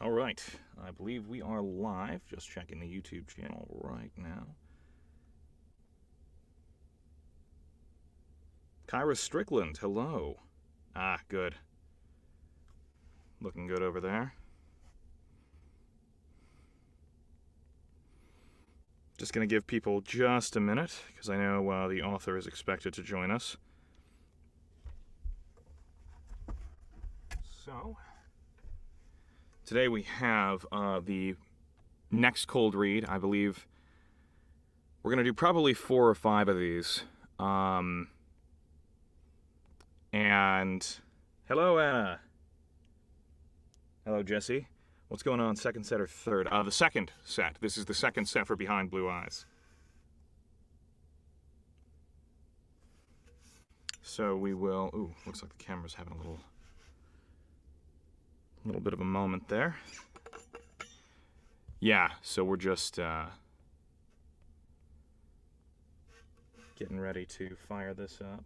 All right, I believe we are live. Just checking the YouTube channel right now. Kyra Strickland, hello. Ah, good. Looking good over there. Just going to give people just a minute, because I know the author is expected to join us. So, today we have the next cold read. I believe we're going to do probably 4 or 5 of these. And hello, Anna. Hello, Jesse. What's going on, second set or third? The second set. This is the second set for Behind Blue Eyes. So we will... Ooh, looks like the camera's having a little bit of a moment there. Yeah, so we're just getting ready to fire this up.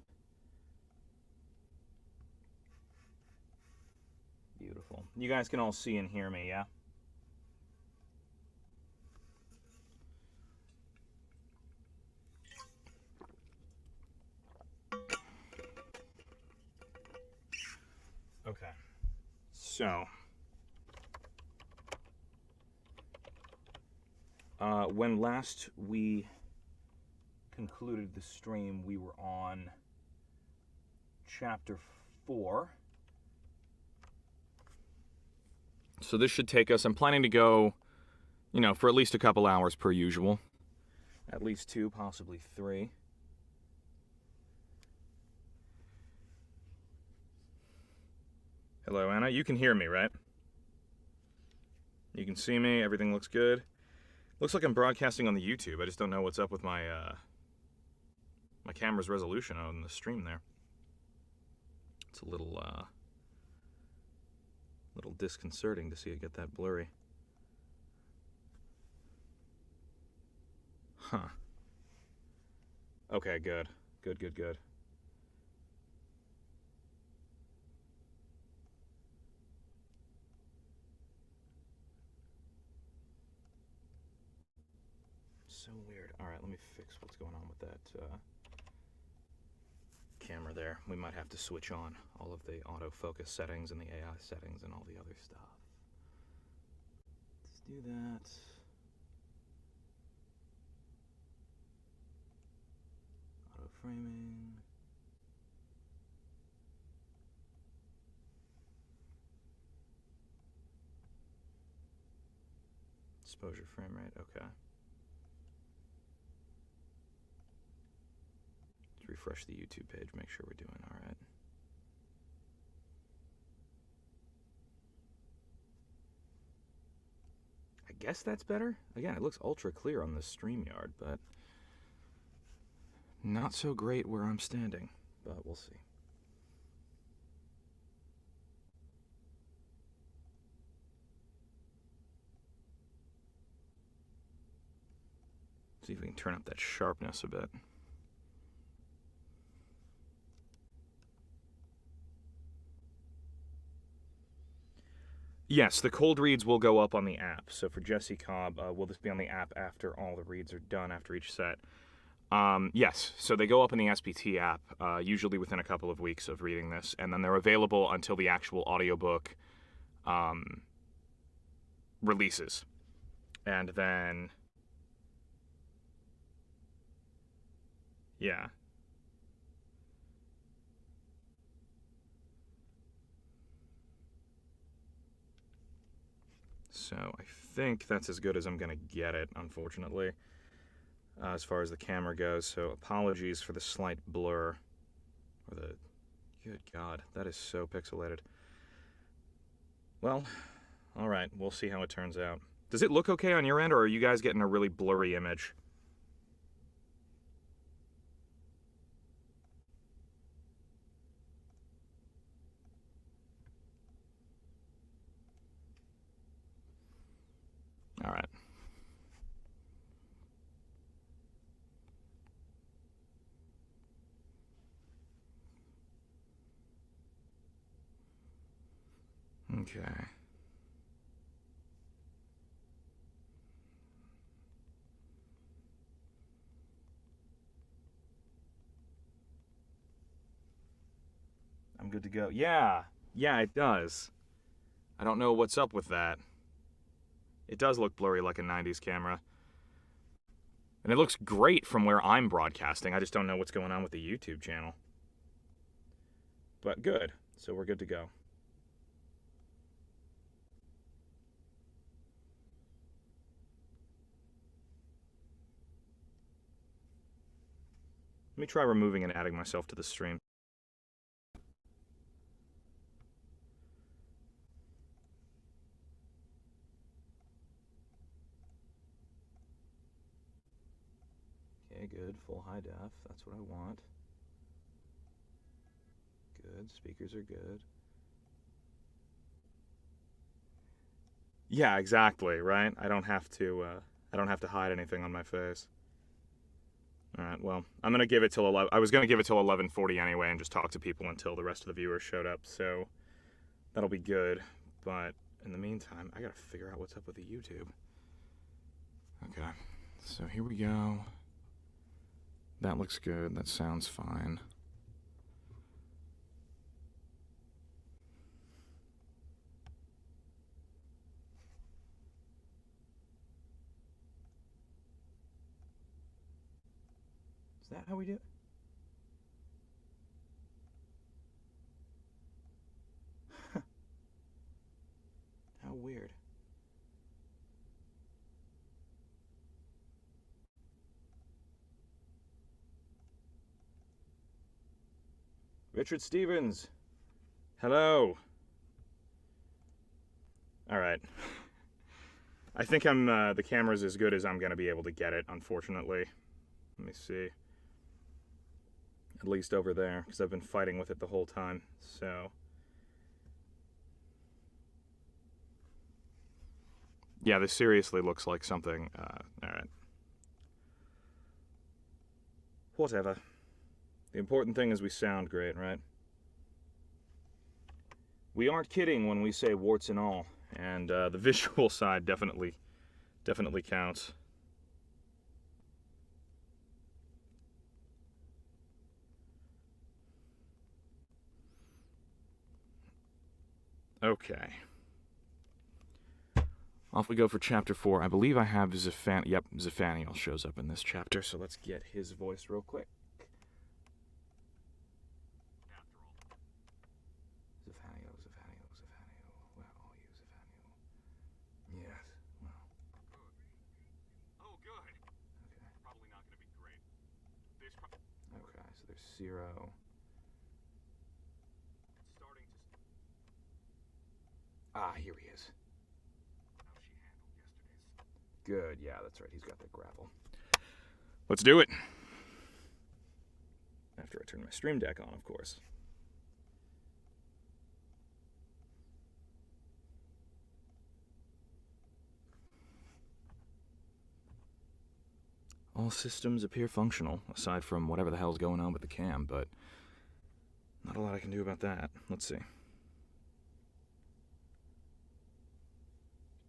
Beautiful. You guys can all see and hear me, yeah? Okay. So, when last we concluded the stream, we were on chapter 4. So this should take us, I'm planning to go, you know, for at least a couple hours per usual. At least 2, possibly 3. Hello, Anna. You can hear me, right? You can see me. Everything looks good. Looks like I'm broadcasting on the YouTube. I just don't know what's up with my my camera's resolution on the stream there. It's a little disconcerting to see it get that blurry. Huh. Okay, good. Good. So weird. Alright, let me fix what's going on with that camera there. We might have to switch on all of the autofocus settings and the AI settings and all the other stuff. Let's do that. Auto framing. Exposure frame rate, okay. Let's refresh the YouTube page, make sure we're doing all right. I guess that's better. Again, it looks ultra clear on the StreamYard, but not so great where I'm standing, but we'll see. See if we can turn up that sharpness a bit. Yes, the cold reads will go up on the app. So for Jesse Cobb, will this be on the app after all the reads are done after each set? Yes, so they go up in the SPT app, usually within a couple of weeks of reading this, and then they're available until the actual audiobook releases. And then... yeah. So I think that's as good as I'm going to get it, unfortunately, as far as the camera goes. So apologies for the slight blur. Or the... good God, that is so pixelated. Well, all right, we'll see how it turns out. Does it look okay on your end, or are you guys getting a really blurry image? All right. Okay. I'm good to go. Yeah, it does. I don't know what's up with that. It does look blurry like a 90s camera. And it looks great from where I'm broadcasting. I just don't know what's going on with the YouTube channel. But good. So we're good to go. Let me try removing and adding myself to the stream. Okay, good. Full high def. That's what I want. Good. Speakers are good. Yeah, exactly, right? I don't have to hide anything on my face. Alright, well, I'm going to give it till 11. I was going to give it till 11:40 anyway and just talk to people until the rest of the viewers showed up, so that'll be good. But in the meantime, I got to figure out what's up with the YouTube. Okay, so here we go. That looks good. That sounds fine. Is that how we do it? How weird. Richard Stevens. Hello. All right. I think the camera's as good as I'm going to be able to get it, unfortunately. Let me see. At least over there, because I've been fighting with it the whole time, so. Yeah, this seriously looks like something, alright. Whatever. The important thing is we sound great, right? We aren't kidding when we say warts and all, and the visual side definitely counts. Okay. Off we go for chapter 4. I believe I have Zephaniel shows up in this chapter, so let's get his voice real quick. Zephaniel. Where are you, Zephaniel? Yes, well. Oh, good. Okay. Probably not going to be great. Okay, so there's Zero. Ah, here he is. How she handled yesterday's. Good, yeah, that's right. He's got the gravel. Let's do it. After I turn my stream deck on, of course. All systems appear functional, aside from whatever the hell's going on with the cam, but not a lot I can do about that. Let's see.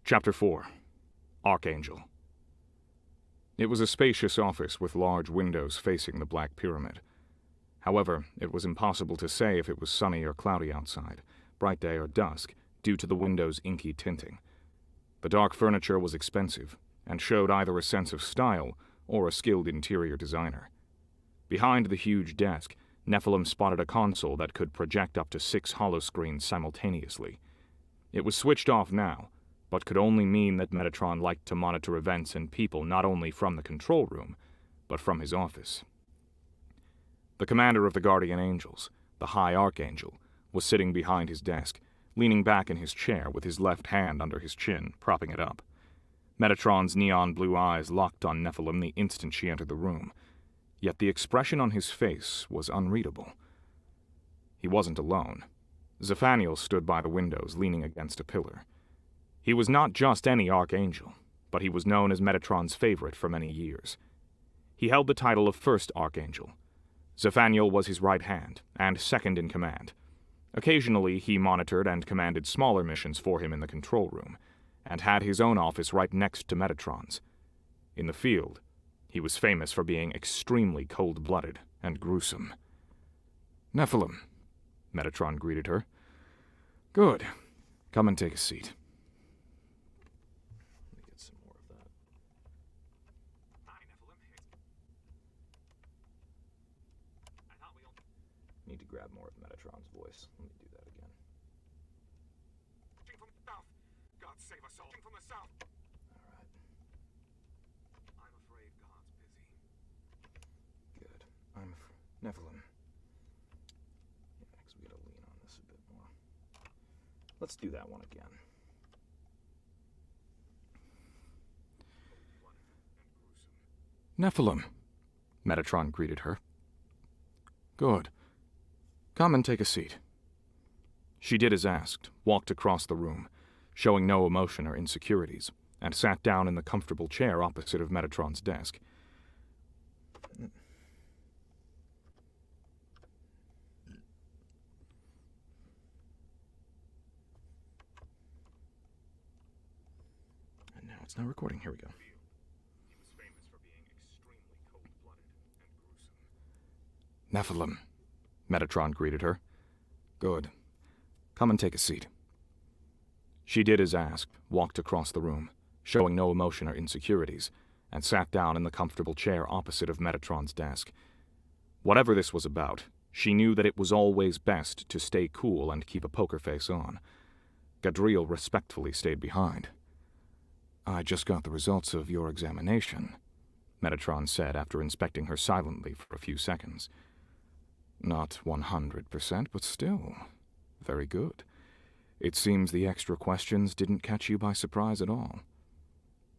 Chapter 4. Archangel. It was a spacious office with large windows facing the Black Pyramid. However, it was impossible to say if it was sunny or cloudy outside, bright day or dusk, due to the windows' inky tinting. The dark furniture was expensive, and showed either a sense of style or a skilled interior designer. Behind the huge desk, Nephilim spotted a console that could project up to 6 holoscreens simultaneously. It was switched off now, but could only mean that Metatron liked to monitor events and people not only from the control room, but from his office. The commander of the Guardian Angels, the High Archangel, was sitting behind his desk, leaning back in his chair with his left hand under his chin, propping it up. Metatron's neon blue eyes locked on Nephilim the instant she entered the room, yet the expression on his face was unreadable. He wasn't alone. Zephaniel stood by the windows, leaning against a pillar. He was not just any Archangel, but he was known as Metatron's favorite for many years. He held the title of First Archangel. Zephaniel was his right hand, and second in command. Occasionally he monitored and commanded smaller missions for him in the control room, and had his own office right next to Metatron's. In the field, he was famous for being extremely cold-blooded and gruesome. "Nephilim," Metatron greeted her. Good. Come and take a seat. Let me get some more of that. Hi, Nephilim. I thought we all... Need to grab more of Metatron's voice. Let me do that again. From the south. God save us all. From the south. Alright, I'm afraid God's busy. good. Nephilim. Yeah, because we gotta lean on this a bit more. Let's do that one again. Nephilim, Metatron greeted her. Good. Come and take a seat. She did as asked, walked across the room, showing no emotion or insecurities, and sat down in the comfortable chair opposite of Metatron's desk. And now it's not recording. Here we go. He was famous for being extremely cold-blooded and gruesome. Nephilim, Metatron greeted her. Good. Come and take a seat. She did as asked, walked across the room, showing no emotion or insecurities, and sat down in the comfortable chair opposite of Metatron's desk. Whatever this was about, she knew that it was always best to stay cool and keep a poker face on. Gadriel respectfully stayed behind. I just got the results of your examination, Metatron said after inspecting her silently for a few seconds. Not 100%, but still, very good. It seems the extra questions didn't catch you by surprise at all.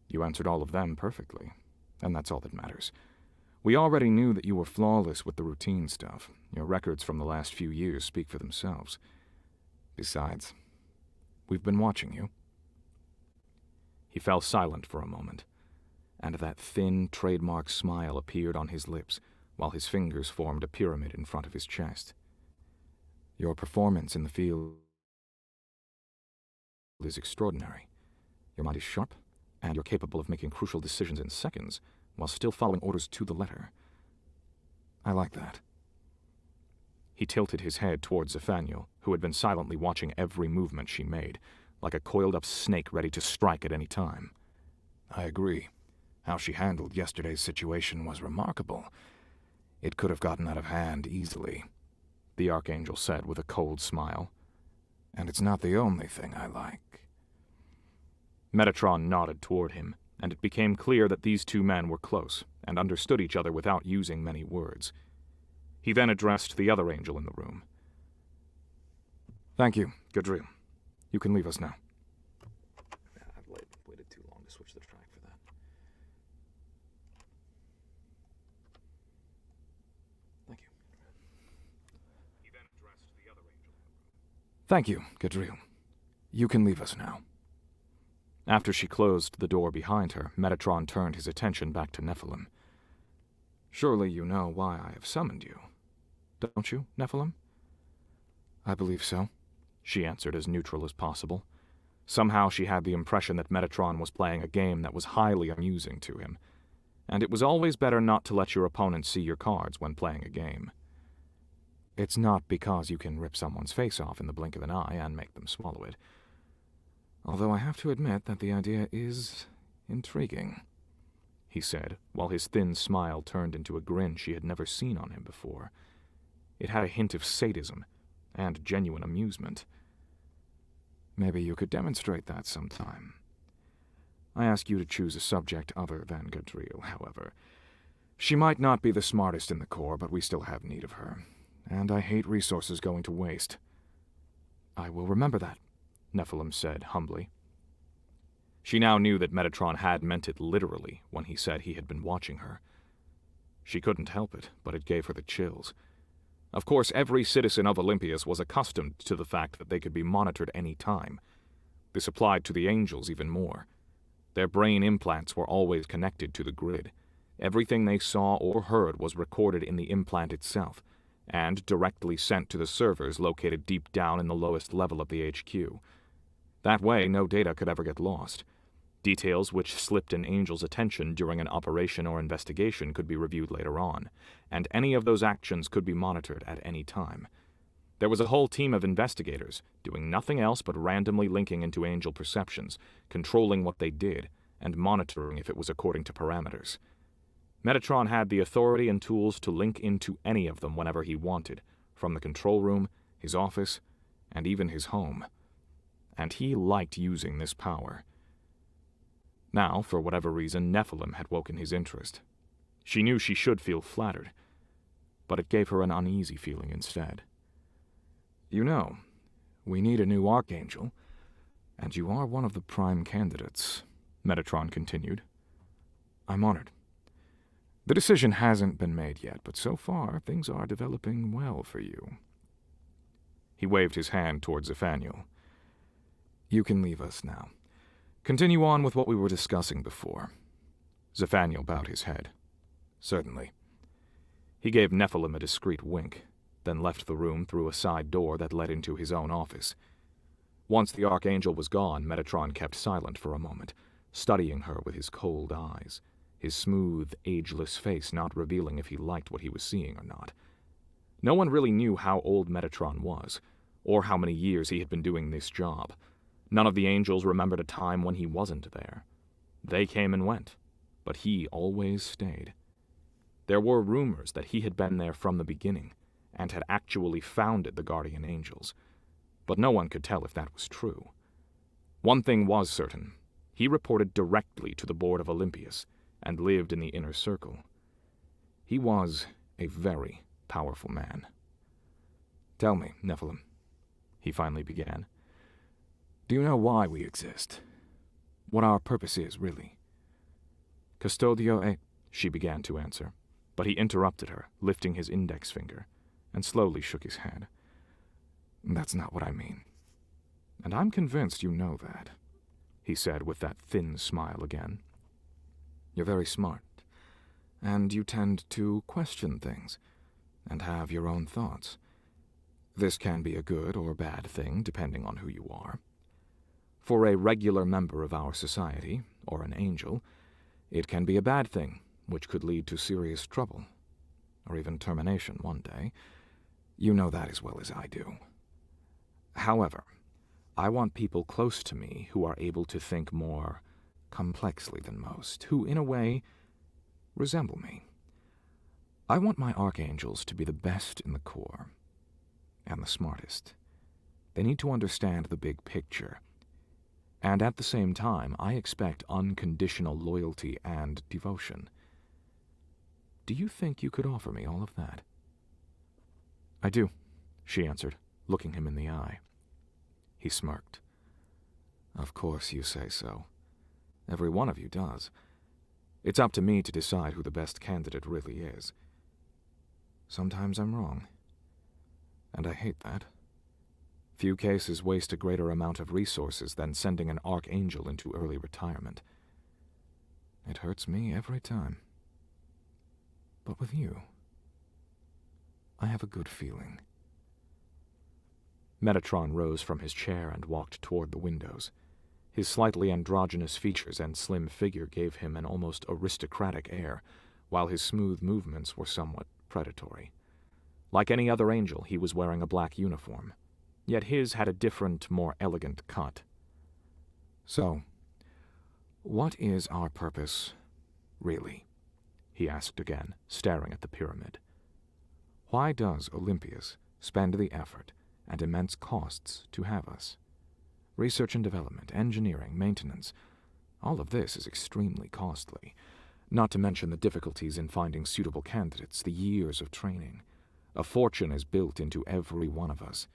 You answered all of them perfectly, and that's all that matters. We already knew that you were flawless with the routine stuff. Your records from the last few years speak for themselves. Besides, we've been watching you. He fell silent for a moment, and that thin, trademark smile appeared on his lips while his fingers formed a pyramid in front of his chest. Your performance in the field is extraordinary. Your mind is sharp, and you're capable of making crucial decisions in seconds while still following orders to the letter. I like that. He tilted his head towards Zephaniel, who had been silently watching every movement she made, like a coiled-up snake ready to strike at any time. I agree. How she handled yesterday's situation was remarkable. It could have gotten out of hand easily, the Archangel said with a cold smile. And it's not the only thing I like. Metatron nodded toward him, and it became clear that these two men were close and understood each other without using many words. He then addressed the other angel in the room. Thank you, Gadriel. You can leave us now. Yeah, I've waited too long to switch the track for that. Thank you. He then addressed the other angel in the room. Thank you, Gadriel. You can leave us now. After she closed the door behind her, Metatron turned his attention back to Nephilim. Surely you know why I have summoned you, don't you, Nephilim? I believe so, she answered as neutral as possible. Somehow she had the impression that Metatron was playing a game that was highly amusing to him, and it was always better not to let your opponent see your cards when playing a game. It's not because you can rip someone's face off in the blink of an eye and make them swallow it. Although I have to admit that the idea is intriguing, he said, while his thin smile turned into a grin she had never seen on him before. It had a hint of sadism and genuine amusement. Maybe you could demonstrate that sometime. I ask you to choose a subject other than Gadriel, however. She might not be the smartest in the Corps, but we still have need of her, and I hate resources going to waste. I will remember that, Nephilim said humbly. She now knew that Metatron had meant it literally when he said he had been watching her. She couldn't help it, but it gave her the chills. Of course, every citizen of Olympias was accustomed to the fact that they could be monitored any time. This applied to the angels even more. Their brain implants were always connected to the grid. Everything they saw or heard was recorded in the implant itself, and directly sent to the servers located deep down in the lowest level of the HQ. That way, no data could ever get lost. Details which slipped an angel's attention during an operation or investigation could be reviewed later on, and any of those actions could be monitored at any time. There was a whole team of investigators, doing nothing else but randomly linking into angel perceptions, controlling what they did, and monitoring if it was according to parameters. Metatron had the authority and tools to link into any of them whenever he wanted, from the control room, his office, and even his home. And he liked using this power. Now, for whatever reason, Nephilim had woken his interest. She knew she should feel flattered, but it gave her an uneasy feeling instead. You know, we need a new Archangel, and you are one of the prime candidates, Metatron continued. I'm honored. The decision hasn't been made yet, but so far things are developing well for you. He waved his hand towards Zephaniel. You can leave us now. Continue on with what we were discussing before. Zephaniel bowed his head. Certainly. He gave Nephilim a discreet wink, then left the room through a side door that led into his own office. Once the Archangel was gone, Metatron kept silent for a moment, studying her with his cold eyes, his smooth, ageless face not revealing if he liked what he was seeing or not. No one really knew how old Metatron was, or how many years he had been doing this job. None of the angels remembered a time when he wasn't there. They came and went, but he always stayed. There were rumors that he had been there from the beginning, and had actually founded the Guardian Angels, but no one could tell if that was true. One thing was certain. He reported directly to the board of Olympias, and lived in the inner circle. He was a very powerful man. Tell me, Nephilim, he finally began. Do you know why we exist? What our purpose is, really? Custodio she began to answer, but he interrupted her, lifting his index finger, and slowly shook his head. That's not what I mean. And I'm convinced you know that, he said with that thin smile again. You're very smart, and you tend to question things, and have your own thoughts. This can be a good or bad thing, depending on who you are. For a regular member of our society, or an angel, it can be a bad thing, which could lead to serious trouble, or even termination one day. You know that as well as I do. However, I want people close to me who are able to think more complexly than most, who, in a way, resemble me. I want my archangels to be the best in the Corps, and the smartest. They need to understand the big picture, and at the same time, I expect unconditional loyalty and devotion. Do you think you could offer me all of that? I do, she answered, looking him in the eye. He smirked. Of course you say so. Every one of you does. It's up to me to decide who the best candidate really is. Sometimes I'm wrong, and I hate that. Few cases waste a greater amount of resources than sending an archangel into early retirement. It hurts me every time. But with you, I have a good feeling. Metatron rose from his chair and walked toward the windows. His slightly androgynous features and slim figure gave him an almost aristocratic air, while his smooth movements were somewhat predatory. Like any other angel, he was wearing a black uniform, yet his had a different, more elegant cut. So, what is our purpose, really? He asked again, staring at the pyramid. Why does Olympias spend the effort and immense costs to have us? Research and development, engineering, maintenance, all of this is extremely costly, not to mention the difficulties in finding suitable candidates, the years of training. A fortune is built into every one of us.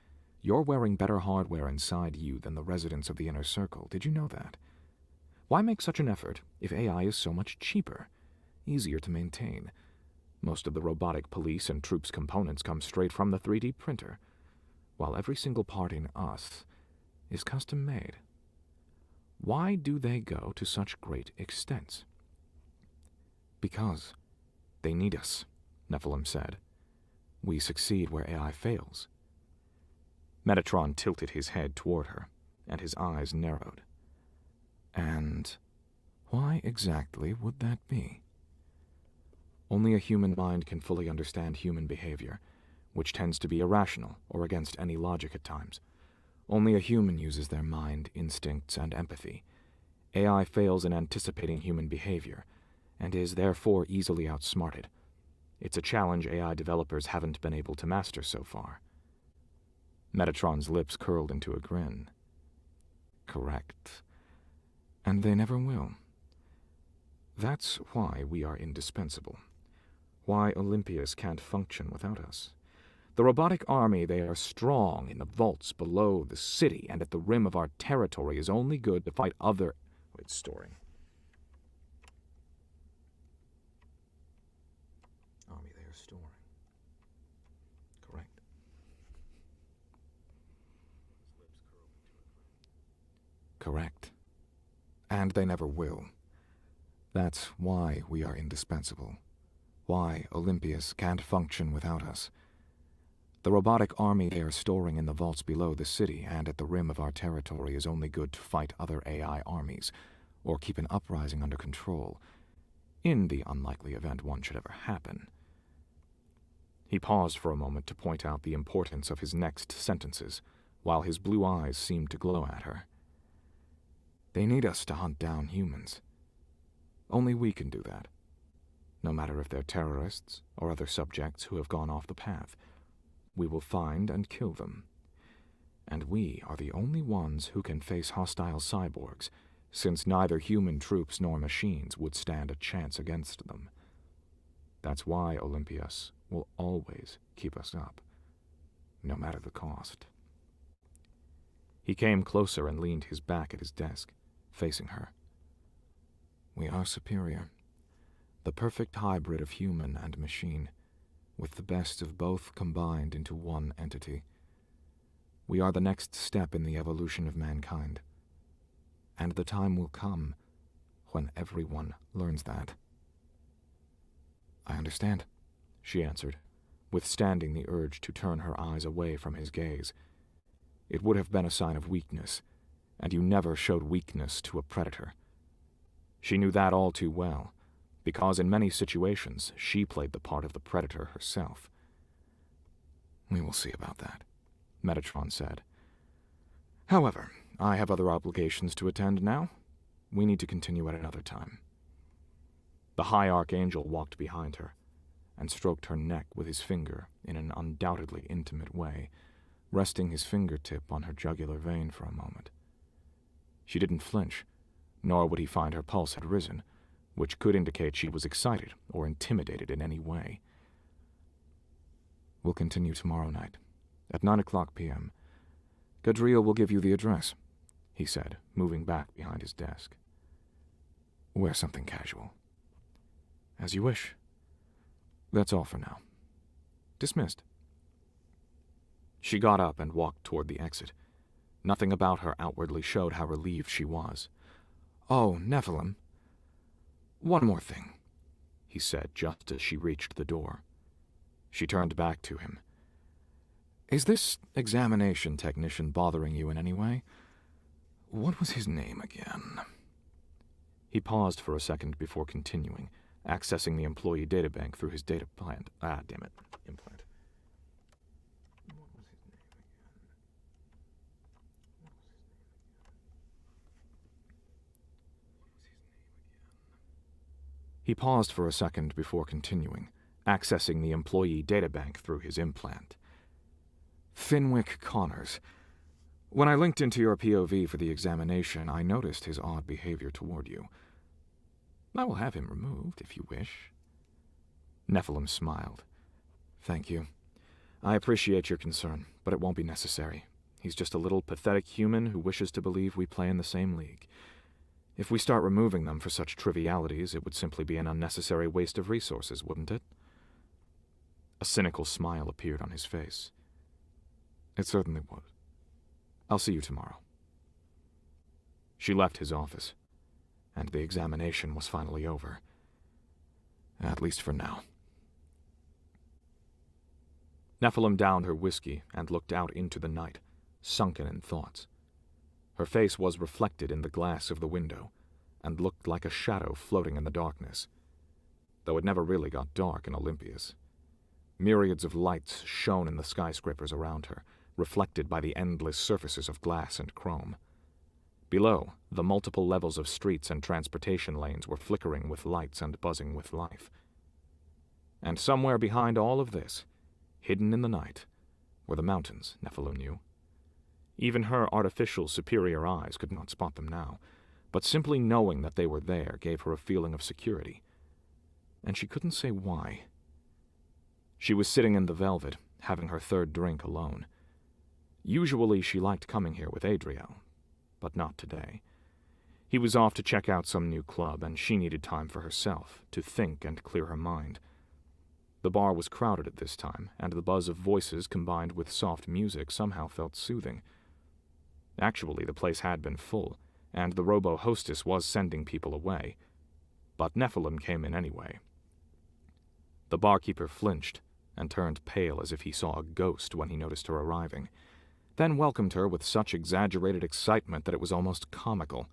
You're wearing better hardware inside you than the residents of the inner circle. Did you know that? Why make such an effort if AI is so much cheaper, easier to maintain? Most of the robotic police and troops components come straight from the 3D printer, while every single part in us is custom-made. Why do they go to such great extents? Because they need us, Nephilim said. We succeed where AI fails. Metatron tilted his head toward her, and his eyes narrowed. And why exactly would that be? Only a human mind can fully understand human behavior. which tends to be irrational or against any logic at times. Only a human uses their mind, instincts, and empathy. AI fails in anticipating human behavior, and is therefore easily outsmarted. It's a challenge AI developers haven't been able to master so far. Metatron's lips curled into a grin. Correct. And they never will. That's why we are indispensable. Why Olympias can't function without us. The robotic army they are strong in the vaults below the city and at the rim of our territory is only good to fight other... Wait, storing. Army they are storing. Correct. Correct. And they never will. That's why we are indispensable. Why Olympias can't function without us. The robotic army they are storing in the vaults below the city and at the rim of our territory is only good to fight other AI armies, or keep an uprising under control, in the unlikely event one should ever happen. He paused for a moment to point out the importance of his next sentences, while his blue eyes seemed to glow at her. They need us to hunt down humans. Only we can do that. No matter if they're terrorists or other subjects who have gone off the path. We will find and kill them. And we are the only ones who can face hostile cyborgs, since neither human troops nor machines would stand a chance against them. That's why Olympias will always keep us up, no matter the cost. He came closer and leaned his back at his desk, facing her. We are superior, the perfect hybrid of human and machine, with the best of both combined into one entity. We are the next step in the evolution of mankind. And the time will come when everyone learns that. I understand, she answered, withstanding the urge to turn her eyes away from his gaze. It would have been a sign of weakness, and you never showed weakness to a predator. She knew that all too well, because in many situations she played the part of the predator herself. We will see about that, Metatron said. However, I have other obligations to attend now. We need to continue at another time. The High Archangel walked behind her and stroked her neck with his finger in an undoubtedly intimate way, resting his fingertip on her jugular vein for a moment. She didn't flinch, nor would he find her pulse had risen, which could indicate she was excited or intimidated in any way. We'll continue tomorrow night, at 9:00 p.m. Gadriel will give you the address, he said, moving back behind his desk. Wear something casual. As you wish. That's all for now. Dismissed. She got up and walked toward the exit. Nothing about her outwardly showed how relieved she was. Oh, Nephilim. One more thing, he said just as she reached the door. She turned back to him. Is this examination technician bothering you in any way? What was his name again? He paused for a second before continuing, accessing the employee databank through his data plant. Implant. What was his name again? He paused for a second before continuing, accessing the employee databank through his implant. Finwick Connors. When I linked into your POV for the examination, I noticed his odd behavior toward you. I will have him removed, if you wish. Nephilim smiled. Thank you. I appreciate your concern, but it won't be necessary. He's just a little pathetic human who wishes to believe we play in the same league. If we start removing them for such trivialities, it would simply be an unnecessary waste of resources, wouldn't it? A cynical smile appeared on his face. It certainly would. I'll see you tomorrow. She left his office, and the examination was finally over. At least for now. Nephilim downed her whiskey and looked out into the night, sunken in thoughts. Her face was reflected in the glass of the window, and looked like a shadow floating in the darkness, though it never really got dark in Olympias. Myriads of lights shone in the skyscrapers around her, reflected by the endless surfaces of glass and chrome. Below, the multiple levels of streets and transportation lanes were flickering with lights and buzzing with life. And somewhere behind all of this, hidden in the night, were the mountains, Nephilim knew. Even her artificial superior eyes could not spot them now, but simply knowing that they were there gave her a feeling of security. And she couldn't say why. She was sitting in the velvet, having her third drink alone. Usually she liked coming here with Adriel, but not today. He was off to check out some new club, and she needed time for herself, to think and clear her mind. The bar was crowded at this time, and the buzz of voices combined with soft music somehow felt soothing. Actually, the place had been full, and the robo-hostess was sending people away, but Nephilim came in anyway. The barkeeper flinched and turned pale as if he saw a ghost when he noticed her arriving, then welcomed her with such exaggerated excitement that it was almost comical.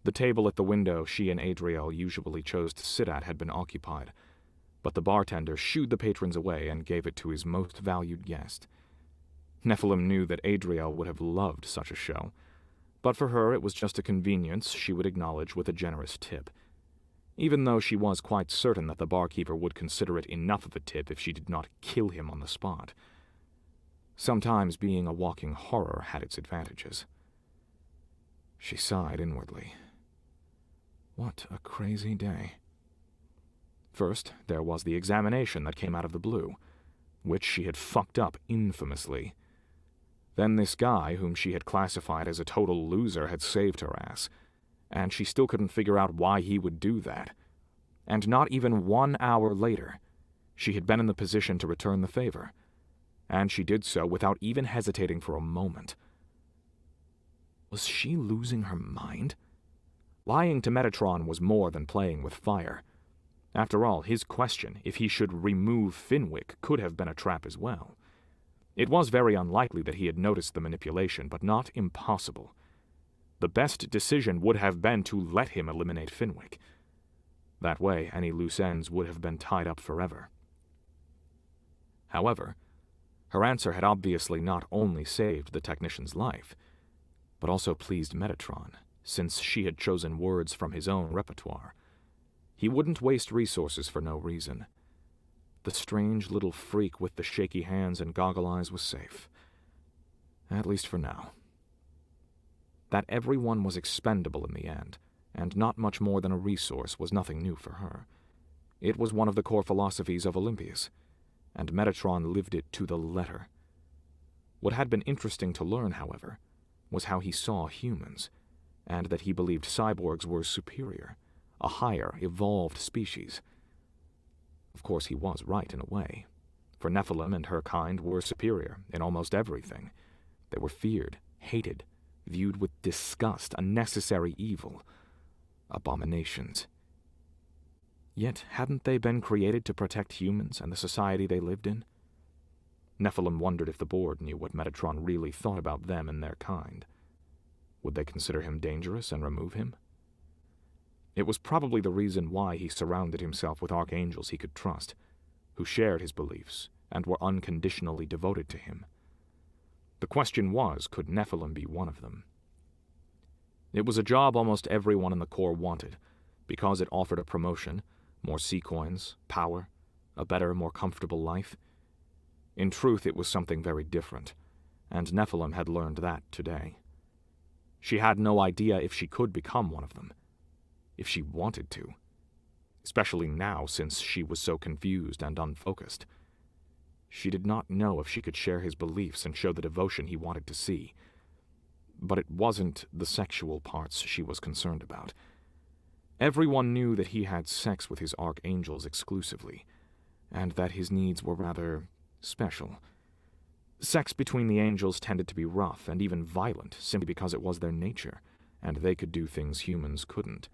The table at the window she and Adriel usually chose to sit at had been occupied, but the bartender shooed the patrons away and gave it to his most valued guest. Nephilim knew that Adriel would have loved such a show, but for her it was just a convenience she would acknowledge with a generous tip, even though she was quite certain that the barkeeper would consider it enough of a tip if she did not kill him on the spot. Sometimes being a walking horror had its advantages. She sighed inwardly. What a crazy day. First, there was the examination that came out of the blue, which she had fucked up infamously. Then this guy, whom she had classified as a total loser, had saved her ass, and she still couldn't figure out why he would do that. And not even 1 hour later, she had been in the position to return the favor, and she did so without even hesitating for a moment. Was she losing her mind? Lying to Metatron was more than playing with fire. After all, his question, if he should remove Fenwick, could have been a trap as well. It was very unlikely that he had noticed the manipulation, but not impossible. The best decision would have been to let him eliminate Fenwick. That way, any loose ends would have been tied up forever. However, her answer had obviously not only saved the technician's life, but also pleased Metatron, since she had chosen words from his own repertoire. He wouldn't waste resources for no reason. The strange little freak with the shaky hands and goggle eyes was safe. At least for now. That everyone was expendable in the end, and not much more than a resource, was nothing new for her. It was one of the core philosophies of Olympias, and Metatron lived it to the letter. What had been interesting to learn, however, was how he saw humans, and that he believed cyborgs were superior, a higher, evolved species. Of course, he was right in a way, for Nephilim and her kind were superior in almost everything. They were feared, hated, viewed with disgust, a necessary evil, abominations. Yet hadn't they been created to protect humans and the society they lived in? Nephilim wondered if the board knew what Metatron really thought about them and their kind. Would they consider him dangerous and remove him? It was probably the reason why he surrounded himself with archangels he could trust, who shared his beliefs and were unconditionally devoted to him. The question was, could Nephilim be one of them? It was a job almost everyone in the Corps wanted, because it offered a promotion, more C-coins, power, a better, more comfortable life. In truth, it was something very different, and Nephilim had learned that today. She had no idea if she could become one of them, if she wanted to, especially now since she was so confused and unfocused. She did not know if she could share his beliefs and show the devotion he wanted to see. But it wasn't the sexual parts she was concerned about. Everyone knew that he had sex with his archangels exclusively, and that his needs were rather special. Sex between the angels tended to be rough and even violent simply because it was their nature, and they could do things humans couldn't.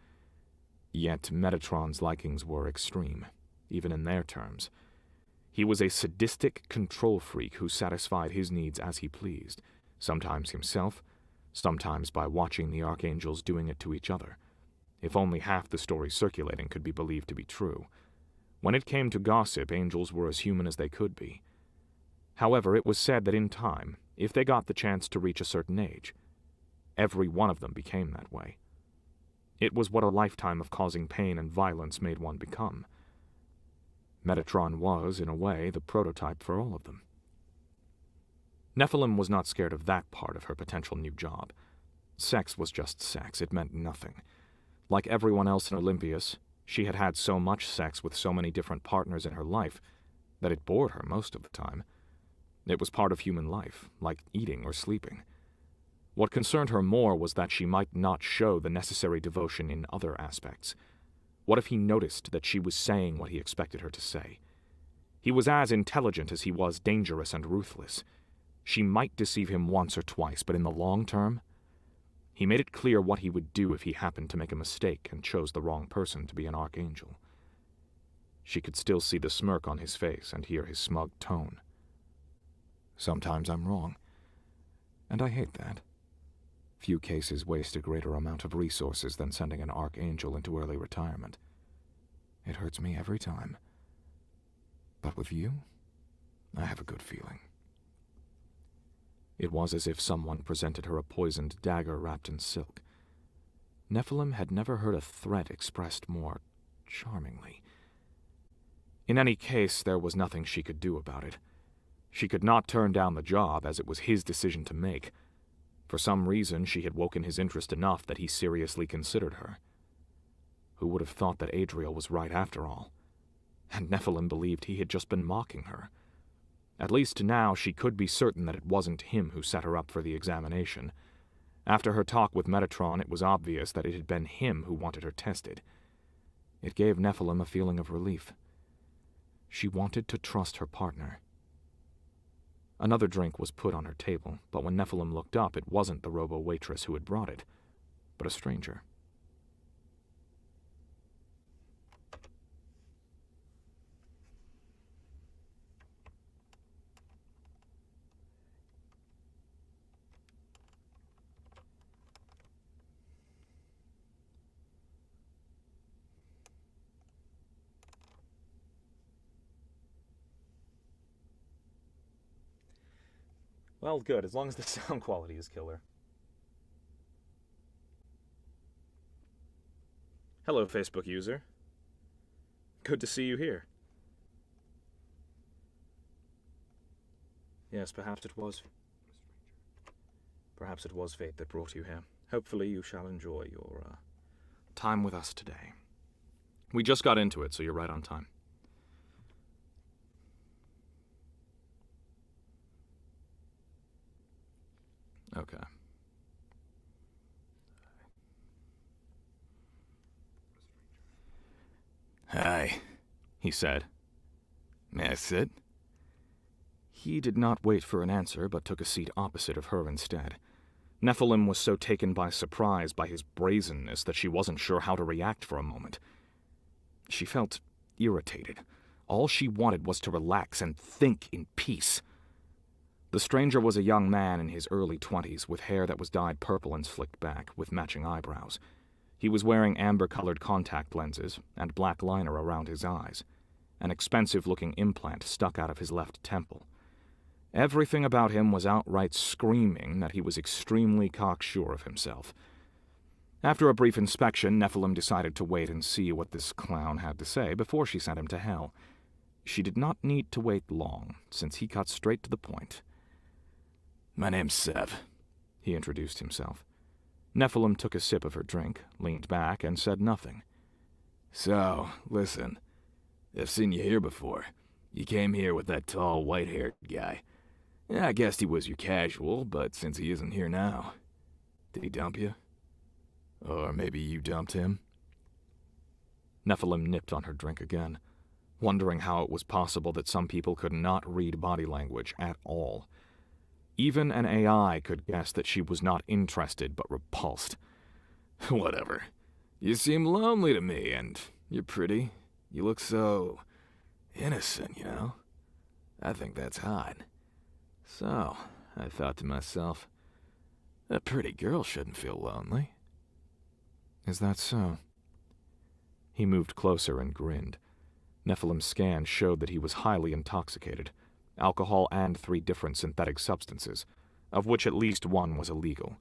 Yet Metatron's likings were extreme, even in their terms. He was a sadistic control freak who satisfied his needs as he pleased, sometimes himself, sometimes by watching the archangels doing it to each other, if only half the story circulating could be believed to be true, When it came to gossip, angels were as human as they could be. However, it was said that in time, if they got the chance to reach a certain age, every one of them became that way. It was what a lifetime of causing pain and violence made one become. Metatron was, in a way, the prototype for all of them. Nephilim was not scared of that part of her potential new job. Sex was just sex. It meant nothing. Like everyone else in Olympias, she had had so much sex with so many different partners in her life that it bored her most of the time. It was part of human life, like eating or sleeping. What concerned her more was that she might not show the necessary devotion in other aspects. What if he noticed that she was saying what he expected her to say? He was as intelligent as he was dangerous and ruthless. She might deceive him once or twice, but in the long term, he made it clear what he would do if he happened to make a mistake and chose the wrong person to be an archangel. She could still see the smirk on his face and hear his smug tone. Sometimes I'm wrong, and I hate that. Few cases waste a greater amount of resources than sending an archangel into early retirement. It hurts me every time. But with you, I have a good feeling. It was as if someone presented her a poisoned dagger wrapped in silk. Nephilim had never heard a threat expressed more charmingly. In any case, there was nothing she could do about it. She could not turn down the job, as it was his decision to make. For some reason, she had woken his interest enough that he seriously considered her. Who would have thought that Adriel was right after all? And Nephilim believed he had just been mocking her. At least now she could be certain that it wasn't him who set her up for the examination. After her talk with Metatron, it was obvious that it had been him who wanted her tested. It gave Nephilim a feeling of relief. She wanted to trust her partner. Another drink was put on her table, but when Nephilim looked up, it wasn't the robo-waitress who had brought it, but a stranger. Well, good, as long as the sound quality is killer. Hello, Facebook user. Good to see you here. Yes, perhaps it was fate that brought you here. Hopefully you shall enjoy your time with us today. We just got into it, so you're right on time. Okay. Hi, he said. May I sit? He did not wait for an answer, but took a seat opposite of her instead. Nephilim was so taken by surprise by his brazenness that she wasn't sure how to react for a moment. She felt irritated. All she wanted was to relax and think in peace. The stranger was a young man in his early 20s, with hair that was dyed purple and slicked back, with matching eyebrows. He was wearing amber-colored contact lenses and black liner around his eyes. An expensive-looking implant stuck out of his left temple. Everything about him was outright screaming that he was extremely cocksure of himself. After a brief inspection, Nephilim decided to wait and see what this clown had to say before she sent him to hell. She did not need to wait long, since he cut straight to the point. My name's Sev, he introduced himself. Nephilim took a sip of her drink, leaned back, and said nothing. So, listen. I've seen you here before. You came here with that tall, white-haired guy. I guessed he was your casual, but since he isn't here now... Did he dump you? Or maybe you dumped him? Nephilim nipped on her drink again, wondering how it was possible that some people could not read body language at all. Even an AI could guess that she was not interested but repulsed. Whatever. You seem lonely to me, and you're pretty. You look so... innocent, you know? I think that's hot. So, I thought to myself, a pretty girl shouldn't feel lonely. Is that so? He moved closer and grinned. Nephilim's scan showed that he was highly intoxicated, alcohol and 3 different synthetic substances, of which at least one was illegal.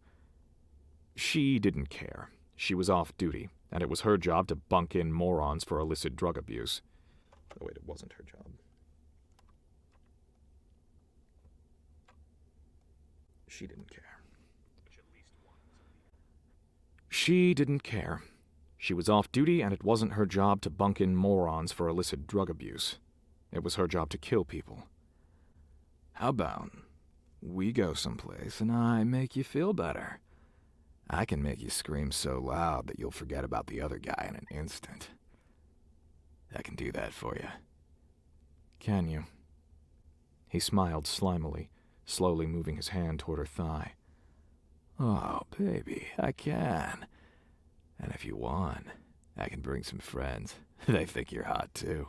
She didn't care. She was off duty, and it was her job to bunk in morons for illicit drug abuse. Oh wait, it wasn't her job. She didn't care. She didn't care. She was off duty, and it wasn't her job to bunk in morons for illicit drug abuse. It was her job to kill people. How about we go someplace and I make you feel better? I can make you scream so loud that you'll forget about the other guy in an instant. I can do that for you. Can you? He smiled slimily, slowly moving his hand toward her thigh. Oh, baby, I can. And if you want, I can bring some friends. They think you're hot, too.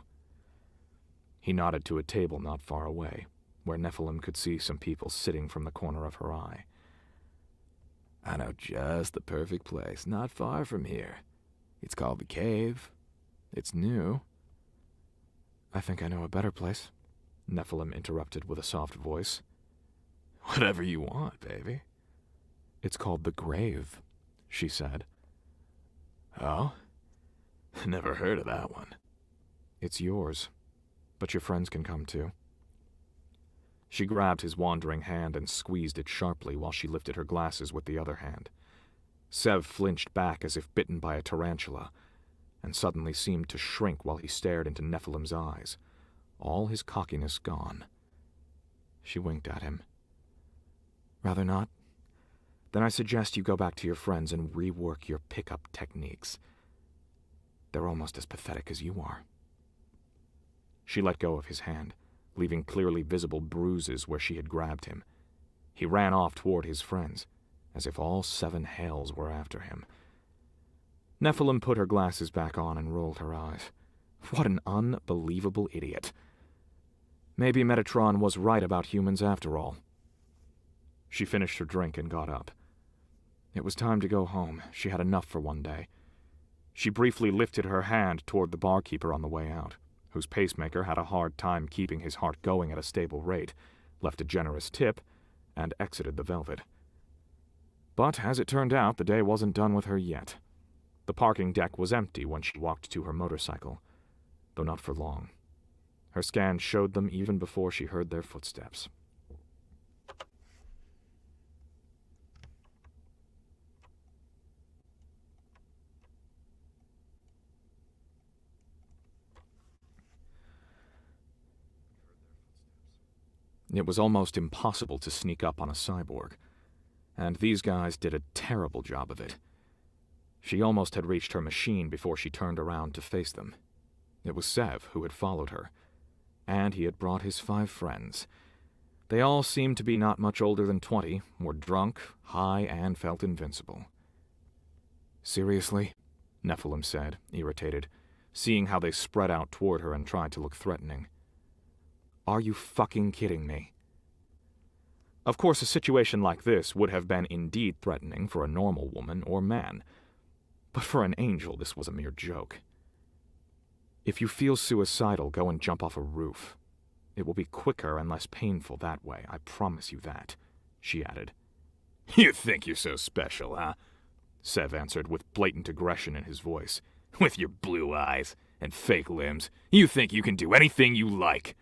He nodded to a table not far away, where Nephilim could see some people sitting from the corner of her eye. I know just the perfect place, not far from here. It's called the Cave. It's new. I think I know a better place, Nephilim interrupted with a soft voice. Whatever you want, baby. It's called the Grave, she said. Oh? Never heard of that one. It's yours, but your friends can come too. She grabbed his wandering hand and squeezed it sharply while she lifted her glasses with the other hand. Sev flinched back as if bitten by a tarantula, and suddenly seemed to shrink while he stared into Nephilim's eyes, all his cockiness gone. She winked at him. Rather not? Then I suggest you go back to your friends and rework your pickup techniques. They're almost as pathetic as you are. She let go of his hand, leaving clearly visible bruises where she had grabbed him. He ran off toward his friends, as if all 7 hells were after him. Nephilim put her glasses back on and rolled her eyes. What an unbelievable idiot. Maybe Metatron was right about humans after all. She finished her drink and got up. It was time to go home. She had enough for one day. She briefly lifted her hand toward the barkeeper on the way out, whose pacemaker had a hard time keeping his heart going at a stable rate, left a generous tip, and exited the Velvet. But as it turned out, the day wasn't done with her yet. The parking deck was empty when she walked to her motorcycle, though not for long. Her scan showed them even before she heard their footsteps. It was almost impossible to sneak up on a cyborg, and these guys did a terrible job of it. She almost had reached her machine before she turned around to face them. It was Sev who had followed her, and he had brought his 5 friends. They all seemed to be not much older than 20, were drunk, high, and felt invincible. Seriously? Nephilim said, irritated, seeing how they spread out toward her and tried to look threatening. Are you fucking kidding me? Of course, a situation like this would have been indeed threatening for a normal woman or man, but for an angel this was a mere joke. If you feel suicidal, go and jump off a roof. It will be quicker and less painful that way, I promise you that, she added. You think you're so special, huh? Sev answered with blatant aggression in his voice. With your blue eyes and fake limbs, you think you can do anything you like.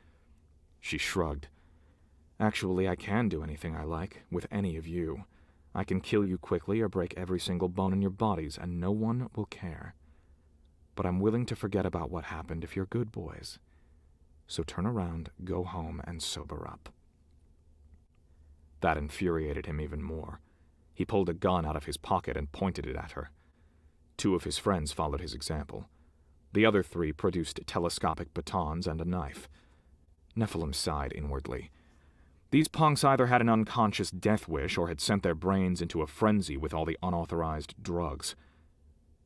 She shrugged. Actually, I can do anything I like, with any of you. I can kill you quickly or break every single bone in your bodies, and no one will care. But I'm willing to forget about what happened if you're good boys. So turn around, go home, and sober up. That infuriated him even more. He pulled a gun out of his pocket and pointed it at her. 2 of his friends followed his example. The other 3 produced telescopic batons and a knife. Nephilim sighed inwardly. These punks either had an unconscious death wish or had sent their brains into a frenzy with all the unauthorized drugs.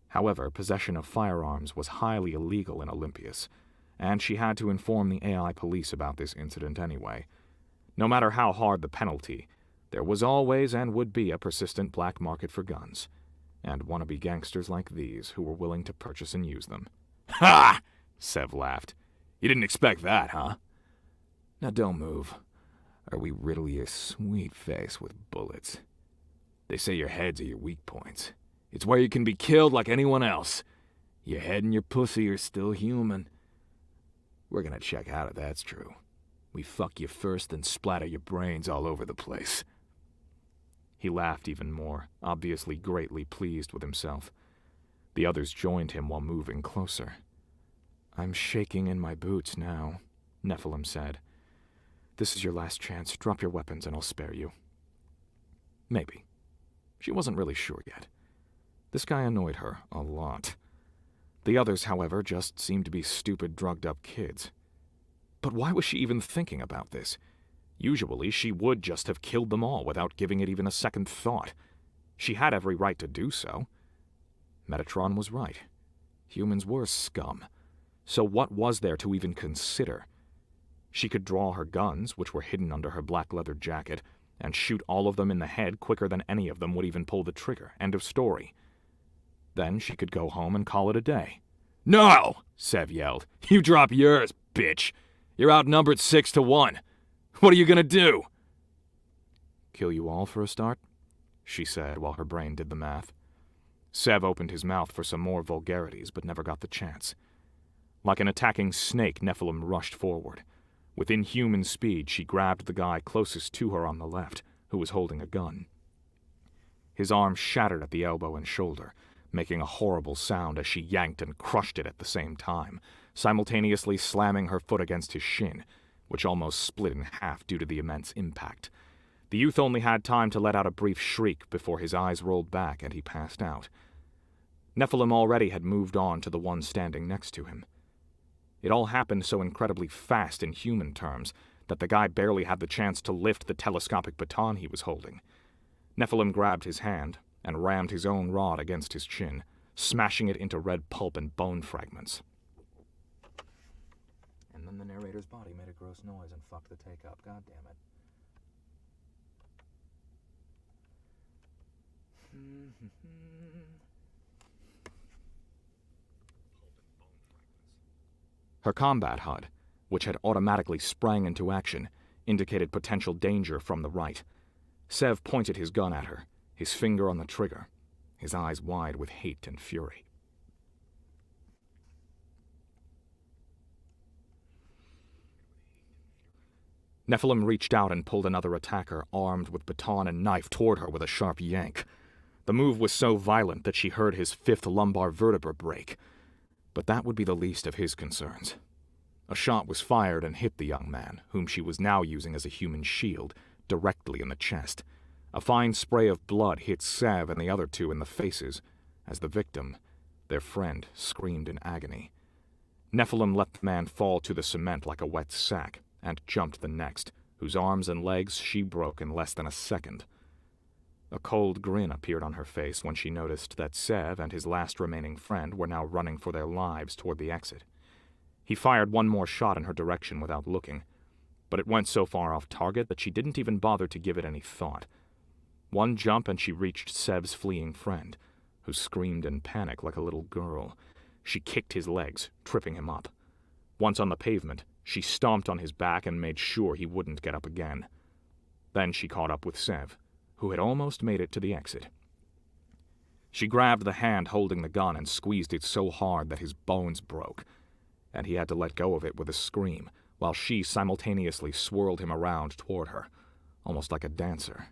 However, possession of firearms was highly illegal in Olympias, and she had to inform the AI police about this incident anyway. No matter how hard the penalty, there was always and would be a persistent black market for guns, and wannabe gangsters like these who were willing to purchase and use them. Ha! Sev laughed. You didn't expect that, huh? Now don't move, or we riddle your sweet face with bullets. They say your heads are your weak points. It's where you can be killed like anyone else. Your head and your pussy are still human. We're gonna check out if that's true. We fuck you first, then splatter your brains all over the place. He laughed even more, obviously greatly pleased with himself. The others joined him while moving closer. I'm shaking in my boots now, Nephilim said. This is your last chance. Drop your weapons and I'll spare you. Maybe. She wasn't really sure yet. This guy annoyed her a lot. The others, however, just seemed to be stupid, drugged-up kids. But why was she even thinking about this? Usually, she would just have killed them all without giving it even a second thought. She had every right to do so. Metatron was right. Humans were scum. So what was there to even consider? She could draw her guns, which were hidden under her black leather jacket, and shoot all of them in the head quicker than any of them would even pull the trigger. End of story. Then she could go home and call it a day. No! Sev yelled. You drop yours, bitch! You're outnumbered 6-1. What are you gonna do? Kill you all for a start? She said while her brain did the math. Sev opened his mouth for some more vulgarities, but never got the chance. Like an attacking snake, Nephilim rushed forward. With inhuman speed, she grabbed the guy closest to her on the left, who was holding a gun. His arm shattered at the elbow and shoulder, making a horrible sound as she yanked and crushed it at the same time, simultaneously slamming her foot against his shin, which almost split in half due to the immense impact. The youth only had time to let out a brief shriek before his eyes rolled back and he passed out. Nephilim already had moved on to the one standing next to him. It all happened so incredibly fast in human terms that the guy barely had the chance to lift the telescopic baton he was holding. Nephilim grabbed his hand and rammed his own rod against his chin, smashing it into red pulp and bone fragments. And then the narrator's body made a gross noise and fucked the take-up. God damn it. Her combat HUD, which had automatically sprang into action, indicated potential danger from the right. Sev pointed his gun at her, his finger on the trigger, his eyes wide with hate and fury. Nephilim reached out and pulled another attacker, armed with baton and knife, toward her with a sharp yank. The move was so violent that she heard his fifth lumbar vertebra break. But that would be the least of his concerns. A shot was fired and hit the young man, whom she was now using as a human shield, directly in the chest. A fine spray of blood hit Sev and the other two in the faces, as the victim, their friend, screamed in agony. Nephilim let the man fall to the cement like a wet sack, and jumped the next, whose arms and legs she broke in less than a second. A cold grin appeared on her face when she noticed that Sev and his last remaining friend were now running for their lives toward the exit. He fired one more shot in her direction without looking, but it went so far off target that she didn't even bother to give it any thought. One jump and she reached Sev's fleeing friend, who screamed in panic like a little girl. She kicked his legs, tripping him up. Once on the pavement, she stomped on his back and made sure he wouldn't get up again. Then she caught up with Sev, who had almost made it to the exit. She grabbed the hand holding the gun and squeezed it so hard that his bones broke, and he had to let go of it with a scream, while she simultaneously swirled him around toward her, almost like a dancer.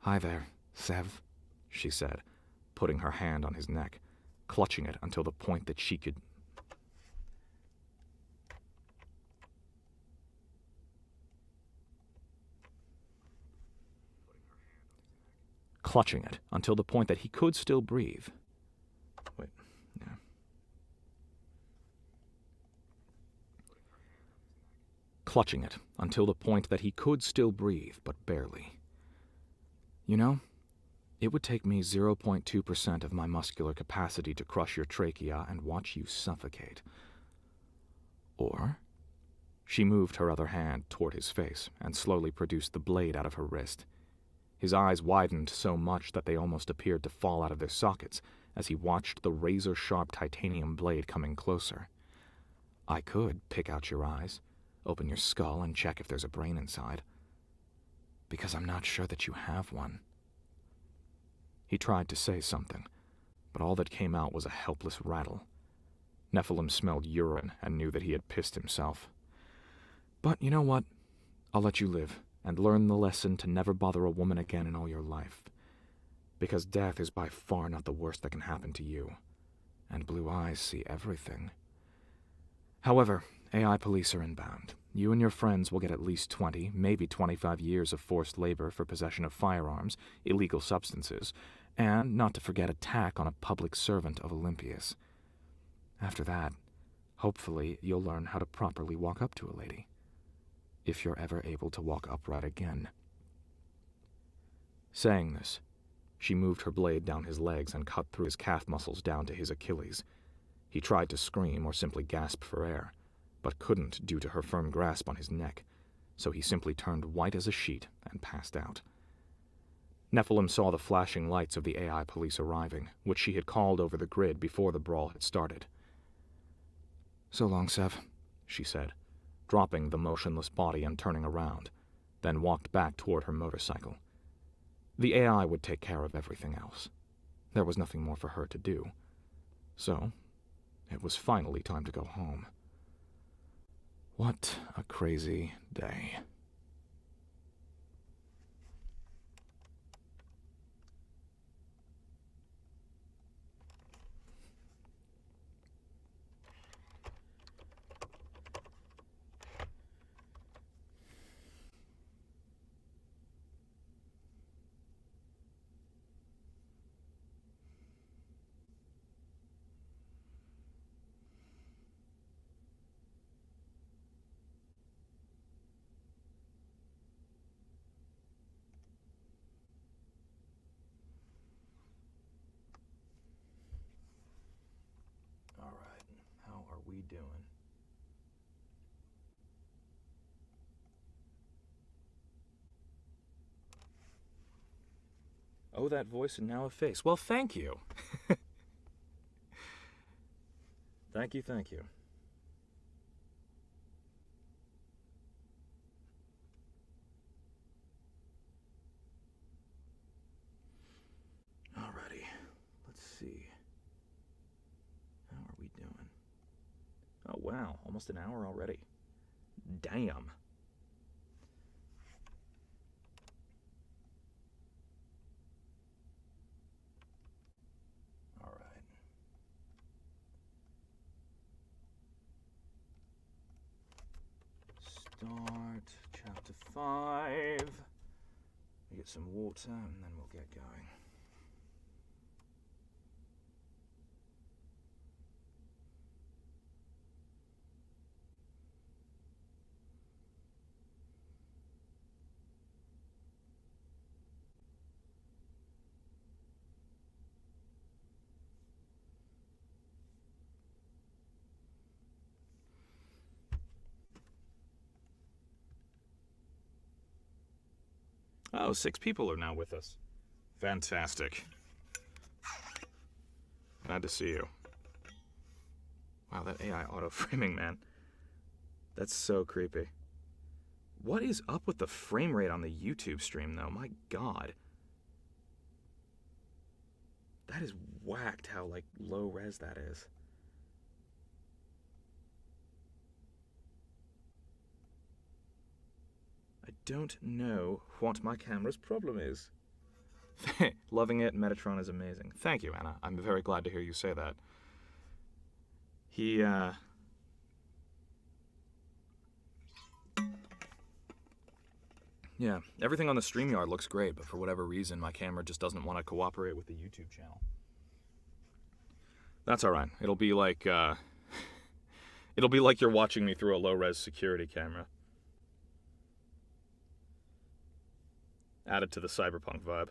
"Hi there, Sev," she said, putting her hand on his neck, clutching it until the point that she could... clutching it until the point that he could still breathe. Wait, yeah. Clutching it until the point that he could still breathe, but barely. You know, it would take me 0.2% of my muscular capacity to crush your trachea and watch you suffocate. Or... She moved her other hand toward his face and slowly produced the blade out of her wrist. His eyes widened so much that they almost appeared to fall out of their sockets as he watched the razor-sharp titanium blade coming closer. I could pick out your eyes, open your skull, and check if there's a brain inside. Because I'm not sure that you have one. He tried to say something, but all that came out was a helpless rattle. Nephilim smelled urine and knew that he had pissed himself. But you know what? I'll let you live, and learn the lesson to never bother a woman again in all your life. Because death is by far not the worst that can happen to you, and blue eyes see everything. However, AI police are inbound. You and your friends will get at least 20, maybe 25 years of forced labor for possession of firearms, illegal substances, and, not to forget, attack on a public servant of Olympias. After that, hopefully you'll learn how to properly walk up to a lady. If you're ever able to walk upright again. Saying this, she moved her blade down his legs and cut through his calf muscles down to his Achilles. He tried to scream or simply gasp for air, but couldn't due to her firm grasp on his neck, so he simply turned white as a sheet and passed out. Nephilim saw the flashing lights of the AI police arriving, which she had called over the grid before the brawl had started. "So long, Sev," she said, dropping the motionless body and turning around, then walked back toward her motorcycle. The AI would take care of everything else. There was nothing more for her to do. So, it was finally time to go home. What a crazy day. We doing? Oh, that voice and now a face. Well, thank you. Thank you, thank you. Alrighty, let's see. How are we doing? Oh, wow, almost an hour already. Damn. Alright. Start chapter 5. We get some water and then we'll get going. Oh, 6 people are now with us. Fantastic. Glad to see you. Wow, that AI auto-framing, man. That's so creepy. What is up with the frame rate on the YouTube stream, though? My God. That is whacked how, like, low res that is. I don't know what my camera's problem is. Loving it, Metatron is amazing. Thank you, Anna. I'm very glad to hear you say that. Yeah, everything on the StreamYard looks great, but for whatever reason, my camera just doesn't want to cooperate with the YouTube channel. That's alright. It'll be like you're watching me through a low-res security camera. Added to the cyberpunk vibe.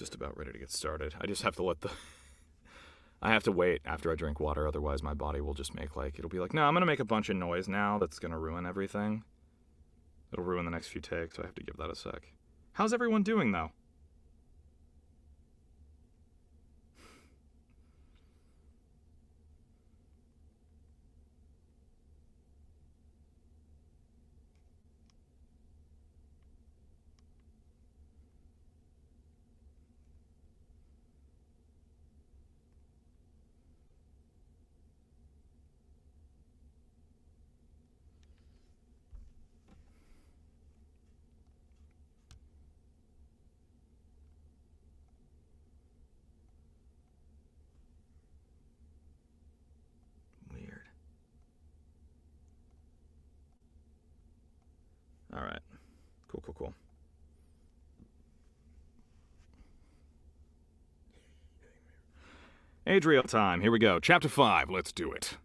just about ready to get started. I just have to let the... I have to wait after I drink water, otherwise my body will just make it'll be like, no, I'm going to make a bunch of noise now that's going to ruin everything. It'll ruin the next few takes, so I have to give that a sec. How's everyone doing, though? Alright. Cool. Adriel time. Here we go. Chapter 5. Let's do it.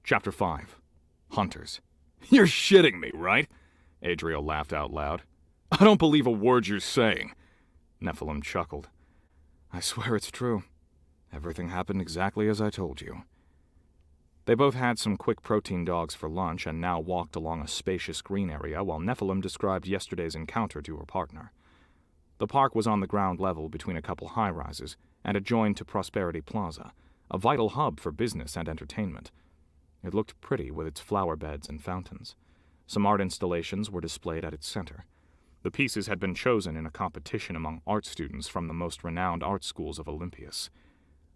Chapter 5. Hunters. You're shitting me, right? Adriel laughed out loud. I don't believe a word you're saying. Nephilim chuckled. I swear it's true. Everything happened exactly as I told you. They both had some quick protein dogs for lunch and now walked along a spacious green area while Nephilim described yesterday's encounter to her partner. The park was on the ground level between a couple high-rises and adjoined to Prosperity Plaza, a vital hub for business and entertainment. It looked pretty with its flower beds and fountains. Some art installations were displayed at its center. The pieces had been chosen in a competition among art students from the most renowned art schools of Olympias.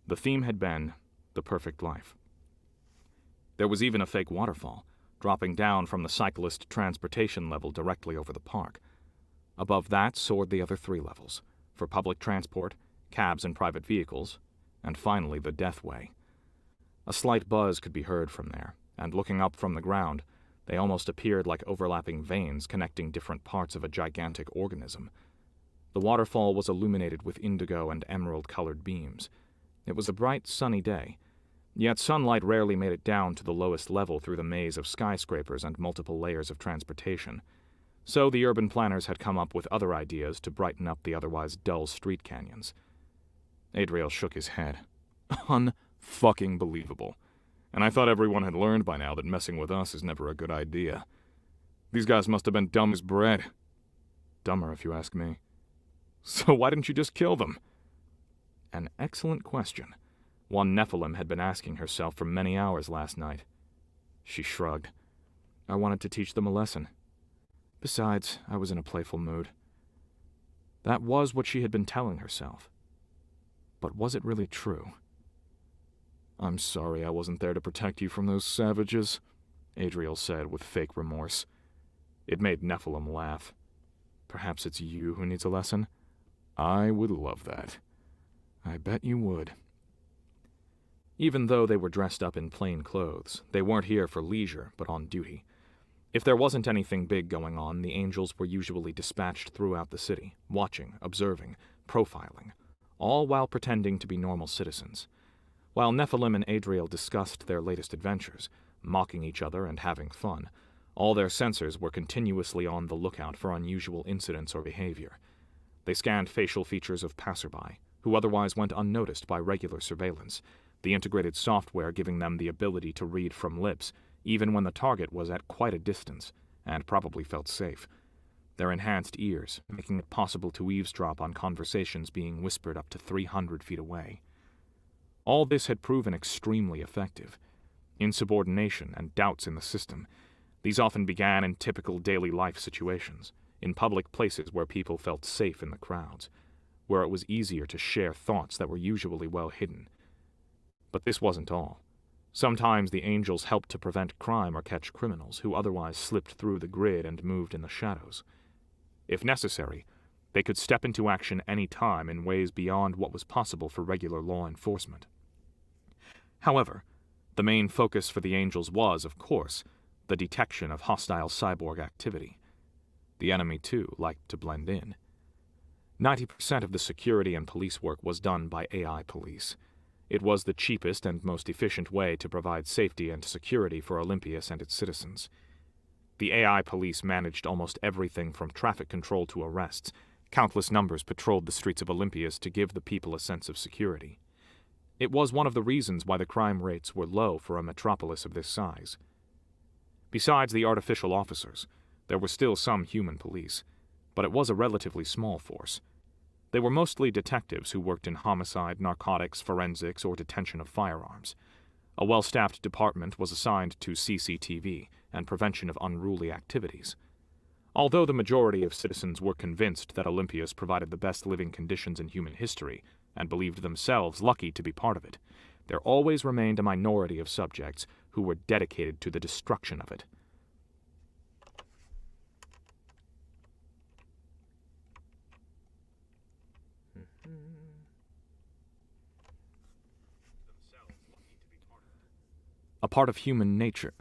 The theme had been the perfect life. There was even a fake waterfall, dropping down from the cyclist transportation level directly over the park. Above that soared the other 3 levels, for public transport, cabs and private vehicles, and finally the Deathway. A slight buzz could be heard from there, and looking up from the ground, they almost appeared like overlapping veins connecting different parts of a gigantic organism. The waterfall was illuminated with indigo and emerald-colored beams. It was a bright, sunny day, yet sunlight rarely made it down to the lowest level through the maze of skyscrapers and multiple layers of transportation. So the urban planners had come up with other ideas to brighten up the otherwise dull street canyons. Adriel shook his head. Unfucking believable. And I thought everyone had learned by now that messing with us is never a good idea. These guys must have been dumb as bread. Dumber, if you ask me. So why didn't you just kill them? An excellent question. One Nephilim had been asking herself for many hours last night. She shrugged. I wanted to teach them a lesson. Besides, I was in a playful mood. That was what she had been telling herself. But was it really true? I'm sorry I wasn't there to protect you from those savages, Adriel said with fake remorse. It made Nephilim laugh. Perhaps it's you who needs a lesson? I would love that. I bet you would. Even though they were dressed up in plain clothes, they weren't here for leisure, but on duty. If there wasn't anything big going on, the angels were usually dispatched throughout the city, watching, observing, profiling, all while pretending to be normal citizens. While Nephilim and Adriel discussed their latest adventures, mocking each other and having fun, all their sensors were continuously on the lookout for unusual incidents or behavior. They scanned facial features of passerby, who otherwise went unnoticed by regular surveillance, the integrated software giving them the ability to read from lips, even when the target was at quite a distance, and probably felt safe. Their enhanced ears, making it possible to eavesdrop on conversations being whispered up to 300 feet away. All this had proven extremely effective. Insubordination and doubts in the system. These often began in typical daily life situations, in public places where people felt safe in the crowds, where it was easier to share thoughts that were usually well hidden. But this wasn't all. Sometimes the angels helped to prevent crime or catch criminals who otherwise slipped through the grid and moved in the shadows. If necessary, they could step into action any time in ways beyond what was possible for regular law enforcement. However, the main focus for the angels was, of course, the detection of hostile cyborg activity. The enemy, too, liked to blend in. 90% of the security and police work was done by AI police. It was the cheapest and most efficient way to provide safety and security for Olympias and its citizens. The AI police managed almost everything from traffic control to arrests, Countless numbers patrolled the streets of Olympias to give the people a sense of security. It was one of the reasons why the crime rates were low for a metropolis of this size. Besides the artificial officers, there were still some human police, but it was a relatively small force. They were mostly detectives who worked in homicide, narcotics, forensics, or detention of firearms. A well-staffed department was assigned to CCTV and prevention of unruly activities. Although the majority of citizens were convinced that Olympias provided the best living conditions in human history and believed themselves lucky to be part of it, there always remained a minority of subjects who were dedicated to the destruction of it. A part of human nature.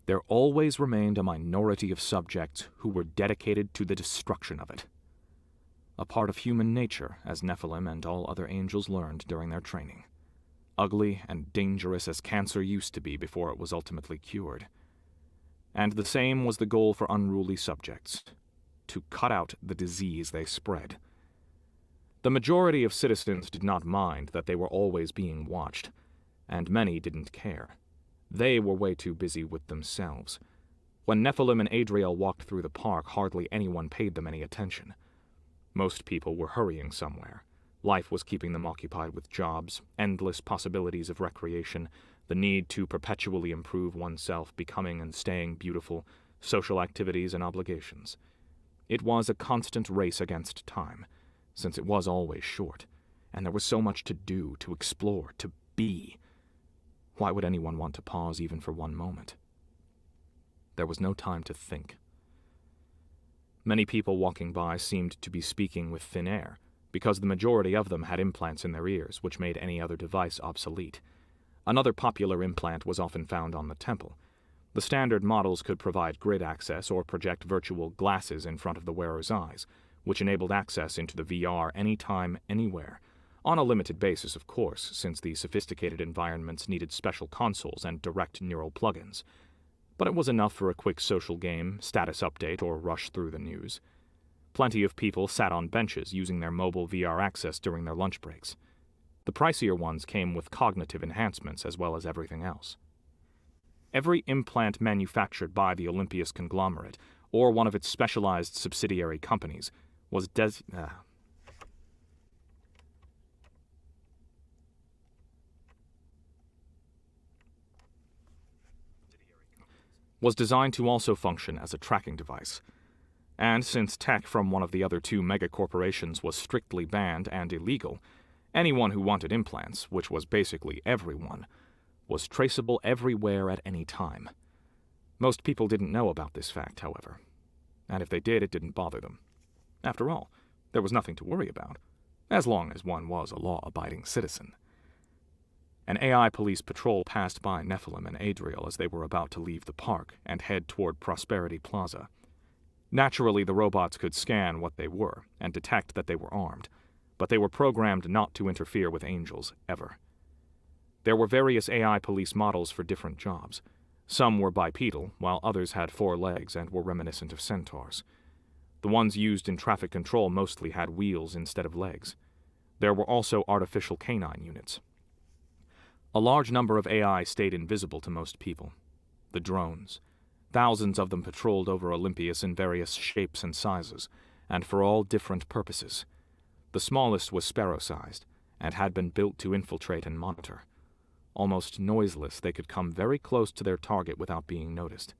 There always remained a minority of subjects who were dedicated to the destruction of it. A part of human nature, as Nephilim and all other angels learned during their training. Ugly and dangerous as cancer used to be before it was ultimately cured. And the same was the goal for unruly subjects, to cut out the disease they spread. The majority of citizens did not mind that they were always being watched, and many didn't care. They were way too busy with themselves. When Nephilim and Adriel walked through the park, hardly anyone paid them any attention. Most people were hurrying somewhere. Life was keeping them occupied with jobs, endless possibilities of recreation, the need to perpetually improve oneself, becoming and staying beautiful, social activities and obligations. It was a constant race against time, since it was always short, and there was so much to do, to explore, to be. Why would anyone want to pause even for one moment? There was no time to think. Many people walking by seemed to be speaking with thin air, because the majority of them had implants in their ears, which made any other device obsolete. Another popular implant was often found on the temple. The standard models could provide grid access or project virtual glasses in front of the wearer's eyes, which enabled access into the VR anytime, anywhere, on a limited basis, of course, since the sophisticated environments needed special consoles and direct neural plugins. But it was enough for a quick social game, status update, or rush through the news. Plenty of people sat on benches using their mobile VR access during their lunch breaks. The pricier ones came with cognitive enhancements as well as everything else. Every implant manufactured by the Olympias conglomerate, or one of its specialized subsidiary companies, was designed to also function as a tracking device. And since tech from one of the other two megacorporations was strictly banned and illegal, anyone who wanted implants, which was basically everyone, was traceable everywhere at any time. Most people didn't know about this fact, however. And if they did, it didn't bother them. After all, there was nothing to worry about, as long as one was a law-abiding citizen. An AI police patrol passed by Nephilim and Adriel as they were about to leave the park and head toward Prosperity Plaza. Naturally, the robots could scan what they were and detect that they were armed, but they were programmed not to interfere with angels, ever. There were various AI police models for different jobs. Some were bipedal, while others had 4 legs and were reminiscent of centaurs. The ones used in traffic control mostly had wheels instead of legs. There were also artificial canine units. A large number of AI stayed invisible to most people. The drones. Thousands of them patrolled over Olympias in various shapes and sizes, and for all different purposes. The smallest was sparrow-sized, and had been built to infiltrate and monitor. Almost noiseless, they could come very close to their target without being noticed.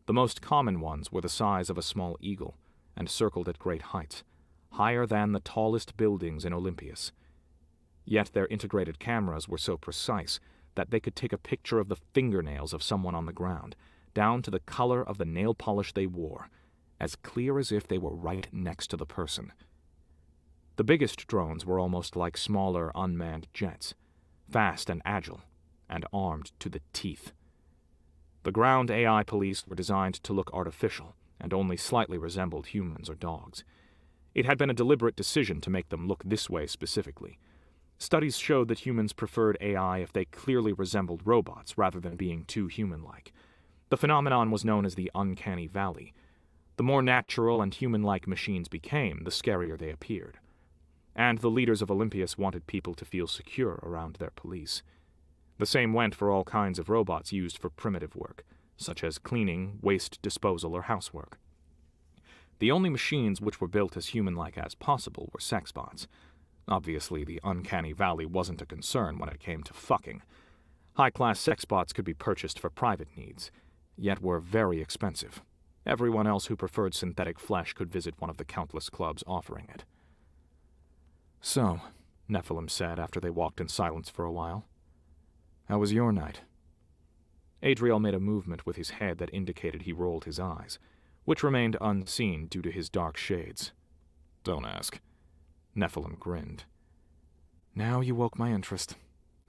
The most common ones were the size of a small eagle, and circled at great heights, higher than the tallest buildings in Olympias. Yet their integrated cameras were so precise that they could take a picture of the fingernails of someone on the ground, down to the color of the nail polish they wore, as clear as if they were right next to the person. The biggest drones were almost like smaller unmanned jets, fast and agile, and armed to the teeth. The ground AI police were designed to look artificial, and only slightly resembled humans or dogs. It had been a deliberate decision to make them look this way specifically. Studies showed that humans preferred AI if they clearly resembled robots rather than being too human-like. The phenomenon was known as the uncanny valley. The more natural and human-like machines became, the scarier they appeared. And the leaders of Olympias wanted people to feel secure around their police. The same went for all kinds of robots used for primitive work, such as cleaning, waste disposal, or housework. The only machines which were built as human-like as possible were sex bots. Obviously, the uncanny valley wasn't a concern when it came to fucking. High-class sex bots could be purchased for private needs, yet were very expensive. Everyone else who preferred synthetic flesh could visit one of the countless clubs offering it. "So," Nephilim said after they walked in silence for a while, "how was your night?" Adriel made a movement with his head that indicated he rolled his eyes, which remained unseen due to his dark shades. "Don't ask." Nephilim grinned. "Now you woke my interest.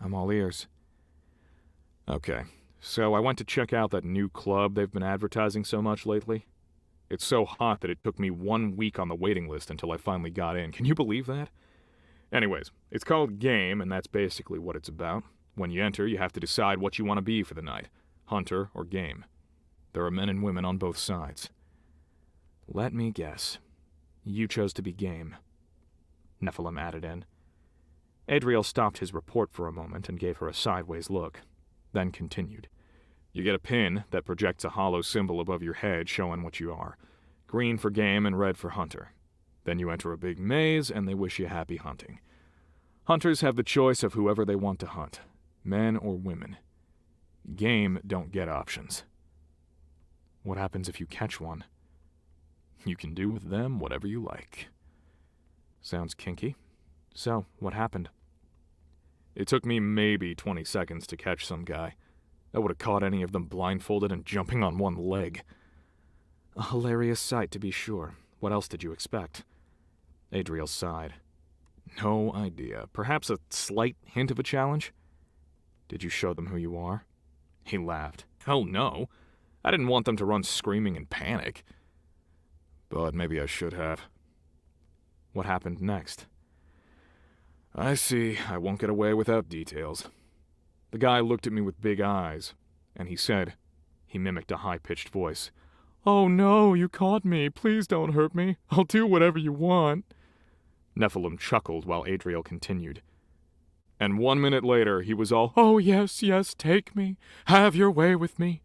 I'm all ears." "Okay, so I went to check out that new club they've been advertising so much lately. It's so hot that it took me 1 week on the waiting list until I finally got in. Can you believe that? Anyways, it's called Game, and that's basically what it's about. When you enter, you have to decide what you want to be for the night, hunter or game. There are men and women on both sides." "Let me guess. You chose to be game," Nephilim added in. Adriel stopped his report for a moment and gave her a sideways look, then continued. "You get a pin that projects a hollow symbol above your head showing what you are. Green for game and red for hunter. Then you enter a big maze and they wish you happy hunting. Hunters have the choice of whoever they want to hunt, men or women. Game don't get options." "What happens if you catch one?" "You can do with them whatever you like." "Sounds kinky. So, what happened?" "It took me maybe 20 seconds to catch some guy. I would have caught any of them blindfolded and jumping on one leg." "A hilarious sight, to be sure. What else did you expect?" Adriel sighed. "No idea. Perhaps a slight hint of a challenge?" "Did you show them who you are?" He laughed. "Hell no. I didn't want them to run screaming in panic. But maybe I should have." "What happened next?" "I see. I won't get away without details. The guy looked at me with big eyes, and he said," he mimicked a high-pitched voice, "Oh no, you caught me. Please don't hurt me. I'll do whatever you want." Nephilim chuckled while Adriel continued. "And 1 minute later, he was all, 'Oh yes, yes, take me. Have your way with me.'"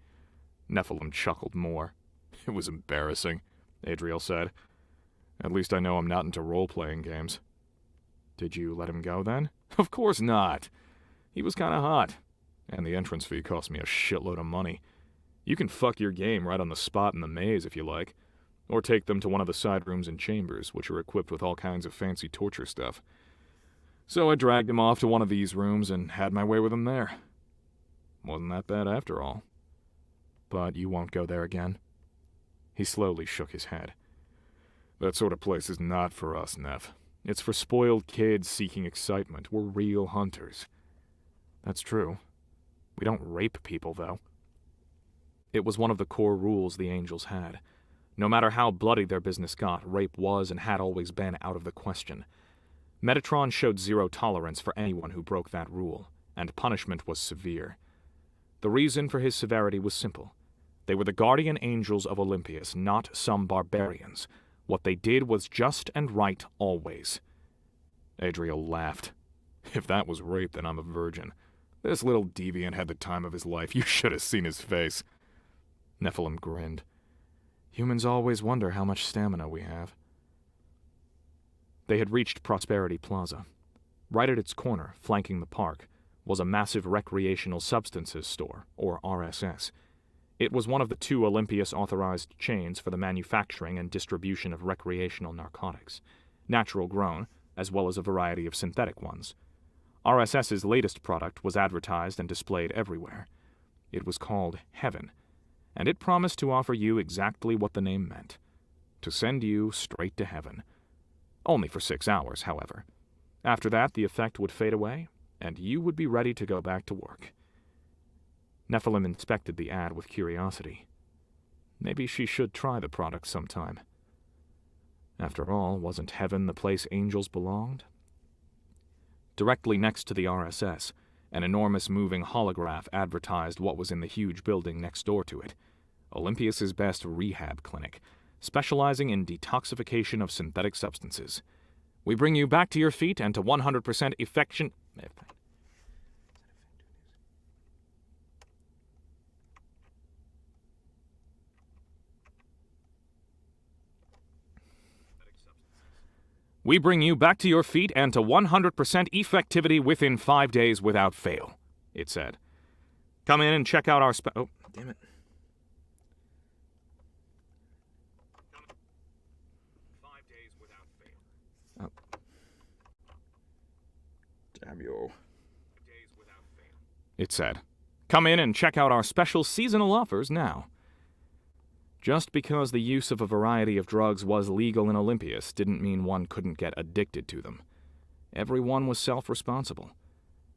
Nephilim chuckled more. "It was embarrassing," Adriel said. "At least I know I'm not into role-playing games." "Did you let him go, then?" "Of course not. He was kinda hot, and the entrance fee cost me a shitload of money. You can fuck your game right on the spot in the maze if you like, or take them to one of the side rooms and chambers, which are equipped with all kinds of fancy torture stuff. So I dragged him off to one of these rooms and had my way with him there. Wasn't that bad after all." "But you won't go there again?" He slowly shook his head. "That sort of place is not for us, Neff. It's for spoiled kids seeking excitement. We're real hunters." "That's true. We don't rape people, though." It was one of the core rules the Angels had. No matter how bloody their business got, rape was and had always been out of the question. Metatron showed zero tolerance for anyone who broke that rule, and punishment was severe. The reason for his severity was simple. They were the guardian angels of Olympias, not some barbarians. What they did was just and right always. Adriel laughed. "If that was rape, then I'm a virgin. This little deviant had the time of his life. You should have seen his face." Nephilim grinned. "Humans always wonder how much stamina we have." They had reached Prosperity Plaza. Right at its corner, flanking the park, was a massive recreational substances store, or RSS. It was one of the 2 Olympias-authorized chains for the manufacturing and distribution of recreational narcotics, natural-grown, as well as a variety of synthetic ones. RSS's latest product was advertised and displayed everywhere. It was called Heaven, and it promised to offer you exactly what the name meant, to send you straight to heaven. Only for 6 hours, however. After that, the effect would fade away, and you would be ready to go back to work. Nephilim inspected the ad with curiosity. Maybe she should try the product sometime. After all, wasn't heaven the place angels belonged? Directly next to the RSS, an enormous moving holograph advertised what was in the huge building next door to it. Olympias's best rehab clinic, specializing in detoxification of synthetic substances. We bring you back to your feet and to 100% effection... We bring you back to your feet and to 100% effectivity within 5 days without fail, it said. Come in and check out our Oh, damn it. 5 days without fail. Oh. Damn you. 5 days without fail. It said. Come in and check out our special seasonal offers now. Just because the use of a variety of drugs was legal in Olympias didn't mean one couldn't get addicted to them. Everyone was self-responsible.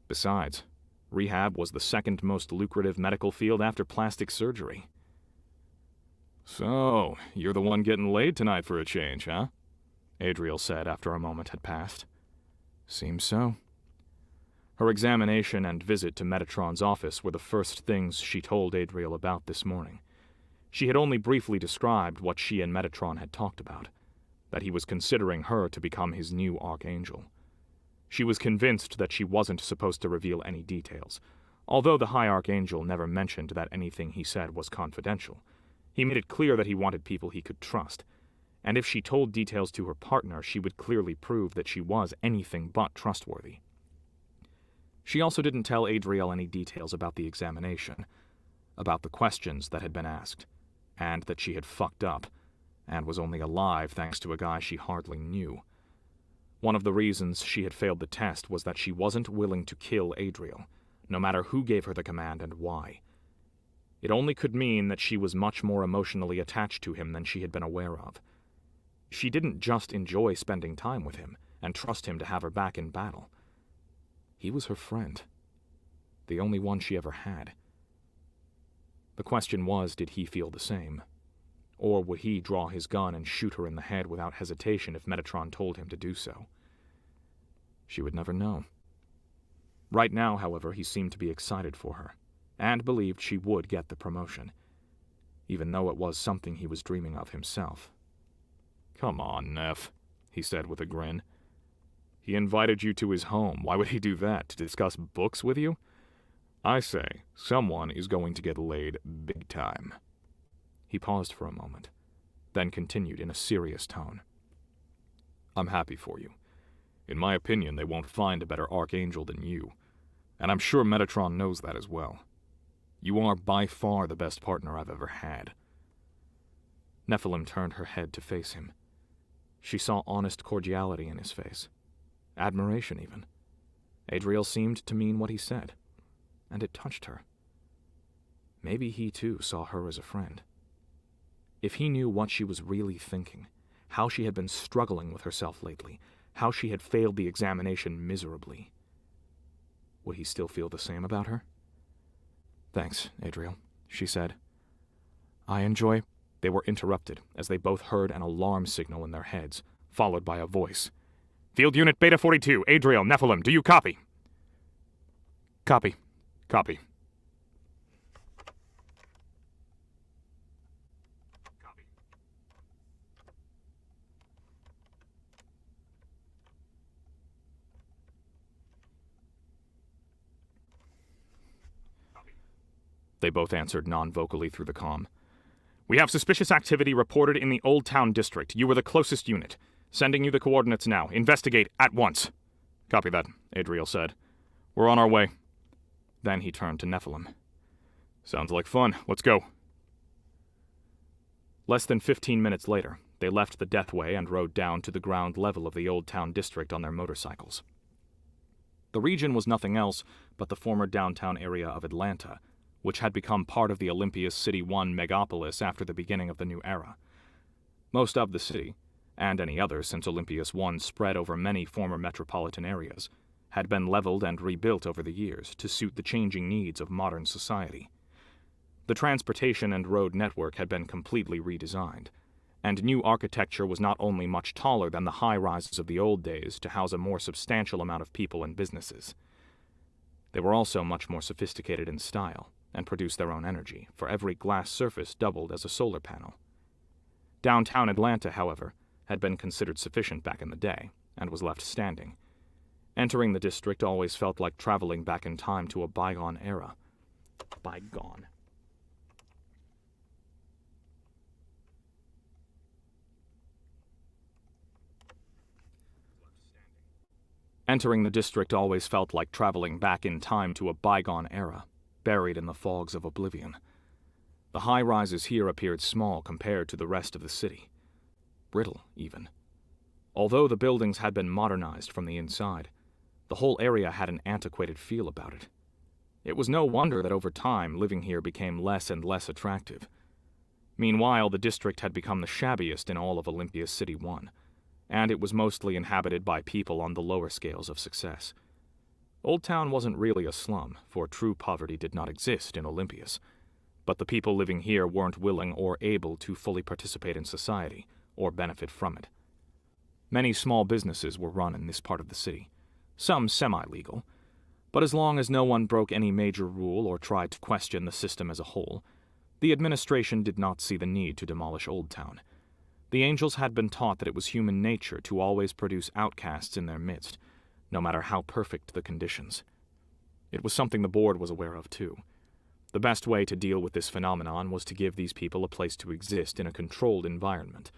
Besides, rehab was the second most lucrative medical field after plastic surgery. So, you're the one getting laid tonight for a change, huh? Adriel said after a moment had passed. Seems so. Her examination and visit to Metatron's office were the first things she told Adriel about this morning. She had only briefly described what she and Metatron had talked about, that he was considering her to become his new archangel. She was convinced that she wasn't supposed to reveal any details, although the High Archangel never mentioned that anything he said was confidential. He made it clear that he wanted people he could trust, and if she told details to her partner, she would clearly prove that she was anything but trustworthy. She also didn't tell Adriel any details about the examination, about the questions that had been asked, and that she had fucked up, and was only alive thanks to a guy she hardly knew. One of the reasons she had failed the test was that she wasn't willing to kill Adriel, no matter who gave her the command and why. It only could mean that she was much more emotionally attached to him than she had been aware of. She didn't just enjoy spending time with him and trust him to have her back in battle. He was her friend, the only one she ever had. The question was, did he feel the same? Or would he draw his gun and shoot her in the head without hesitation if Metatron told him to do so? She would never know. Right now, however, he seemed to be excited for her, and believed she would get the promotion, even though it was something he was dreaming of himself. Come on, Neph, he said with a grin. He invited you to his home. Why would he do that? To discuss books with you? I say, someone is going to get laid big time. He paused for a moment, then continued in a serious tone. I'm happy for you. In my opinion, they won't find a better archangel than you, and I'm sure Metatron knows that as well. You are by far the best partner I've ever had. Nephilim turned her head to face him. She saw honest cordiality in his face. Admiration, even. Adriel seemed to mean what he said, and it touched her. Maybe he too saw her as a friend. If he knew what she was really thinking, how she had been struggling with herself lately, how she had failed the examination miserably, would he still feel the same about her? Thanks, Adriel, she said. I enjoy... They were interrupted as they both heard an alarm signal in their heads, followed by a voice. Field Unit Beta 42, Adriel, Nephilim, do you copy? Copy. Copy. Copy. Copy. They both answered non-vocally through the comm. We have suspicious activity reported in the Old Town District. You were the closest unit. Sending you the coordinates now. Investigate at once. Copy that, Adriel said. We're on our way. Then he turned to Nephilim. Sounds like fun. Let's go. Less than 15 minutes later, they left the Deathway and rode down to the ground level of the Old Town District on their motorcycles. The region was nothing else but the former downtown area of Atlanta, which had become part of the Olympias City 1 megapolis after the beginning of the new era. Most of the city, and any others since Olympias 1 spread over many former metropolitan areas, had been leveled and rebuilt over the years to suit the changing needs of modern society. The transportation and road network had been completely redesigned, and new architecture was not only much taller than the high-rises of the old days to house a more substantial amount of people and businesses. They were also much more sophisticated in style, and produced their own energy, for every glass surface doubled as a solar panel. Downtown Atlanta, however, had been considered sufficient back in the day, and was left standing. Entering the district always felt like traveling back in time to a bygone era. Bygone. Entering the district always felt like traveling back in time to a bygone era, buried in the fogs of oblivion. The high-rises here appeared small compared to the rest of the city. Brittle, even. Although the buildings had been modernized from the inside, the whole area had an antiquated feel about it. It was no wonder that over time living here became less and less attractive. Meanwhile, the district had become the shabbiest in all of Olympias City 1, and it was mostly inhabited by people on the lower scales of success. Old Town wasn't really a slum, for true poverty did not exist in Olympias, but the people living here weren't willing or able to fully participate in society or benefit from it. Many small businesses were run in this part of the city, some semi-legal, but as long as no one broke any major rule or tried to question the system as a whole, the administration did not see the need to demolish Old Town. The angels had been taught that it was human nature to always produce outcasts in their midst, no matter how perfect the conditions. It was something the board was aware of, too. The best way to deal with this phenomenon was to give these people a place to exist in a controlled environment.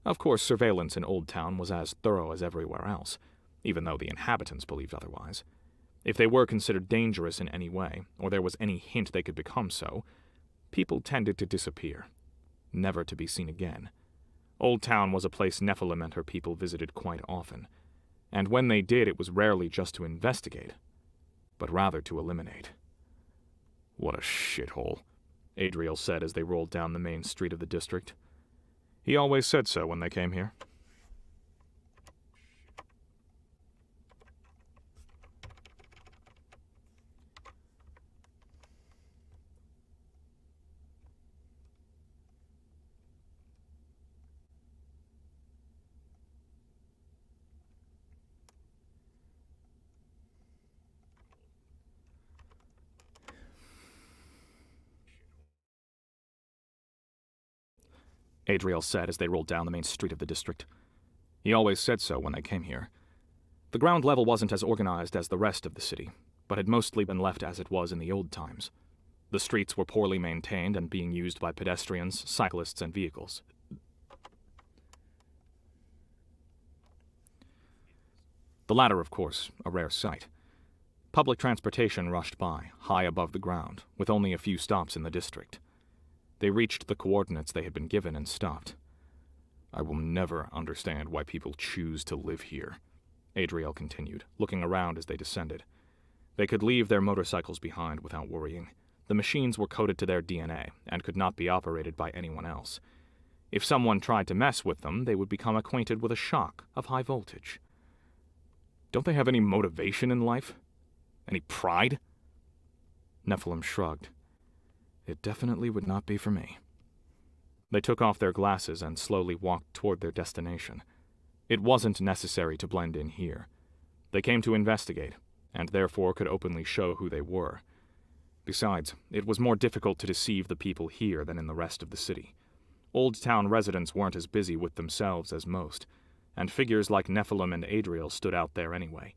Of course, surveillance in Old Town was as thorough as everywhere else, even though the inhabitants believed otherwise. If they were considered dangerous in any way, or there was any hint they could become so, people tended to disappear, never to be seen again. Old Town was a place Nephilim and her people visited quite often, and when they did, it was rarely just to investigate, but rather to eliminate. "What a shithole," Adriel said as they rolled down the main street of the district. He always said so when they came here. Adriel said as they rolled down the main street of the district. He always said so when they came here. The ground level wasn't as organized as the rest of the city, but had mostly been left as it was in the old times. The streets were poorly maintained and being used by pedestrians, cyclists, and vehicles. The latter, of course, a rare sight. Public transportation rushed by, high above the ground, with only a few stops in the district. They reached the coordinates they had been given and stopped. "I will never understand why people choose to live here," Adriel continued, looking around as they descended. They could leave their motorcycles behind without worrying. The machines were coded to their DNA and could not be operated by anyone else. If someone tried to mess with them, they would become acquainted with a shock of high voltage. "Don't they have any motivation in life? Any pride?" Nephilim shrugged. "It definitely would not be for me." They took off their glasses and slowly walked toward their destination. It wasn't necessary to blend in here. They came to investigate, and therefore could openly show who they were. Besides, it was more difficult to deceive the people here than in the rest of the city. Old Town residents weren't as busy with themselves as most, and figures like Nephilim and Adriel stood out there anyway.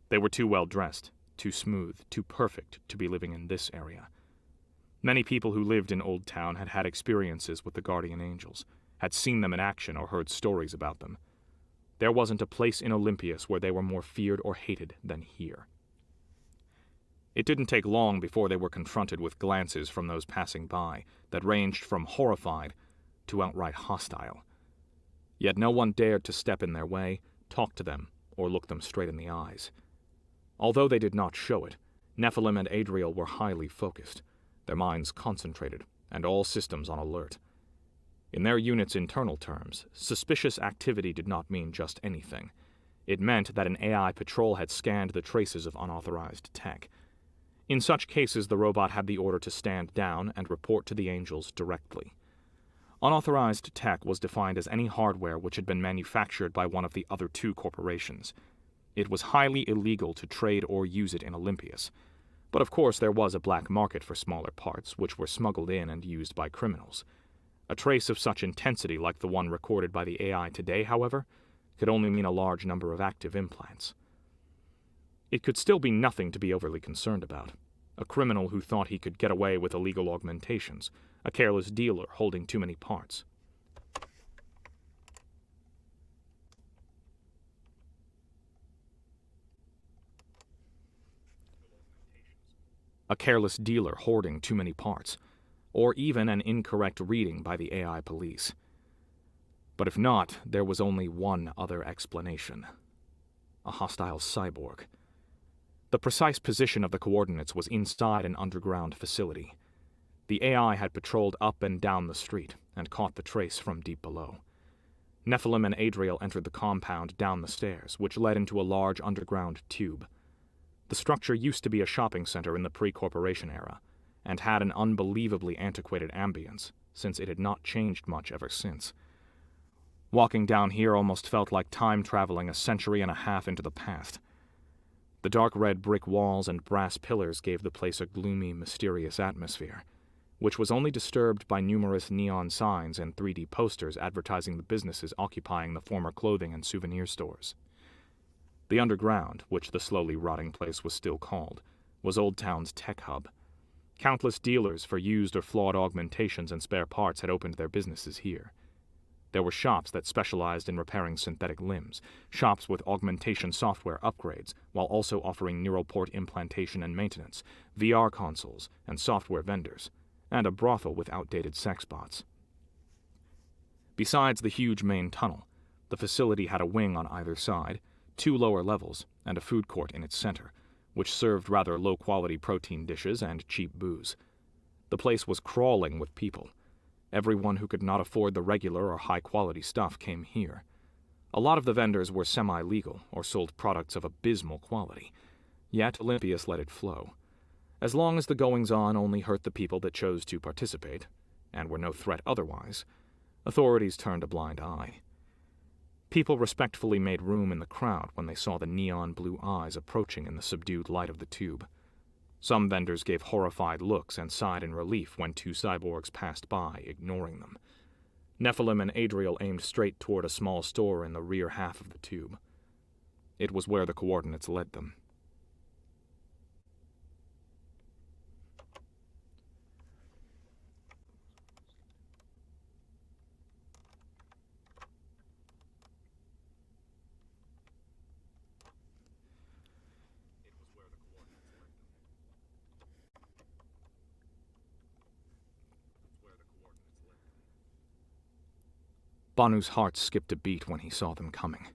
They were too well dressed, too smooth, too perfect to be living in this area. Many people who lived in Old Town had had experiences with the guardian angels, had seen them in action or heard stories about them. There wasn't a place in Olympias where they were more feared or hated than here. It didn't take long before they were confronted with glances from those passing by that ranged from horrified to outright hostile. Yet no one dared to step in their way, talk to them, or look them straight in the eyes. Although they did not show it, Nephilim and Adriel were highly focused, their minds concentrated, and all systems on alert. In their unit's internal terms, suspicious activity did not mean just anything. It meant that an AI patrol had scanned the traces of unauthorized tech. In such cases, the robot had the order to stand down and report to the angels directly. Unauthorized tech was defined as any hardware which had been manufactured by one of the other two corporations. It was highly illegal to trade or use it in Olympias, but of course there was a black market for smaller parts which were smuggled in and used by criminals. A trace of such intensity like the one recorded by the AI today, however, could only mean a large number of active implants. It could still be nothing to be overly concerned about. A criminal who thought he could get away with illegal augmentations, a careless dealer holding too many parts. A careless dealer hoarding too many parts, or even an incorrect reading by the AI police. But if not, there was only one other explanation. A hostile cyborg. The precise position of the coordinates was inside an underground facility. The AI had patrolled up and down the street and caught the trace from deep below. Nephilim and Adriel entered the compound down the stairs, which led into a large underground tube. The structure used to be a shopping center in the pre-corporation era, and had an unbelievably antiquated ambience, since it had not changed much ever since. Walking down here almost felt like time traveling a century and a half into the past. The dark red brick walls and brass pillars gave the place a gloomy, mysterious atmosphere, which was only disturbed by numerous neon signs and 3D posters advertising the businesses occupying the former clothing and souvenir stores. The underground, which the slowly rotting place was still called, was Old Town's tech hub. Countless dealers for used or flawed augmentations and spare parts had opened their businesses here. There were shops that specialized in repairing synthetic limbs, shops with augmentation software upgrades, while also offering neural port implantation and maintenance, VR consoles, and software vendors, and a brothel with outdated sex bots. Besides the huge main tunnel, the facility had a wing on either side, 2 lower levels, and a food court in its center, which served rather low-quality protein dishes and cheap booze. The place was crawling with people. Everyone who could not afford the regular or high-quality stuff came here. A lot of the vendors were semi-legal or sold products of abysmal quality, yet Olympias let it flow. As long as the goings-on only hurt the people that chose to participate, and were no threat otherwise, authorities turned a blind eye. People respectfully made room in the crowd when they saw the neon blue eyes approaching in the subdued light of the tube. Some vendors gave horrified looks and sighed in relief when 2 cyborgs passed by, ignoring them. Nephilim and Adriel aimed straight toward a small store in the rear half of the tube. It was where the coordinates led them. Banu's heart skipped a beat when he saw them coming.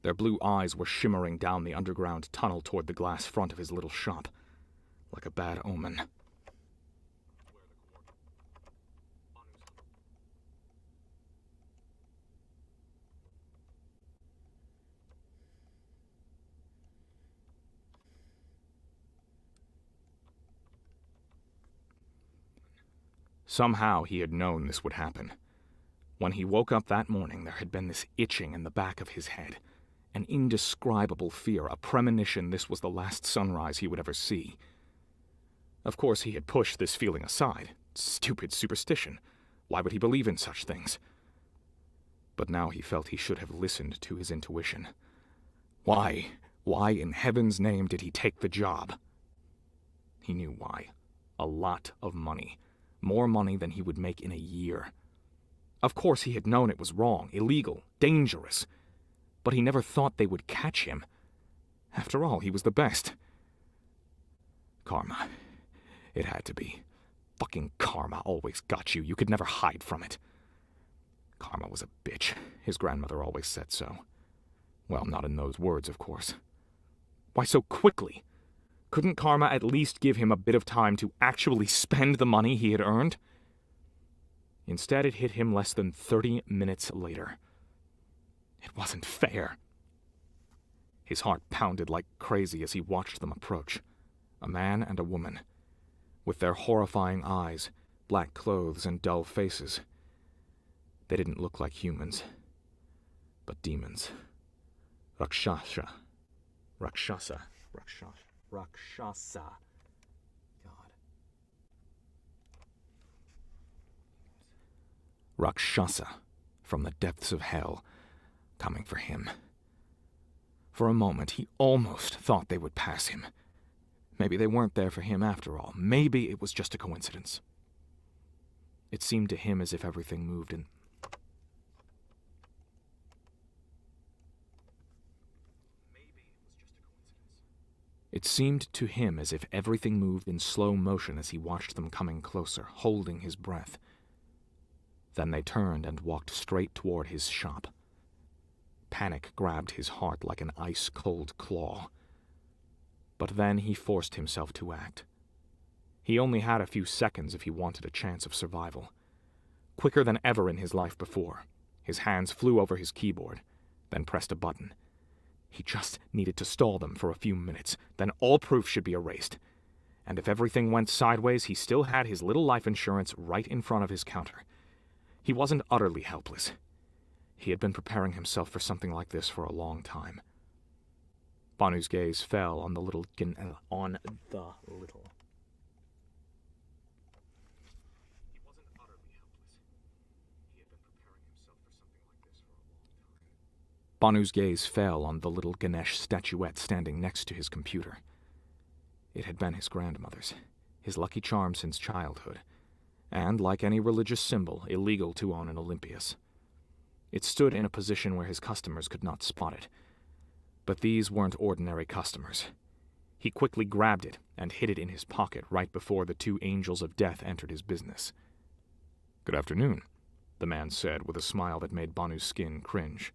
Their blue eyes were shimmering down the underground tunnel toward the glass front of his little shop, like a bad omen. Somehow he had known this would happen. When he woke up that morning, there had been this itching in the back of his head, an indescribable fear, a premonition this was the last sunrise he would ever see. Of course, he had pushed this feeling aside. Stupid superstition. Why would he believe in such things? But now he felt he should have listened to his intuition. Why in heaven's name did he take the job? He knew why. A lot of money. More money than he would make in a year. Of course he had known it was wrong, illegal, dangerous. But he never thought they would catch him. After all, he was the best. Karma. It had to be. Fucking karma always got you. You could never hide from it. Karma was a bitch. His grandmother always said so. Well, not in those words, of course. Why so quickly? Couldn't karma at least give him a bit of time to actually spend the money he had earned? Instead, it hit him less than 30 minutes later. It wasn't fair. His heart pounded like crazy as he watched them approach. A man and a woman. With their horrifying eyes, black clothes, and dull faces. They didn't look like humans, but demons. Rakshasa. God. Rakshasa, from the depths of hell, coming for him. For a moment, he almost thought they would pass him. Maybe they weren't there for him after all. Maybe it was just a coincidence. It seemed to him as if everything moved in... It seemed to him as if everything moved in slow motion as he watched them coming closer, holding his breath. Then they turned and walked straight toward his shop. Panic grabbed his heart like an ice-cold claw. But then he forced himself to act. He only had a few seconds if he wanted a chance of survival. Quicker than ever in his life before, his hands flew over his keyboard, then pressed a button. He just needed to stall them for a few minutes, then all proof should be erased. And if everything went sideways, he still had his little life insurance right in front of his counter. He wasn't utterly helpless. He had been preparing himself for something like this for a long time. Banu's gaze fell on the little... He wasn't utterly helpless. He had been preparing himself for something like this for a long time. Banu's gaze fell on the little Ganesh statuette standing next to his computer. It had been his grandmother's, his lucky charm since childhood, and, like any religious symbol, illegal to own in Olympias. It stood in a position where his customers could not spot it. But these weren't ordinary customers. He quickly grabbed it and hid it in his pocket right before the two angels of death entered his business. "Good afternoon," the man said with a smile that made Banu's skin cringe.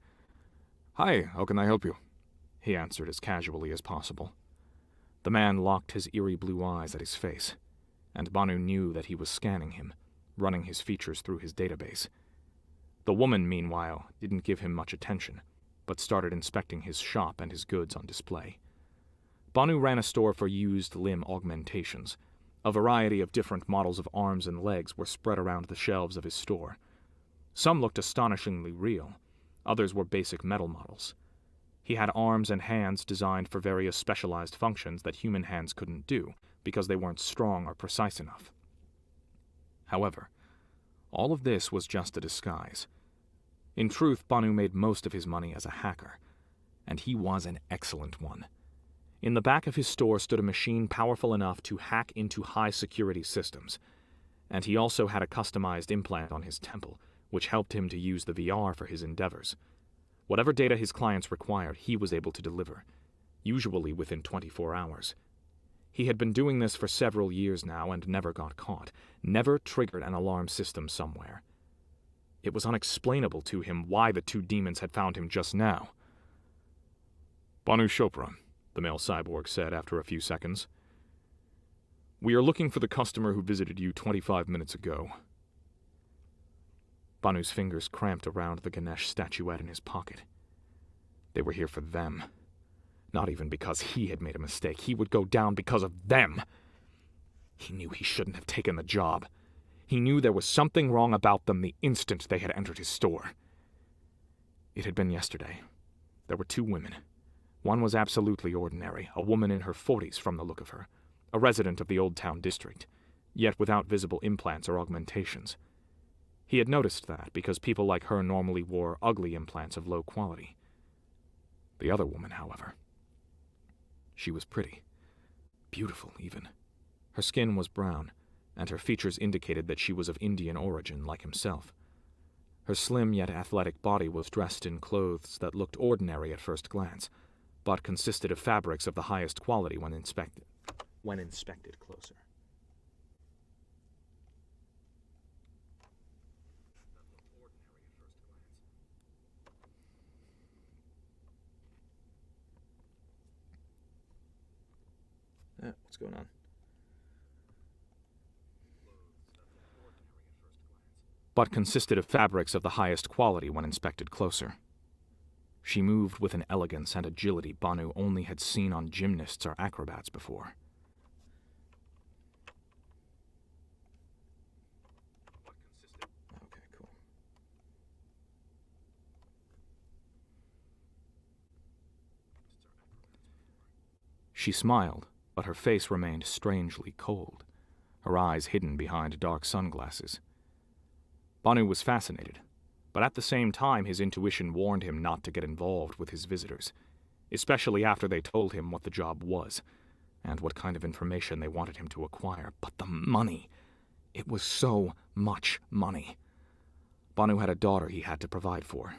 "Hi, how can I help you?" he answered as casually as possible. The man locked his eerie blue eyes at his face, and Banu knew that he was scanning him, running his features through his database. The woman, meanwhile, didn't give him much attention, but started inspecting his shop and his goods on display. Banu ran a store for used limb augmentations. A variety of different models of arms and legs were spread around the shelves of his store. Some looked astonishingly real. Others were basic metal models. He had arms and hands designed for various specialized functions that human hands couldn't do because they weren't strong or precise enough. However, all of this was just a disguise. In truth, Banu made most of his money as a hacker, and he was an excellent one. In the back of his store stood a machine powerful enough to hack into high-security systems, and he also had a customized implant on his temple, which helped him to use the VR for his endeavors. Whatever data his clients required, he was able to deliver, usually within 24 hours. He had been doing this for several years now and never got caught, never triggered an alarm system somewhere. It was unexplainable to him why the two demons had found him just now. "Banu Chopra," the male cyborg said after a few seconds. "We are looking for the customer who visited you 25 minutes ago." Banu's fingers cramped around the Ganesh statuette in his pocket. They were here for them. Not even because he had made a mistake. He would go down because of them. He knew he shouldn't have taken the job. He knew there was something wrong about them the instant they had entered his store. It had been yesterday. There were two women. One was absolutely ordinary, a woman in her 40s from the look of her, a resident of the Old Town district, yet without visible implants or augmentations. He had noticed that because people like her normally wore ugly implants of low quality. The other woman, however, she was pretty. Beautiful, even. Her skin was brown, and her features indicated that she was of Indian origin, like himself. Her slim yet athletic body was dressed in clothes that looked ordinary at first glance, but consisted of fabrics of the highest quality when inspected closer. What's going on? But consisted of fabrics of the highest quality when inspected closer. She moved with an elegance and agility Banu only had seen on gymnasts or acrobats before. Okay, cool. She smiled, but her face remained strangely cold, her eyes hidden behind dark sunglasses. Banu was fascinated, but at the same time his intuition warned him not to get involved with his visitors, especially after they told him what the job was, and what kind of information they wanted him to acquire. But the money! It was so much money. Banu had a daughter he had to provide for.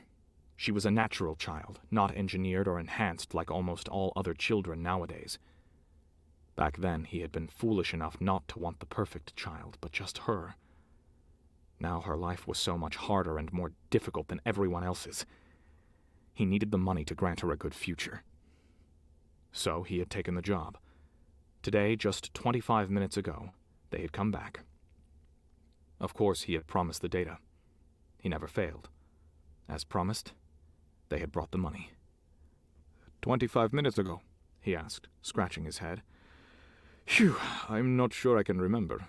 She was a natural child, not engineered or enhanced like almost all other children nowadays. Back then, he had been foolish enough not to want the perfect child, but just her. Now her life was so much harder and more difficult than everyone else's. He needed the money to grant her a good future. So he had taken the job. Today, just 25 minutes ago, they had come back. Of course, he had promised the data. He never failed. As promised, they had brought the money. 25 minutes ago? He asked, scratching his head. Phew, I'm not sure I can remember.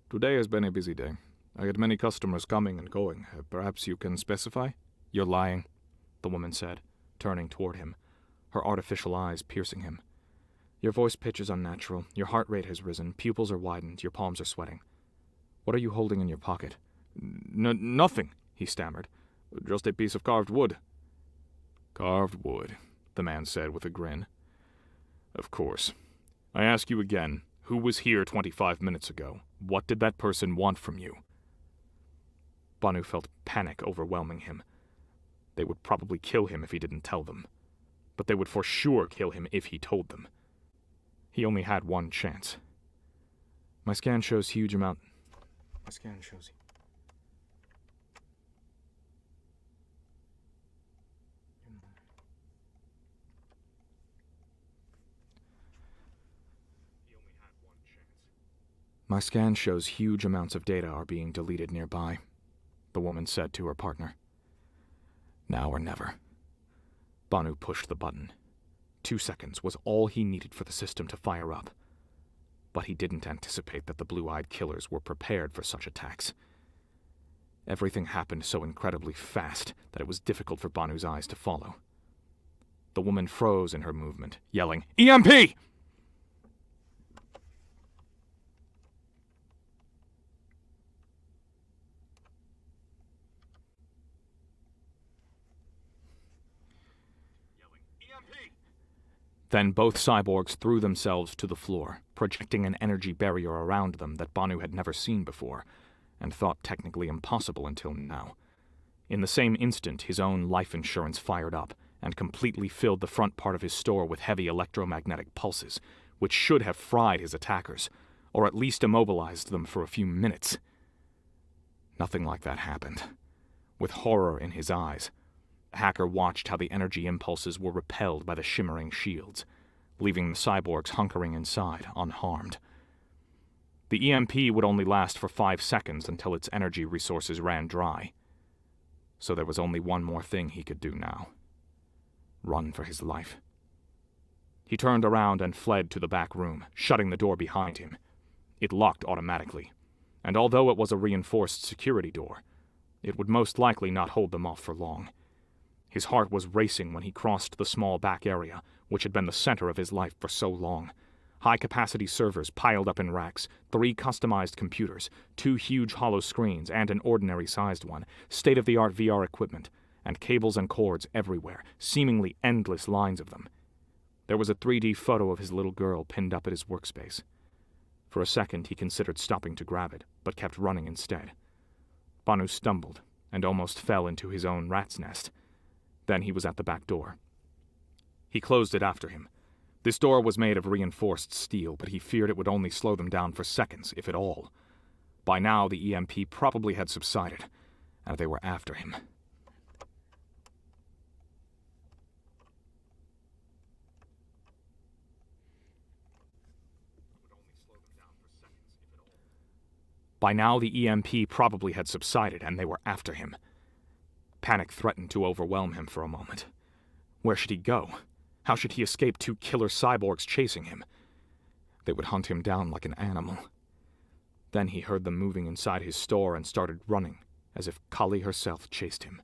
Today has been a busy day. I had many customers coming and going. Perhaps you can specify? You're lying, the woman said, turning toward him, her artificial eyes piercing him. Your voice pitch is unnatural, your heart rate has risen, pupils are widened, your palms are sweating. What are you holding in your pocket? Nothing, he stammered. Just a piece of carved wood. Carved wood, the man said with a grin. Of course. I ask you again, who was here 25 minutes ago? What did that person want from you? Banu felt panic overwhelming him. They would probably kill him if he didn't tell them. But they would for sure kill him if he told them. He only had one chance. My scan shows huge amount... My scan shows... My scan shows huge amounts of data are being deleted nearby, the woman said to her partner. Now or never. Banu pushed the button. 2 seconds was all he needed for the system to fire up. But he didn't anticipate that the blue-eyed killers were prepared for such attacks. Everything happened so incredibly fast that it was difficult for Banu's eyes to follow. The woman froze in her movement, yelling, "EMP!" Then both cyborgs threw themselves to the floor, projecting an energy barrier around them that Banu had never seen before, and thought technically impossible until now. In the same instant, his own life insurance fired up, and completely filled the front part of his store with heavy electromagnetic pulses, which should have fried his attackers, or at least immobilized them for a few minutes. Nothing like that happened. With horror in his eyes, the hacker watched how the energy impulses were repelled by the shimmering shields, leaving the cyborgs hunkering inside, unharmed. The EMP would only last for 5 seconds until its energy resources ran dry. So there was only one more thing he could do now. Run for his life. He turned around and fled to the back room, shutting the door behind him. It locked automatically, and although it was a reinforced security door, it would most likely not hold them off for long. His heart was racing when he crossed the small back area, which had been the center of his life for so long. High-capacity servers piled up in racks, 3 customized computers, 2 huge hollow screens and an ordinary-sized one, state-of-the-art VR equipment, and cables and cords everywhere, seemingly endless lines of them. There was a 3D photo of his little girl pinned up at his workspace. For a second he considered stopping to grab it, but kept running instead. Banu stumbled, and almost fell into his own rat's nest. Then he was at the back door. He closed it after him. This door was made of reinforced steel, but he feared it would only slow them down for seconds, if at all. By now, the EMP probably had subsided, and they were after him. By now, the EMP probably had subsided, and they were after him. Panic threatened to overwhelm him for a moment. Where should he go? How should he escape 2 killer cyborgs chasing him? They would hunt him down like an animal. Then he heard them moving inside his store and started running, as if Kali herself chased him.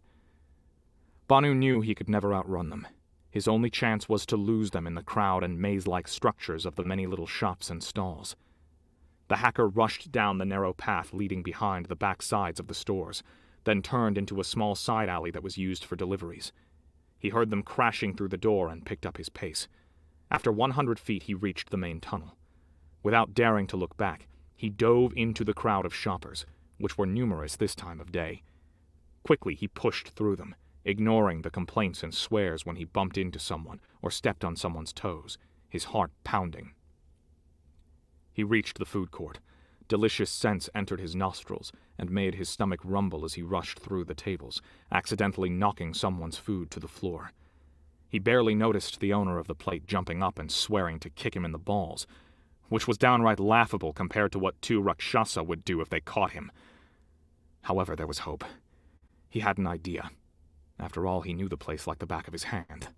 Banu knew he could never outrun them. His only chance was to lose them in the crowd and maze-like structures of the many little shops and stalls. The hacker rushed down the narrow path leading behind the back sides of the stores, then turned into a small side alley that was used for deliveries. He heard them crashing through the door and picked up his pace. After 100 feet, he reached the main tunnel. Without daring to look back, he dove into the crowd of shoppers, which were numerous this time of day. Quickly, he pushed through them, ignoring the complaints and swears when he bumped into someone or stepped on someone's toes, his heart pounding. He reached the food court. Delicious scents entered his nostrils and made his stomach rumble as he rushed through the tables, accidentally knocking someone's food to the floor. He barely noticed the owner of the plate jumping up and swearing to kick him in the balls, which was downright laughable compared to what 2 Rakshasa would do if they caught him. However, there was hope. He had an idea. After all, he knew the place like the back of his hand.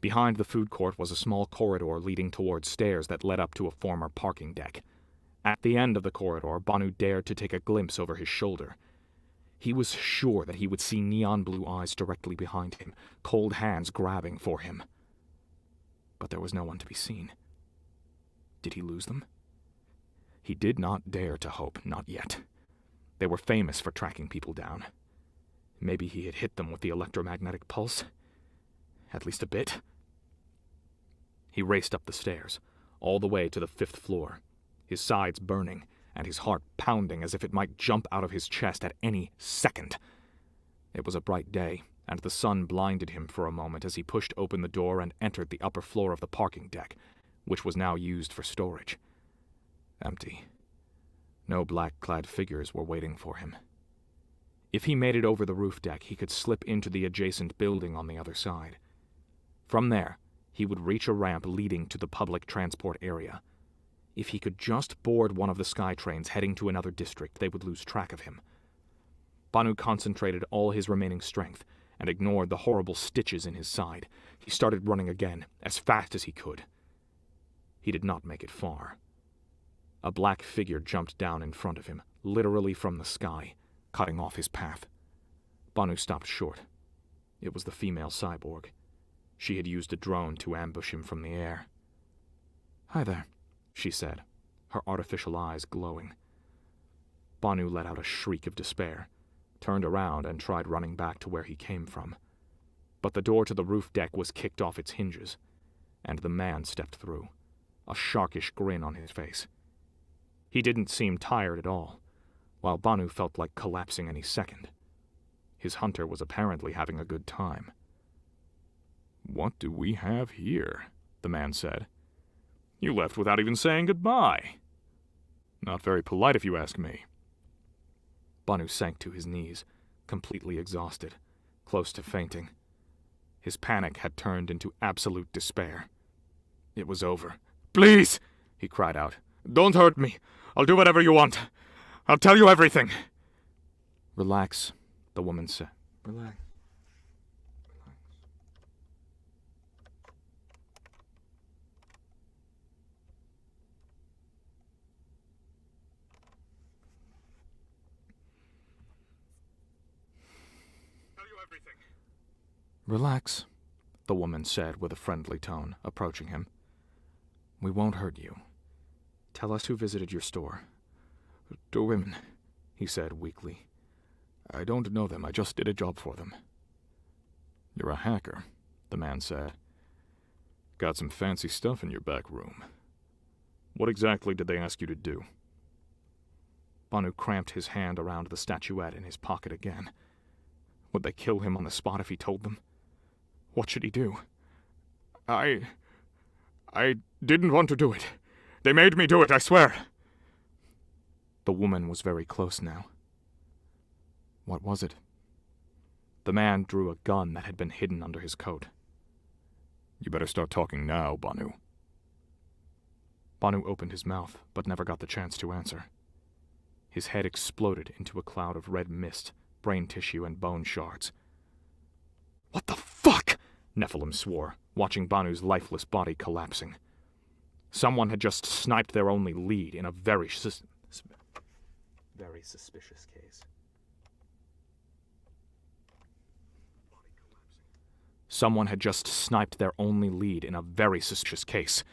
Behind the food court was a small corridor leading towards stairs that led up to a former parking deck. At the end of the corridor, Banu dared to take a glimpse over his shoulder. He was sure that he would see neon blue eyes directly behind him, cold hands grabbing for him. But there was no one to be seen. Did he lose them? He did not dare to hope, not yet. They were famous for tracking people down. Maybe he had hit them with the electromagnetic pulse. At least a bit. He raced up the stairs, all the way to the 5th floor, his sides burning and his heart pounding as if it might jump out of his chest at any second. It was a bright day, and the sun blinded him for a moment as he pushed open the door and entered the upper floor of the parking deck, which was now used for storage. Empty. No black-clad figures were waiting for him. If he made it over the roof deck, he could slip into the adjacent building on the other side. From there, he would reach a ramp leading to the public transport area. If he could just board one of the sky trains heading to another district, they would lose track of him. Banu concentrated all his remaining strength and ignored the horrible stitches in his side. He started running again, as fast as he could. He did not make it far. A black figure jumped down in front of him, literally from the sky, cutting off his path. Banu stopped short. It was the female cyborg. She had used a drone to ambush him from the air. "Hi there," she said, her artificial eyes glowing. Banu let out a shriek of despair, turned around and tried running back to where he came from. But the door to the roof deck was kicked off its hinges, and the man stepped through, a sharkish grin on his face. He didn't seem tired at all, while Banu felt like collapsing any second. His hunter was apparently having a good time. "What do we have here?" the man said. "You left without even saying goodbye." "Not very polite if you ask me." Banu sank to his knees, completely exhausted, close to fainting. His panic had turned into absolute despair. It was over. "Please!" he cried out. "Don't hurt me. I'll do whatever you want. I'll tell you everything." "Relax," the woman said. "Relax. Relax, the woman said with a friendly tone, approaching him. "We won't hurt you. Tell us who visited your store." "Two women," he said weakly. "I don't know them. I just did a job for them." "You're a hacker," the man said. "Got some fancy stuff in your back room. What exactly did they ask you to do?" Banu cramped his hand around the statuette in his pocket again. Would they kill him on the spot if he told them? What should he do? I didn't want to do it. They made me do it, I swear." The woman was very close now. What was it? The man drew a gun that had been hidden under his coat. "You better start talking now, Banu." Banu opened his mouth, but never got the chance to answer. His head exploded into a cloud of red mist, brain tissue, and bone shards. "What the fuck?" Nephilim swore, watching Banu's lifeless body collapsing. Someone had just sniped their only lead in a very suspicious case. Someone had just sniped their only lead in a very suspicious case.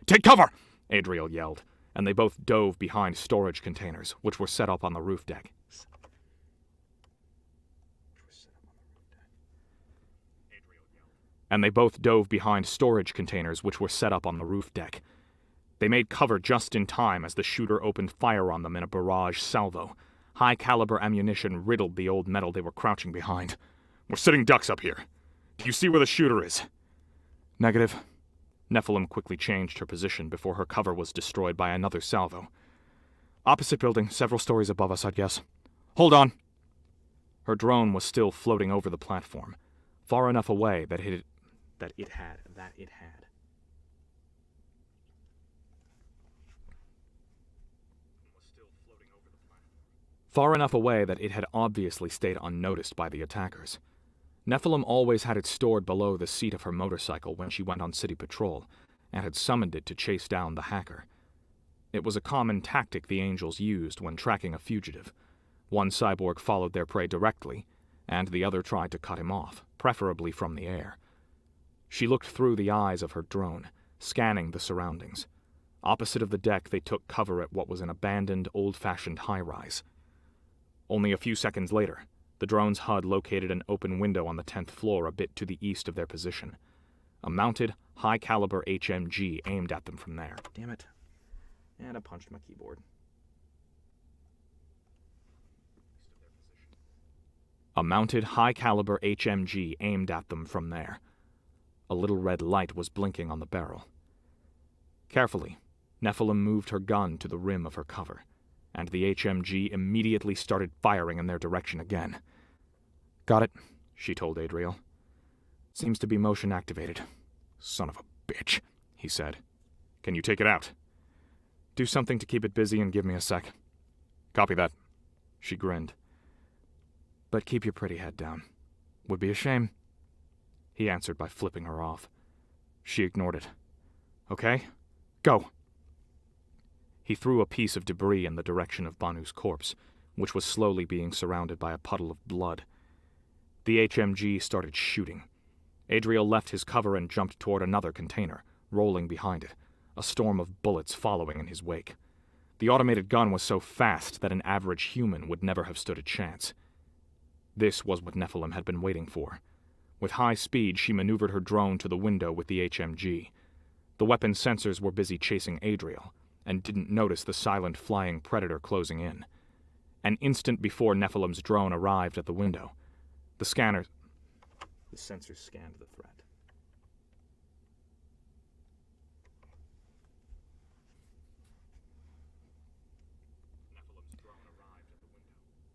"Take cover!" Adriel yelled, and they both dove behind storage containers, which were set up on the roof deck. and they both dove behind storage containers which were set up on the roof deck. They made cover just in time as the shooter opened fire on them in a barrage salvo. High-caliber ammunition riddled the old metal they were crouching behind. We're sitting ducks up here. Do you see where the shooter is? Negative. Nephilim quickly changed her position before her cover was destroyed by another salvo. Opposite building, several stories above us, I'd guess. Hold on! Her drone was still floating over the platform, far enough away that it had. Far enough away that it had obviously stayed unnoticed by the attackers. Nephilim always had it stored below the seat of her motorcycle when she went on city patrol, and had summoned it to chase down the hacker. It was a common tactic the Angels used when tracking a fugitive. One cyborg followed their prey directly, and the other tried to cut him off, preferably from the air. She looked through the eyes of her drone, scanning the surroundings. Opposite of the deck, they took cover at what was an abandoned, old-fashioned high-rise. Only a few seconds later, the drone's HUD located an open window on the 10th floor a bit to the east of their position. A mounted, high-caliber HMG aimed at them from there. Damn it. And I punched my keyboard. A mounted, high-caliber HMG aimed at them from there. A little red light was blinking on the barrel. Carefully, Nephilim moved her gun to the rim of her cover, and the HMG immediately started firing in their direction again. Got it, she told Adriel. Seems to be motion activated. Son of a bitch, he said. Can you take it out? Do something to keep it busy and give me a sec. Copy that. She grinned. But keep your pretty head down. Would be a shame. He answered by flipping her off. She ignored it. Okay, go. He threw a piece of debris in the direction of Banu's corpse, which was slowly being surrounded by a puddle of blood. The HMG started shooting. Adriel left his cover and jumped toward another container, rolling behind it, a storm of bullets following in his wake. The automated gun was so fast that an average human would never have stood a chance. This was what Nephilim had been waiting for. With high speed, she maneuvered her drone to the window with the HMG. The weapon's sensors were busy chasing Adriel, and didn't notice the silent flying predator closing in. An instant before Nephilim's drone arrived at the window, the sensors scanned the threat.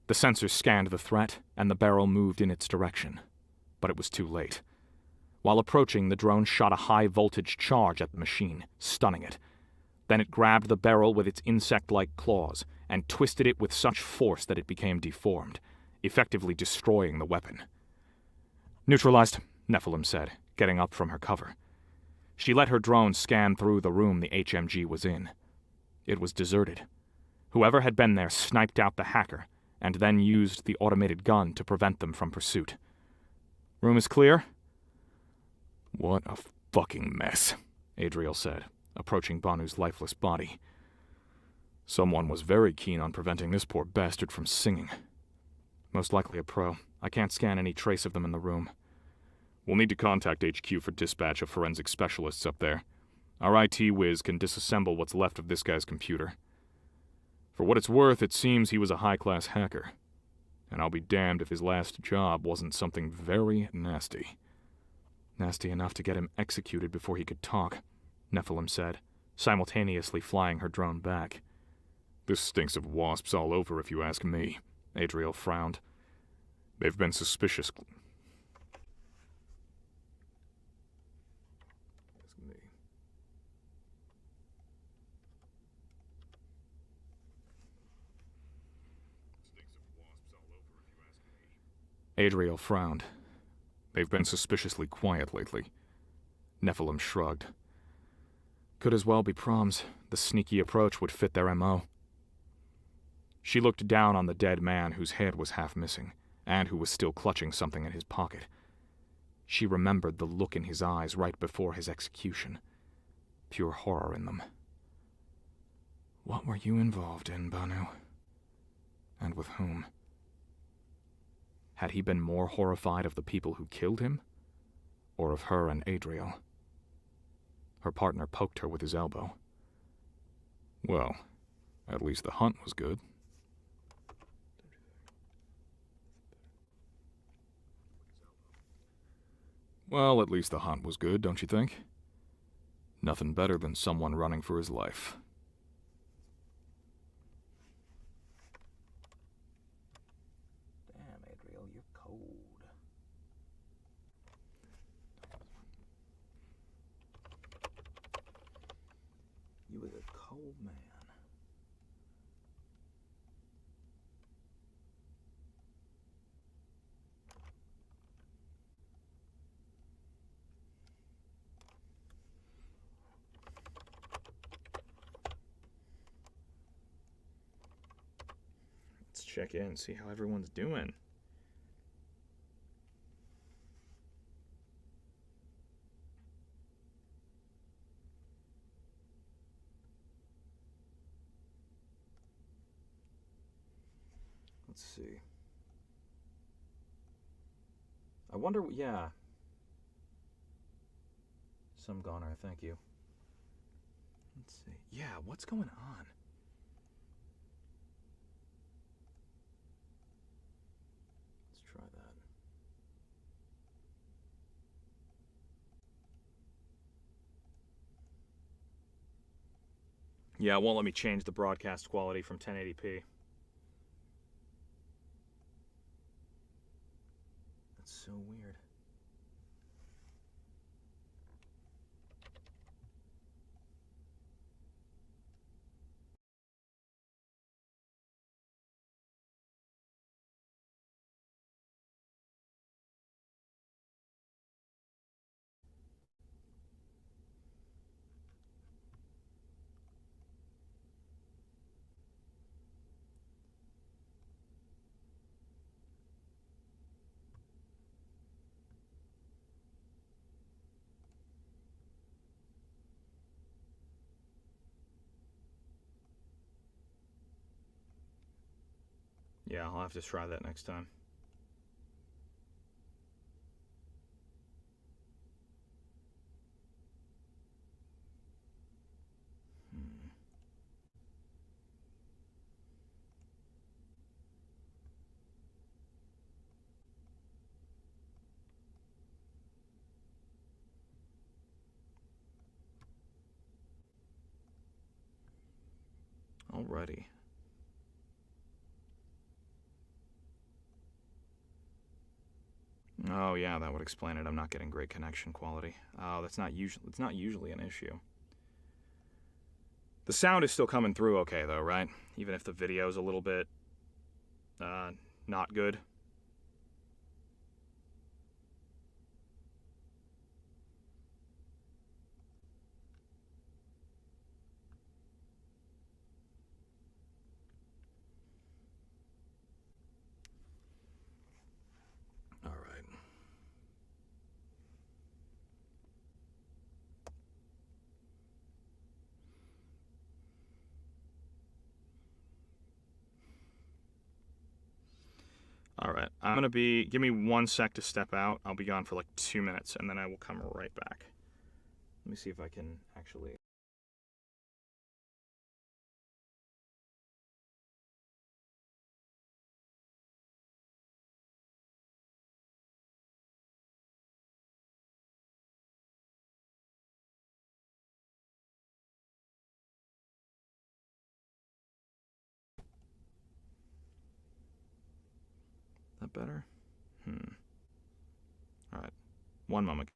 The sensors scanned the threat, and the barrel moved in its direction. But it was too late. While approaching, the drone shot a high-voltage charge at the machine, stunning it. Then it grabbed the barrel with its insect-like claws and twisted it with such force that it became deformed, effectively destroying the weapon. Neutralized, Nephilim said, getting up from her cover. She let her drone scan through the room the HMG was in. It was deserted. Whoever had been there sniped out the hacker, and then used the automated gun to prevent them from pursuit. Room is clear? What a fucking mess, Adriel said, approaching Banu's lifeless body. Someone was very keen on preventing this poor bastard from singing. Most likely a pro. I can't scan any trace of them in the room. We'll need to contact HQ for dispatch of forensic specialists up there. Our IT whiz can disassemble what's left of this guy's computer. For what it's worth, it seems he was a high-class hacker. And I'll be damned if his last job wasn't something very nasty. Nasty enough to get him executed before he could talk, Nephilim said, simultaneously flying her drone back. This stinks of wasps all over, if you ask me, Adriel frowned. They've been suspicious. Adriel frowned. They've been suspiciously quiet lately. Nephilim shrugged. Could as well be proms. The sneaky approach would fit their MO. She looked down on the dead man whose head was half missing, and who was still clutching something in his pocket. She remembered the look in his eyes right before his execution. Pure horror in them. What were you involved in, Banu? And with whom? Had he been more horrified of the people who killed him? or of her and Adriel. Her partner poked her with his elbow. Well, at least the hunt was good. Well, at least the hunt was good, don't you think? Nothing better than someone running for his life. Damn, Adriel, you're cold. You was a cold man. Let's check in, see how everyone's doing. Let's see. I wonder, yeah. Some goner, thank you. Let's see. Yeah, what's going on? Let's try that. Yeah, it won't let me change the broadcast quality from 1080p. That's so weird. Yeah, I'll have to try that next time. Alrighty. Oh yeah, that would explain it. I'm not getting great connection quality. Oh, it's not usually an issue. The sound is still coming through okay though, right? Even if the video's a little bit not good. All right. All right. Give me 1 sec to step out. I'll be gone for like 2 minutes and then I will come right back. Let me see if I can actually that better? All right. 1 moment.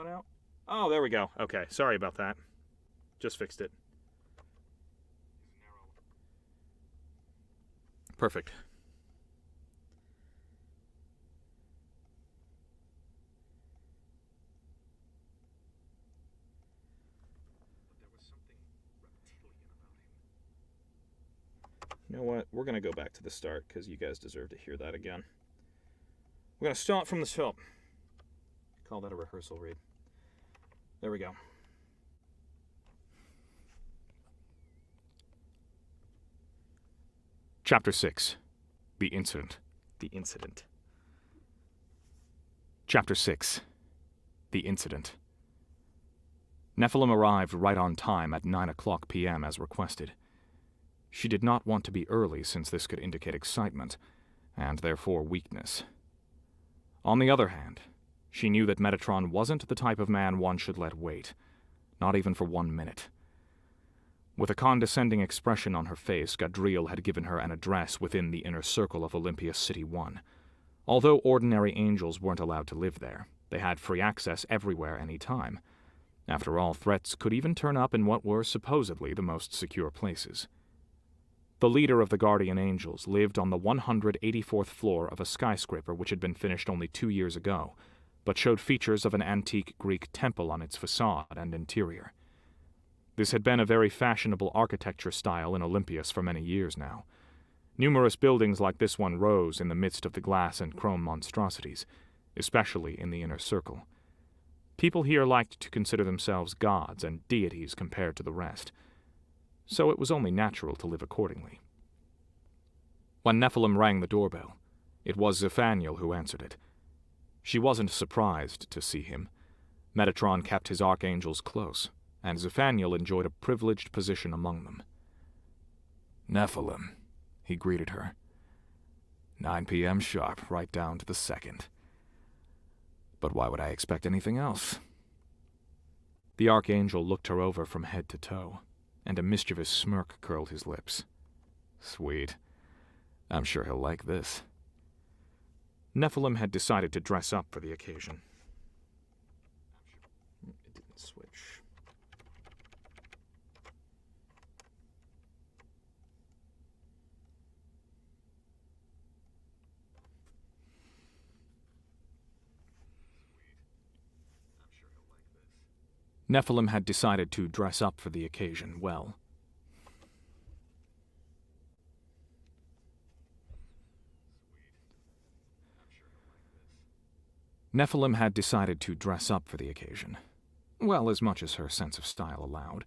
What out? Oh, there we go. Okay, sorry about that. Just fixed it. Perfect. You know what? We're going to go back to the start because you guys deserve to hear that again. We're going to start from the top. Call that a rehearsal read. There we go. Chapter 6. The Incident. The incident. Chapter 6. The Incident. Nephilim arrived right on time at 9:00 p.m. as requested. She did not want to be early since this could indicate excitement, and therefore weakness. On the other hand, she knew that Metatron wasn't the type of man one should let wait, not even for 1 minute. With a condescending expression on her face, Gadriel had given her an address within the inner circle of Olympias City 1. Although ordinary angels weren't allowed to live there, they had free access everywhere any time. After all, threats could even turn up in what were supposedly the most secure places. The leader of the Guardian Angels lived on the 184th floor of a skyscraper which had been finished only 2 years ago, but showed features of an antique Greek temple on its facade and interior. This had been a very fashionable architecture style in Olympias for many years now. Numerous buildings like this one rose in the midst of the glass and chrome monstrosities, especially in the inner circle. People here liked to consider themselves gods and deities compared to the rest, so it was only natural to live accordingly. When Nephilim rang the doorbell, it was Zephaniel who answered it. She wasn't surprised to see him. Metatron kept his archangels close, and Zephaniel enjoyed a privileged position among them. Nephilim, he greeted her. 9 p.m. sharp, right down to the second. But why would I expect anything else? The archangel looked her over from head to toe, and a mischievous smirk curled his lips. Sweet. I'm sure he'll like this. Nephilim had decided to dress up for the occasion. It didn't switch. Nephilim had decided to dress up for the occasion well. Nephilim had decided to dress up for the occasion. Well, as much as her sense of style allowed.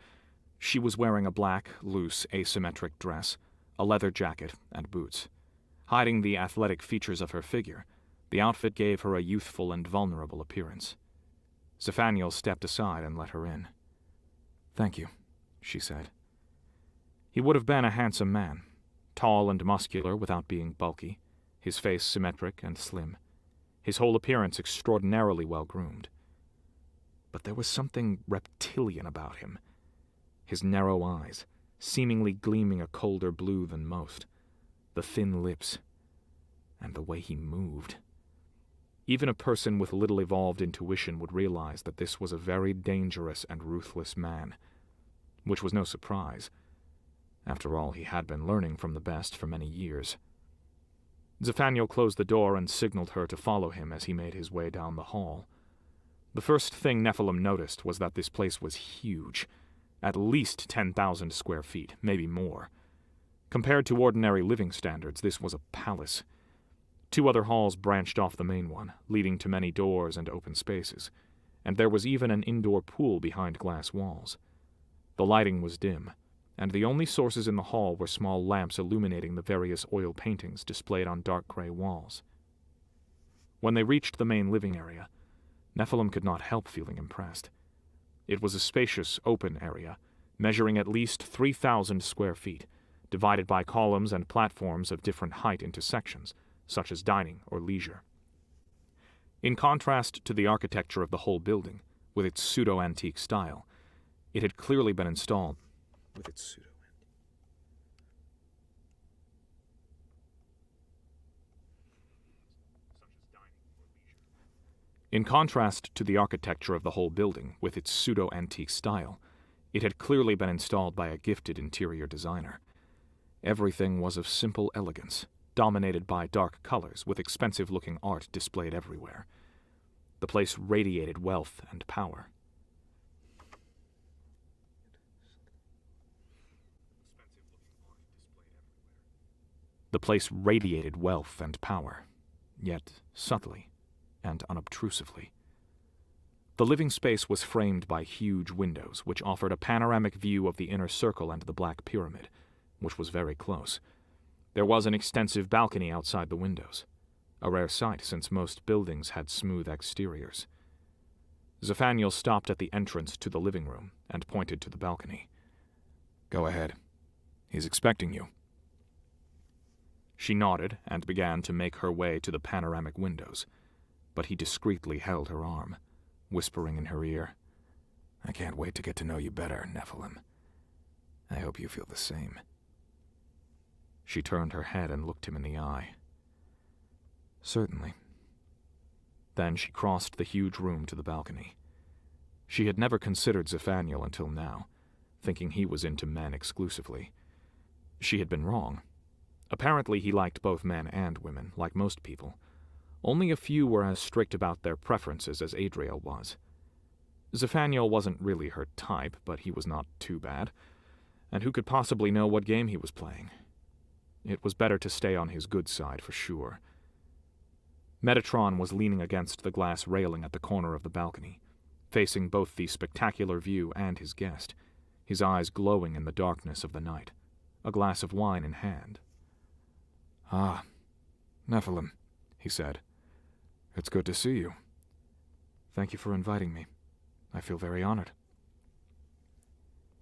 She was wearing a black, loose, asymmetric dress, a leather jacket, and boots. Hiding the athletic features of her figure, the outfit gave her a youthful and vulnerable appearance. Zephaniel stepped aside and let her in. "Thank you," she said. He would have been a handsome man, tall and muscular without being bulky, his face symmetric and slim, his whole appearance extraordinarily well-groomed. But there was something reptilian about him. His narrow eyes, seemingly gleaming a colder blue than most, the thin lips, and the way he moved. Even a person with little evolved intuition would realize that this was a very dangerous and ruthless man, which was no surprise. After all, he had been learning from the best for many years. Zephaniel closed the door and signaled her to follow him as he made his way down the hall. The first thing Nephilim noticed was that this place was huge, at least 10,000 square feet, maybe more. Compared to ordinary living standards, this was a palace. 2 other halls branched off the main one, leading to many doors and open spaces, and there was even an indoor pool behind glass walls. The lighting was dim, and the only sources in the hall were small lamps illuminating the various oil paintings displayed on dark gray walls. When they reached the main living area, Nephilim could not help feeling impressed. It was a spacious, open area, measuring at least 3,000 square feet, divided by columns and platforms of different height into sections, such as dining or leisure. In contrast to the architecture of the whole building, with its pseudo-antique style, it had clearly been installed With its pseudo. In contrast to the architecture of the whole building, with its pseudo-antique style, it had clearly been installed by a gifted interior designer. Everything was of simple elegance, dominated by dark colors with expensive-looking art displayed everywhere. The place radiated wealth and power. The place radiated wealth and power, yet subtly and unobtrusively. The living space was framed by huge windows, which offered a panoramic view of the inner circle and the Black Pyramid, which was very close. There was an extensive balcony outside the windows, a rare sight since most buildings had smooth exteriors. Zephaniel stopped at the entrance to the living room and pointed to the balcony. "Go ahead. He's expecting you." She nodded and began to make her way to the panoramic windows, but he discreetly held her arm, whispering in her ear, "I can't wait to get to know you better, Nephilim. I hope you feel the same." She turned her head and looked him in the eye. "Certainly." Then she crossed the huge room to the balcony. She had never considered Zephaniel until now, thinking he was into men exclusively. She had been wrong. Apparently he liked both men and women, like most people. Only a few were as strict about their preferences as Adriel was. Zephaniel wasn't really her type, but he was not too bad. And who could possibly know what game he was playing? It was better to stay on his good side for sure. Metatron was leaning against the glass railing at the corner of the balcony, facing both the spectacular view and his guest, his eyes glowing in the darkness of the night, a glass of wine in hand. "Ah, Nephilim," he said. "It's good to see you." "Thank you for inviting me. I feel very honored."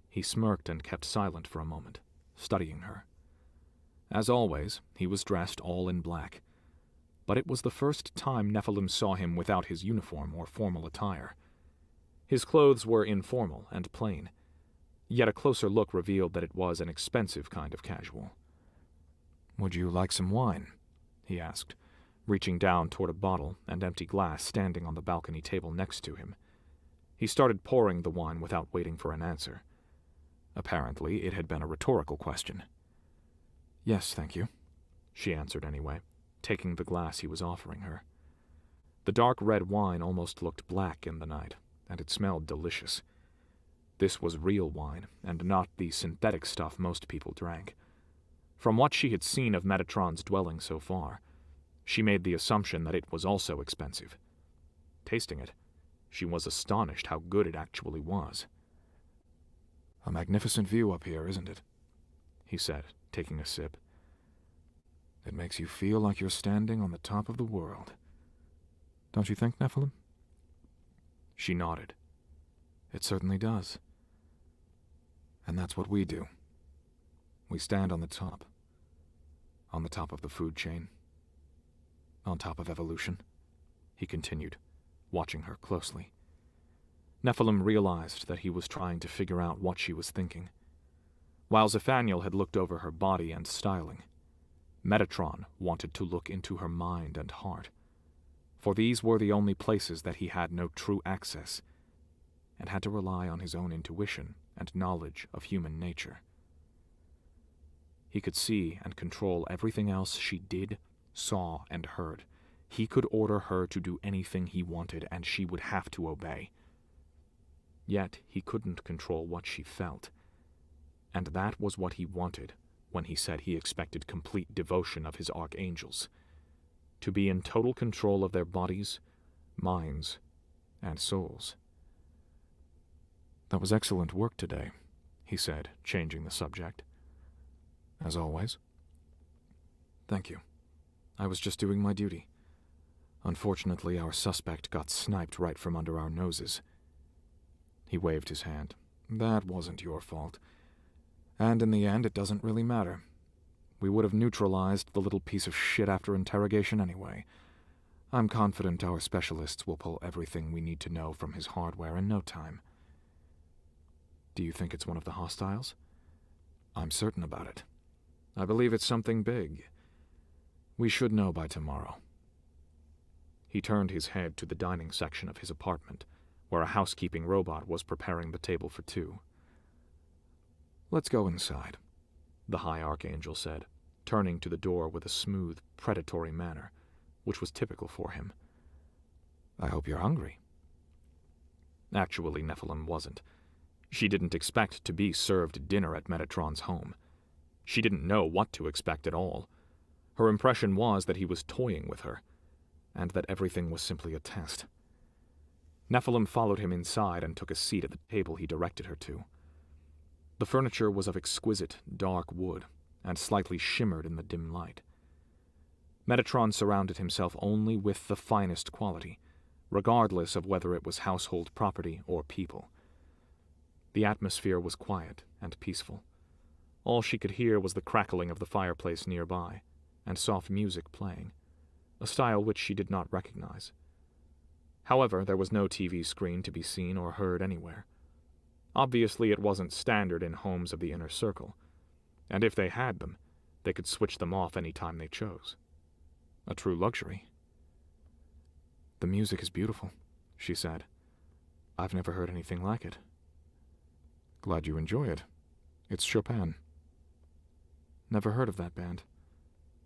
He smirked and kept silent for a moment, studying her. As always, he was dressed all in black, but it was the first time Nephilim saw him without his uniform or formal attire. His clothes were informal and plain, yet a closer look revealed that it was an expensive kind of casual. "Would you like some wine?" he asked, reaching down toward a bottle and empty glass standing on the balcony table next to him. He started pouring the wine without waiting for an answer. Apparently, it had been a rhetorical question. "Yes, thank you," she answered anyway, taking the glass he was offering her. The dark red wine almost looked black in the night, and it smelled delicious. This was real wine, and not the synthetic stuff most people drank. From what she had seen of Metatron's dwelling so far, she made the assumption that it was also expensive. Tasting it, she was astonished how good it actually was. "A magnificent view up here, isn't it?" he said, taking a sip. "It makes you feel like you're standing on the top of the world. Don't you think, Nephilim?" She nodded. "It certainly does. And that's what we do. We stand on the top. On the top of the food chain. On top of evolution," he continued, watching her closely. Nephilim realized that he was trying to figure out what she was thinking. While Zephaniel had looked over her body and styling, Metatron wanted to look into her mind and heart, for these were the only places that he had no true access, and had to rely on his own intuition and knowledge of human nature. He could see and control everything else she did, saw, and heard. He could order her to do anything he wanted, and she would have to obey. Yet he couldn't control what she felt, and that was what he wanted when he said he expected complete devotion of his archangels, to be in total control of their bodies, minds, and souls. "That was excellent work today," he said, changing the subject. "As always." "Thank you. I was just doing my duty. Unfortunately, our suspect got sniped right from under our noses." He waved his hand. "That wasn't your fault. And in the end, it doesn't really matter. We would have neutralized the little piece of shit after interrogation anyway. I'm confident our specialists will pull everything we need to know from his hardware in no time." "Do you think it's one of the hostiles?" "I'm certain about it. I believe it's something big. We should know by tomorrow." He turned his head to the dining section of his apartment, where a housekeeping robot was preparing the table for two. "Let's go inside," the High Archangel said, turning to the door with a smooth, predatory manner, which was typical for him. "I hope you're hungry." Actually, Nephilim wasn't. She didn't expect to be served dinner at Metatron's home. She didn't know what to expect at all. Her impression was that he was toying with her, and that everything was simply a test. Nephilim followed him inside and took a seat at the table he directed her to. The furniture was of exquisite, dark wood, and slightly shimmered in the dim light. Metatron surrounded himself only with the finest quality, regardless of whether it was household property or people. The atmosphere was quiet and peaceful. All she could hear was the crackling of the fireplace nearby, and soft music playing, a style which she did not recognize. However, there was no TV screen to be seen or heard anywhere. Obviously, it wasn't standard in homes of the inner circle, and if they had them, they could switch them off any time they chose. A true luxury. "The music is beautiful," she said. "I've never heard anything like it." "Glad you enjoy it. It's Chopin." "Never heard of that band.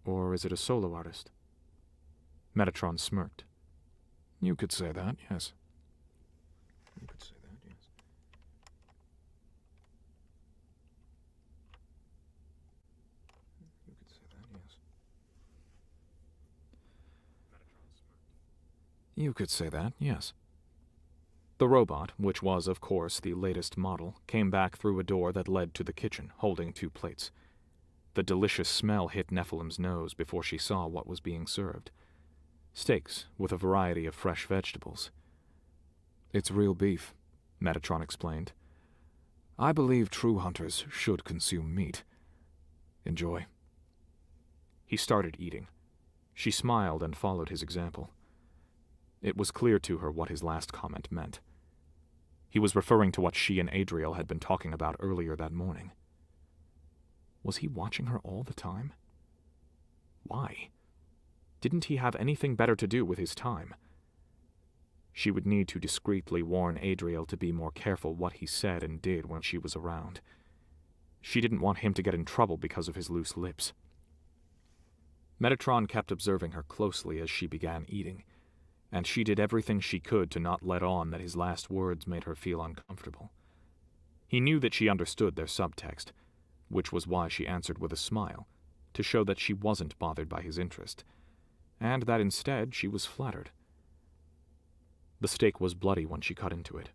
Or is it a solo artist?" Metatron smirked. "You could say that, yes." You could say that, yes. You could say that, yes. "You could say that, yes." The robot, which was, of course, the latest model, came back through a door that led to the kitchen, holding 2 plates. The delicious smell hit Nephilim's nose before she saw what was being served. Steaks, with a variety of fresh vegetables. "It's real beef," Metatron explained. "I believe true hunters should consume meat. Enjoy." He started eating. She smiled and followed his example. It was clear to her what his last comment meant. He was referring to what she and Adriel had been talking about earlier that morning. Was he watching her all the time? Why? Didn't he have anything better to do with his time? She would need to discreetly warn Adriel to be more careful what he said and did when she was around. She didn't want him to get in trouble because of his loose lips. Metatron kept observing her closely as she began eating, and she did everything she could to not let on that his last words made her feel uncomfortable. He knew that she understood their subtext, which was why she answered with a smile, to show that she wasn't bothered by his interest, and that instead she was flattered. The steak was bloody when she cut into it,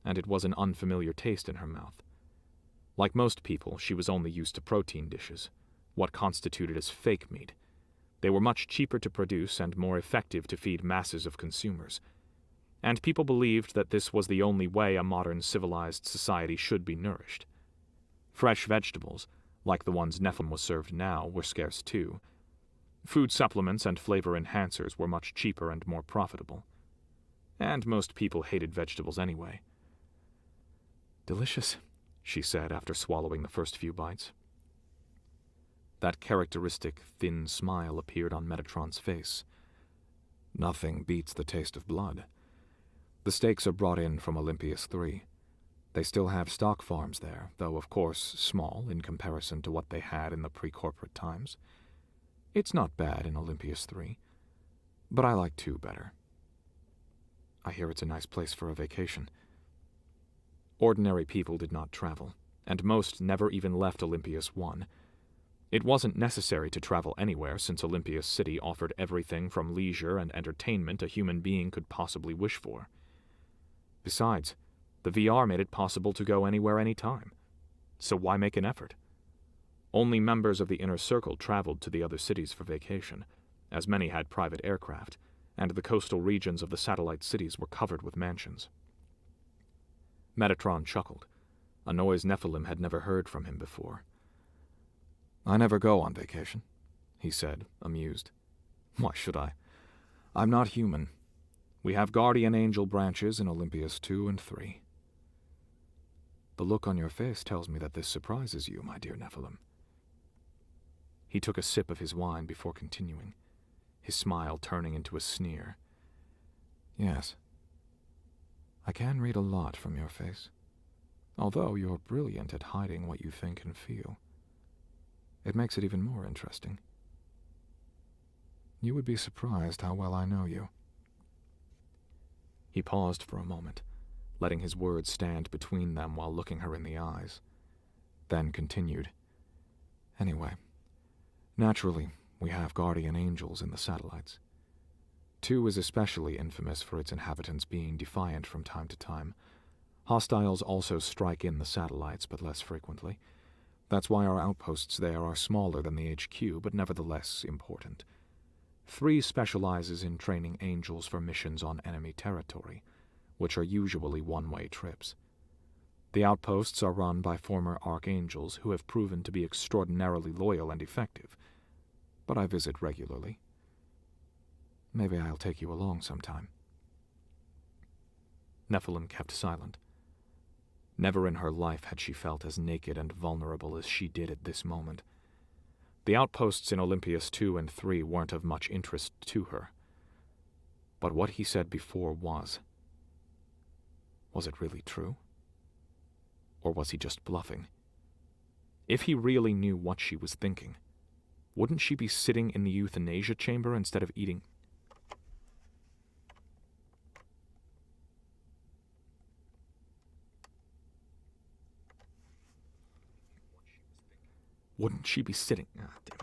and it was an unfamiliar taste in her mouth. Like most people, she was only used to protein dishes, what constituted as fake meat. They were much cheaper to produce and more effective to feed masses of consumers, and people believed that this was the only way a modern civilized society should be nourished. Fresh vegetables, like the ones Nephilim was served now, were scarce too. Food supplements and flavor enhancers were much cheaper and more profitable. And most people hated vegetables anyway. "Delicious," she said after swallowing the first few bites. That characteristic thin smile appeared on Metatron's face. "Nothing beats the taste of blood. The steaks are brought in from Olympias 3. They still have stock farms there, though of course small in comparison to what they had in the pre-corporate times. It's not bad in Olympias 3, but I like 2 better. I hear it's a nice place for a vacation." Ordinary people did not travel, and most never even left Olympias 1. It wasn't necessary to travel anywhere since Olympias City offered everything from leisure and entertainment a human being could possibly wish for. Besides, the VR made it possible to go anywhere anytime. So why make an effort? Only members of the inner circle traveled to the other cities for vacation, as many had private aircraft, and the coastal regions of the satellite cities were covered with mansions. Metatron chuckled, a noise Nephilim had never heard from him before. "I never go on vacation," he said, amused. "Why should I? I'm not human. We have guardian angel branches in Olympias 2 and 3. The look on your face tells me that this surprises you, my dear Nephilim." He took a sip of his wine before continuing, his smile turning into a sneer. Yes. I can read a lot from your face, although you're brilliant at hiding what you think and feel. It makes it even more interesting. You would be surprised how well I know you. He paused for a moment, letting his words stand between them while looking her in the eyes, then continued. Anyway, naturally, we have guardian angels in the satellites. 2 is especially infamous for its inhabitants being defiant from time to time. Hostiles also strike in the satellites, but less frequently. That's why our outposts there are smaller than the HQ, but nevertheless important. 3 specializes in training angels for missions on enemy territory, which are usually one-way trips. The outposts are run by former archangels who have proven to be extraordinarily loyal and effective, but I visit regularly. Maybe I'll take you along sometime. Nephilim kept silent. Never in her life had she felt as naked and vulnerable as she did at this moment. The outposts in Olympias 2 and 3 weren't of much interest to her. But what he said before was it really true? Or was he just bluffing? If he really knew what she was thinking, wouldn't she be sitting in the euthanasia chamber instead of eating? Wouldn't she be sitting... damn it.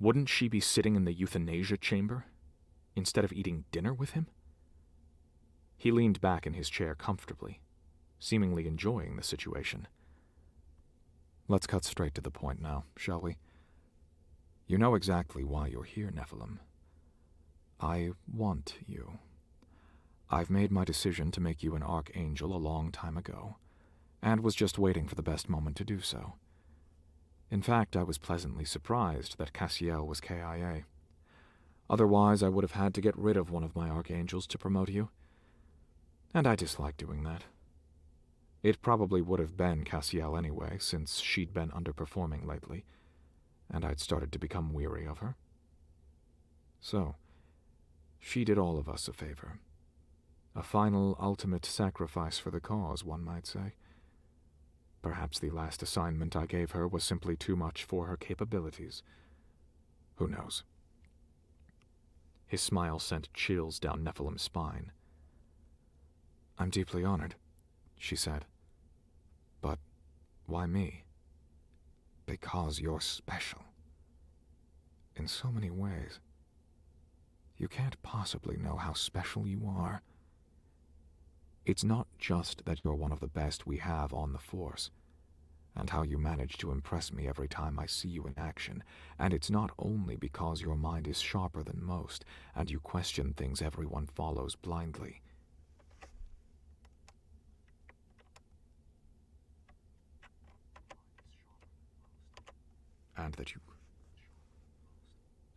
Wouldn't she be sitting in the euthanasia chamber instead of eating dinner with him? He leaned back in his chair comfortably, seemingly enjoying the situation. Let's cut straight to the point now, shall we? You know exactly why you're here, Nephilim. I want you. I've made my decision to make you an archangel a long time ago, and was just waiting for the best moment to do so. In fact, I was pleasantly surprised that Cassiel was KIA. Otherwise, I would have had to get rid of one of my archangels to promote you. And I dislike doing that. It probably would have been Cassiel anyway, since she'd been underperforming lately, and I'd started to become weary of her. So, she did all of us a favor. A final, ultimate sacrifice for the cause, one might say. Perhaps the last assignment I gave her was simply too much for her capabilities. Who knows? His smile sent chills down Nephilim's spine. I'm deeply honored, she said. But why me? Because you're special. In so many ways. You can't possibly know how special you are. It's not just that you're one of the best we have on the Force, and how you manage to impress me every time I see you in action, and it's not only because your mind is sharper than most, and you question things everyone follows blindly.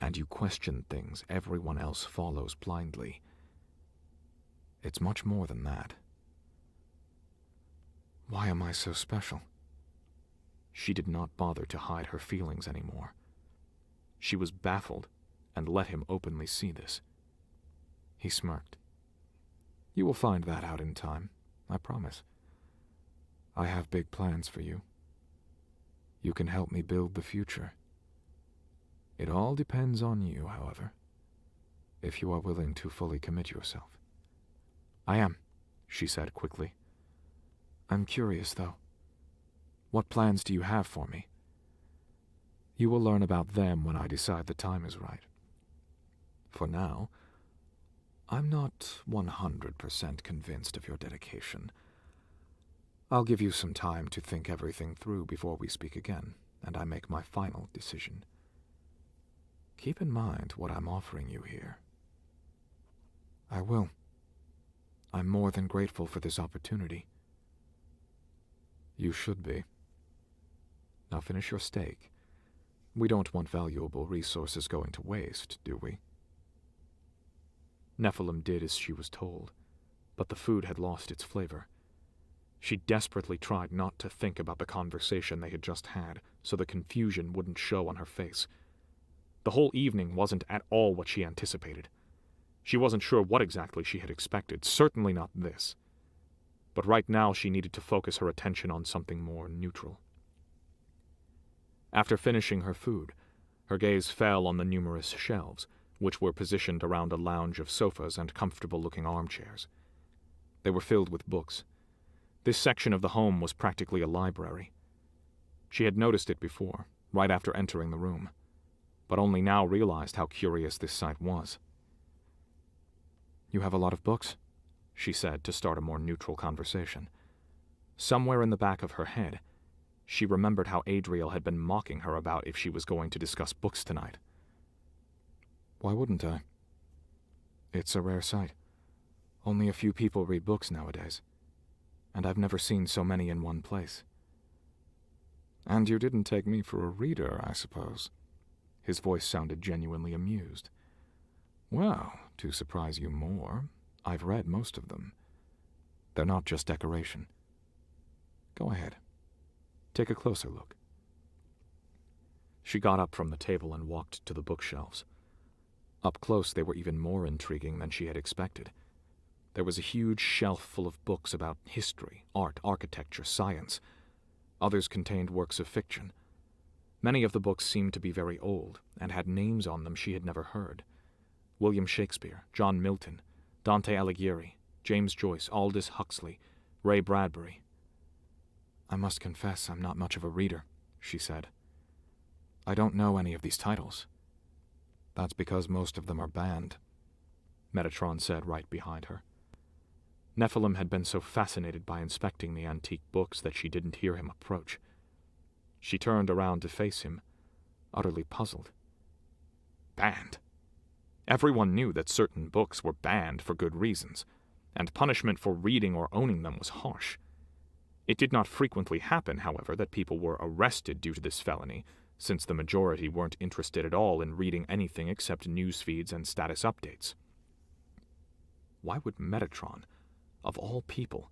And you question things everyone else follows blindly. It's much more than that. Why am I so special? She did not bother to hide her feelings anymore. She was baffled and let him openly see this. He smirked. You will find that out in time, I promise. I have big plans for you. You can help me build the future. It all depends on you, however, if you are willing to fully commit yourself. I am, she said quickly. I'm curious, though. What plans do you have for me? You will learn about them when I decide the time is right. For now, I'm not 100% convinced of your dedication. I'll give you some time to think everything through before we speak again, and I make my final decision. Keep in mind what I'm offering you here. I will. I'm more than grateful for this opportunity. You should be. Now finish your steak. We don't want valuable resources going to waste, do we? Nephilim did as she was told, but the food had lost its flavor. She desperately tried not to think about the conversation they had just had, so the confusion wouldn't show on her face. The whole evening wasn't at all what she anticipated. She wasn't sure what exactly she had expected, certainly not this. But right now she needed to focus her attention on something more neutral. After finishing her food, her gaze fell on the numerous shelves, which were positioned around a lounge of sofas and comfortable-looking armchairs. They were filled with books. This section of the home was practically a library. She had noticed it before, right after entering the room, but only now realized how curious this sight was. "You have a lot of books," she said to start a more neutral conversation. Somewhere in the back of her head, she remembered how Adriel had been mocking her about if she was going to discuss books tonight. "Why wouldn't I? It's a rare sight. Only a few people read books nowadays, and I've never seen so many in one place." "And you didn't take me for a reader, I suppose?" His voice sounded genuinely amused. "Well, to surprise you more, I've read most of them. They're not just decoration. Go ahead. Take a closer look." She got up from the table and walked to the bookshelves. Up close, they were even more intriguing than she had expected. There was a huge shelf full of books about history, art, architecture, science. Others contained works of fiction. Many of the books seemed to be very old and had names on them she had never heard. William Shakespeare, John Milton, Dante Alighieri, James Joyce, Aldous Huxley, Ray Bradbury. "I must confess I'm not much of a reader," she said. "I don't know any of these titles." "That's because most of them are banned," Metatron said right behind her. Nephilim had been so fascinated by inspecting the antique books that she didn't hear him approach. She turned around to face him, utterly puzzled. Banned? Everyone knew that certain books were banned for good reasons, and punishment for reading or owning them was harsh. It did not frequently happen, however, that people were arrested due to this felony, since the majority weren't interested at all in reading anything except news feeds and status updates. Why would Metatron, of all people,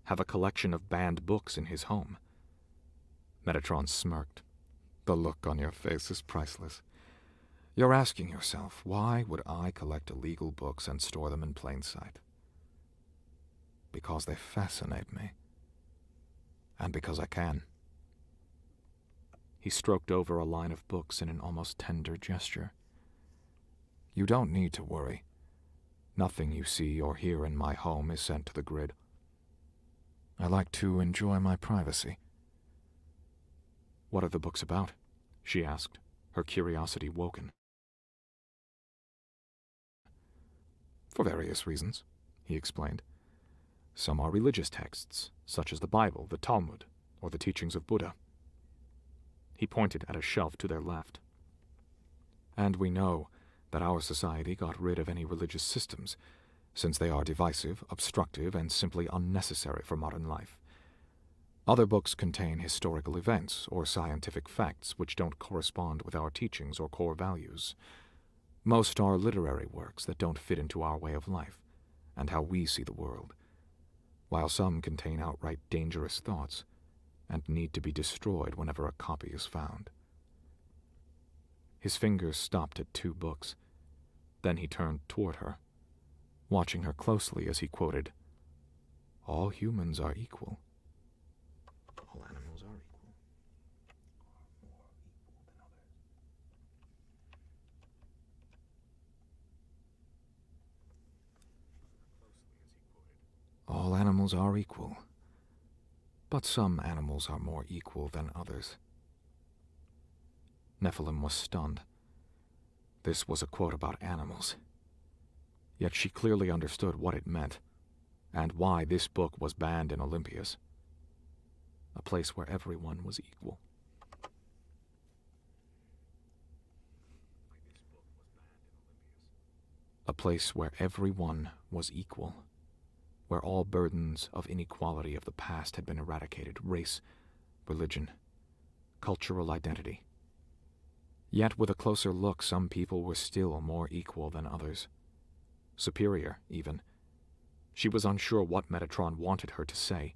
have a collection of banned books in his home? Metatron smirked. "The look on your face is priceless. You're asking yourself, why would I collect illegal books and store them in plain sight? Because they fascinate me. And because I can." He stroked over a line of books in an almost tender gesture. "You don't need to worry. Nothing you see or hear in my home is sent to the grid. I like to enjoy my privacy." "What are the books about?" she asked, her curiosity woken. "For various reasons," he explained. "Some are religious texts, such as the Bible, the Talmud, or the teachings of Buddha." He pointed at a shelf to their left. "And we know that our society got rid of any religious systems, since they are divisive, obstructive, and simply unnecessary for modern life. Other books contain historical events or scientific facts which don't correspond with our teachings or core values. Most are literary works that don't fit into our way of life and how we see the world, while some contain outright dangerous thoughts and need to be destroyed whenever a copy is found." His fingers stopped at 2 books. Then he turned toward her, watching her closely as he quoted, "All humans are equal. All animals are equal. More equal than others." All animals are equal, but some animals are more equal than others. Nephilim was stunned. This was a quote about animals. Yet she clearly understood what it meant, and why this book was banned in Olympias. A place where everyone was equal. A place where everyone was equal, where all burdens of inequality of the past had been eradicated, race, religion, cultural identity. Yet with a closer look, some people were still more equal than others. Superior, even. She was unsure what Metatron wanted her to say,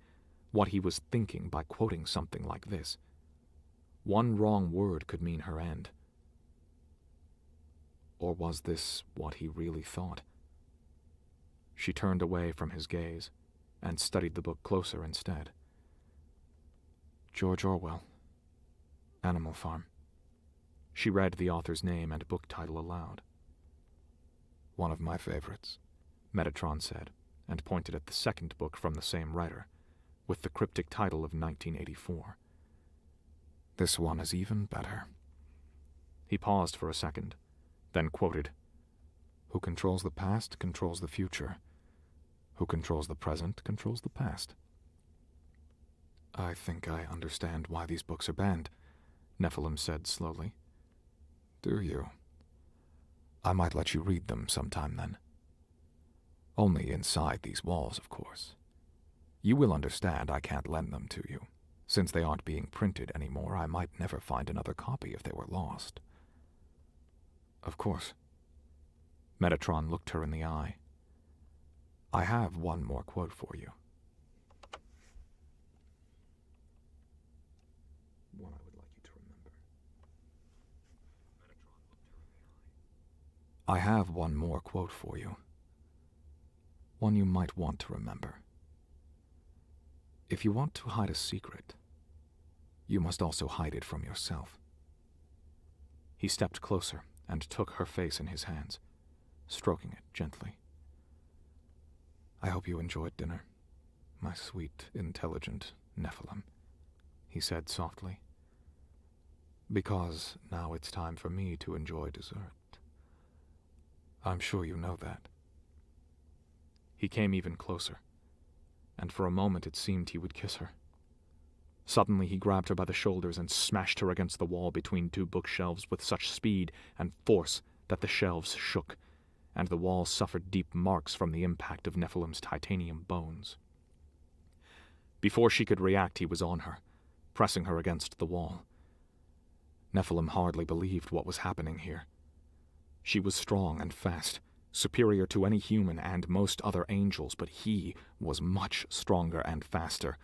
what he was thinking by quoting something like this. One wrong word could mean her end. Or was this what he really thought? She turned away from his gaze and studied the book closer instead. George Orwell, Animal Farm. She read the author's name and book title aloud. One of my favorites, Metatron said, and pointed at the second book from the same writer, with the cryptic title of 1984. This one is even better. He paused for a second, then quoted, "Who controls the past controls the future. Who controls the present controls the past." I think I understand why these books are banned, Nephilim said slowly. Do you? I might let you read them sometime then. Only inside these walls, of course. You will understand I can't lend them to you. Since they aren't being printed anymore, I might never find another copy if they were lost. Of course. Metatron looked her in the eye. I have one more quote for you. One I would like you to remember. Metatron looked her in the eye. I have one more quote for you. One you might want to remember. If you want to hide a secret, you must also hide it from yourself. He stepped closer and took her face in his hands, stroking it gently. I hope you enjoyed dinner, my sweet, intelligent Nephilim, he said softly. Because now it's time for me to enjoy dessert. I'm sure you know that. He came even closer, and for a moment it seemed he would kiss her. Suddenly he grabbed her by the shoulders and smashed her against the wall between two bookshelves with such speed and force that the shelves shook, and the wall suffered deep marks from the impact of Nephilim's titanium bones. Before she could react, he was on her, pressing her against the wall. Nephilim hardly believed what was happening here. She was strong and fast, superior to any human and most other angels, but he was much stronger and faster.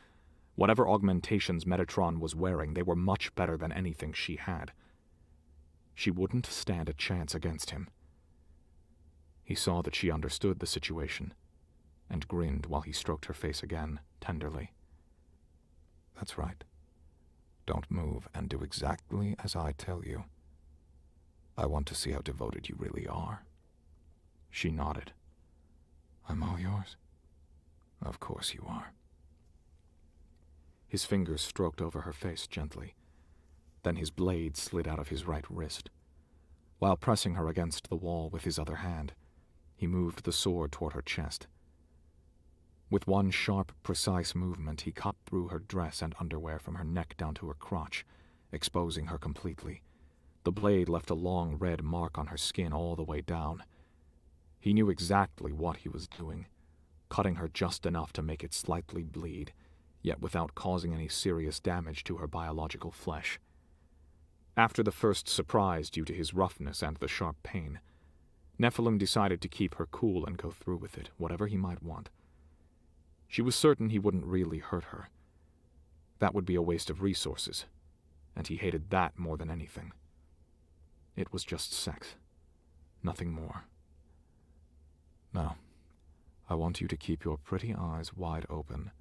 Whatever augmentations Metatron was wearing, they were much better than anything she had. She wouldn't stand a chance against him. He saw that she understood the situation, and grinned while he stroked her face again, tenderly. That's right. Don't move and do exactly as I tell you. I want to see how devoted you really are. She nodded. I'm all yours? Of course you are. His fingers stroked over her face gently. Then his blade slid out of his right wrist. While pressing her against the wall with his other hand, he moved the sword toward her chest. With one sharp, precise movement, he cut through her dress and underwear from her neck down to her crotch, exposing her completely. The blade left a long red mark on her skin all the way down. He knew exactly what he was doing, cutting her just enough to make it slightly bleed, yet without causing any serious damage to her biological flesh. After the first surprise due to his roughness and the sharp pain, Nephilim decided to keep her cool and go through with it, whatever he might want. She was certain he wouldn't really hurt her. That would be a waste of resources, and he hated that more than anything. It was just sex, nothing more. Now, I want you to keep your pretty eyes wide open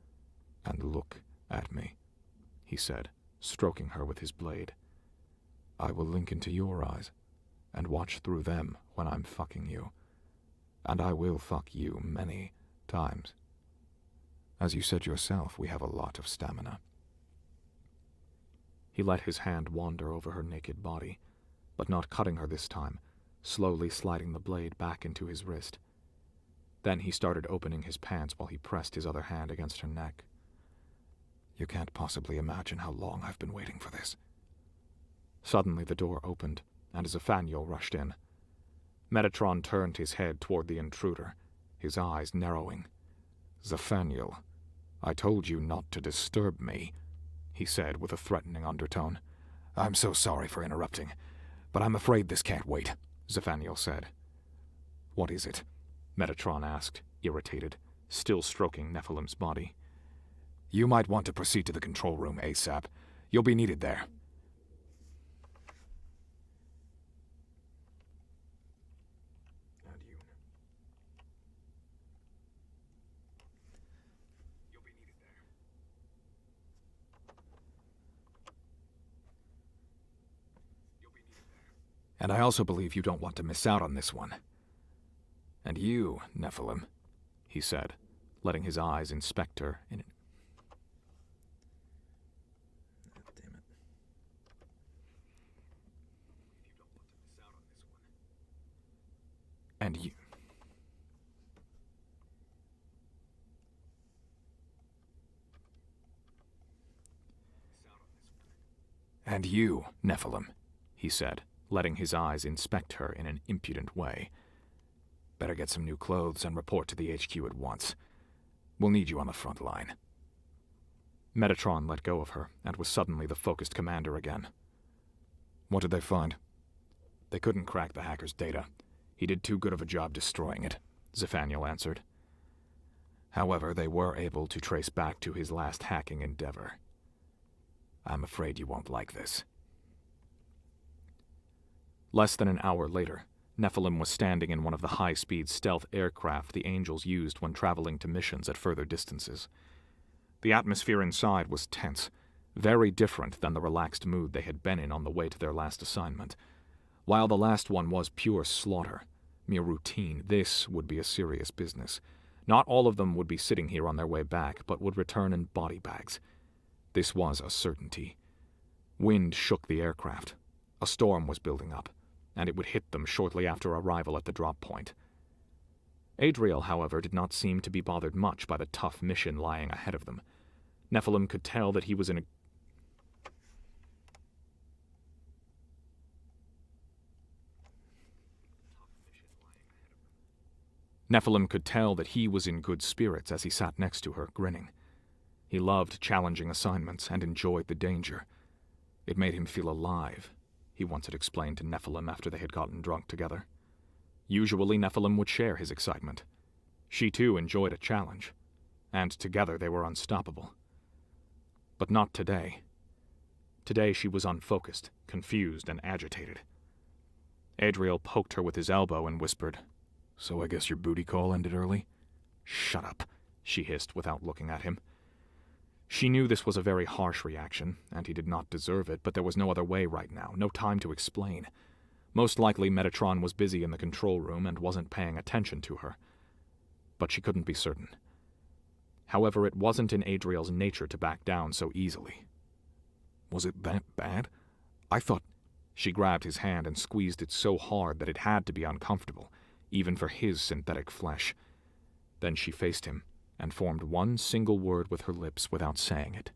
and look at me, he said, stroking her with his blade. I will link into your eyes and watch through them when I'm fucking you. And I will fuck you many times. As you said yourself, we have a lot of stamina. He let his hand wander over her naked body, but not cutting her this time, slowly sliding the blade back into his wrist. Then he started opening his pants while he pressed his other hand against her neck. You can't possibly imagine how long I've been waiting for this. Suddenly the door opened, and Zephaniel rushed in. Metatron turned his head toward the intruder, his eyes narrowing. Zephaniel, I told you not to disturb me, he said with a threatening undertone. I'm so sorry for interrupting, but I'm afraid this can't wait, Zephaniel said. What is it? Metatron asked, irritated, still stroking Nephilim's body. You might want to proceed to the control room ASAP. You'll be needed there. And you. And I also believe you don't want to miss out on this one. And you, Nephilim, he said, letting his eyes inspect her in an... Damn it. And you... And you, Nephilim, he said, letting his eyes inspect her in an impudent way. Better get some new clothes and report to the HQ at once. We'll need you on the front line. Metatron let go of her and was suddenly the focused commander again. What did they find? They couldn't crack the hacker's data. He did too good of a job destroying it, Zephaniel answered. However, they were able to trace back to his last hacking endeavor. I'm afraid you won't like this. Less than an hour later, Nephilim was standing in one of the high-speed stealth aircraft the Angels used when traveling to missions at further distances. The atmosphere inside was tense, very different than the relaxed mood they had been in on the way to their last assignment. While the last one was pure slaughter, mere routine, this would be a serious business. Not all of them would be sitting here on their way back, but would return in body bags. This was a certainty. Wind shook the aircraft. A storm was building up, and it would hit them shortly after arrival at the drop point. Adriel, however, did not seem to be bothered much by the tough mission lying ahead of them. Nephilim could tell that he was in good spirits as he sat next to her, grinning. He loved challenging assignments and enjoyed the danger. It made him feel alive, he once had explained to Nephilim after they had gotten drunk together. Usually Nephilim would share his excitement. She too enjoyed a challenge, and together they were unstoppable. But not today. Today she was unfocused, confused, and agitated. Adriel poked her with his elbow and whispered, "So I guess your booty call ended early?" "Shut up," she hissed without looking at him. She knew this was a very harsh reaction, and he did not deserve it, but there was no other way right now, no time to explain. Most likely Metatron was busy in the control room and wasn't paying attention to her. But she couldn't be certain. However, it wasn't in Adriel's nature to back down so easily. Was it that bad? I thought... She grabbed his hand and squeezed it so hard that it had to be uncomfortable, even for his synthetic flesh. Then she faced him and formed one single word with her lips without saying it.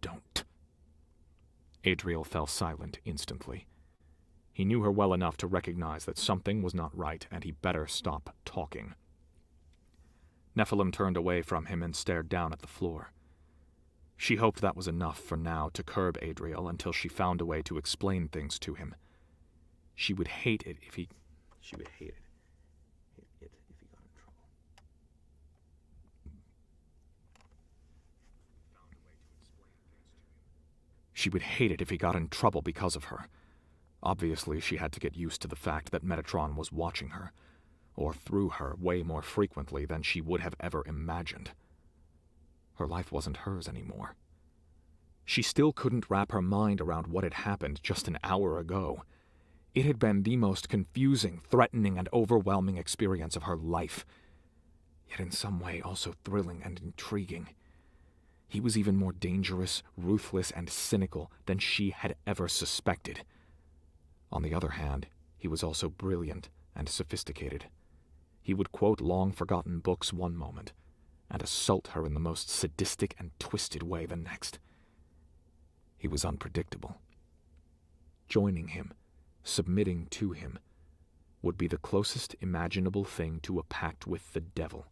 "Don't." Adriel fell silent instantly. He knew her well enough to recognize that something was not right, and he better stop talking. Nephilim turned away from him and stared down at the floor. She hoped that was enough for now to curb Adriel until she found a way to explain things to him. She would hate it if he... She would hate it. Hate it if he got in trouble. She would hate it if he got in trouble because of her. Obviously, she had to get used to the fact that Metatron was watching her, or through her way more frequently than she would have ever imagined. Her life wasn't hers anymore. She still couldn't wrap her mind around what had happened just an hour ago. It had been the most confusing, threatening, and overwhelming experience of her life, yet in some way also thrilling and intriguing. He was even more dangerous, ruthless, and cynical than she had ever suspected. On the other hand, he was also brilliant and sophisticated. He would quote long-forgotten books one moment, and assault her in the most sadistic and twisted way the next. He was unpredictable. Joining him, submitting to him, would be the closest imaginable thing to a pact with the devil.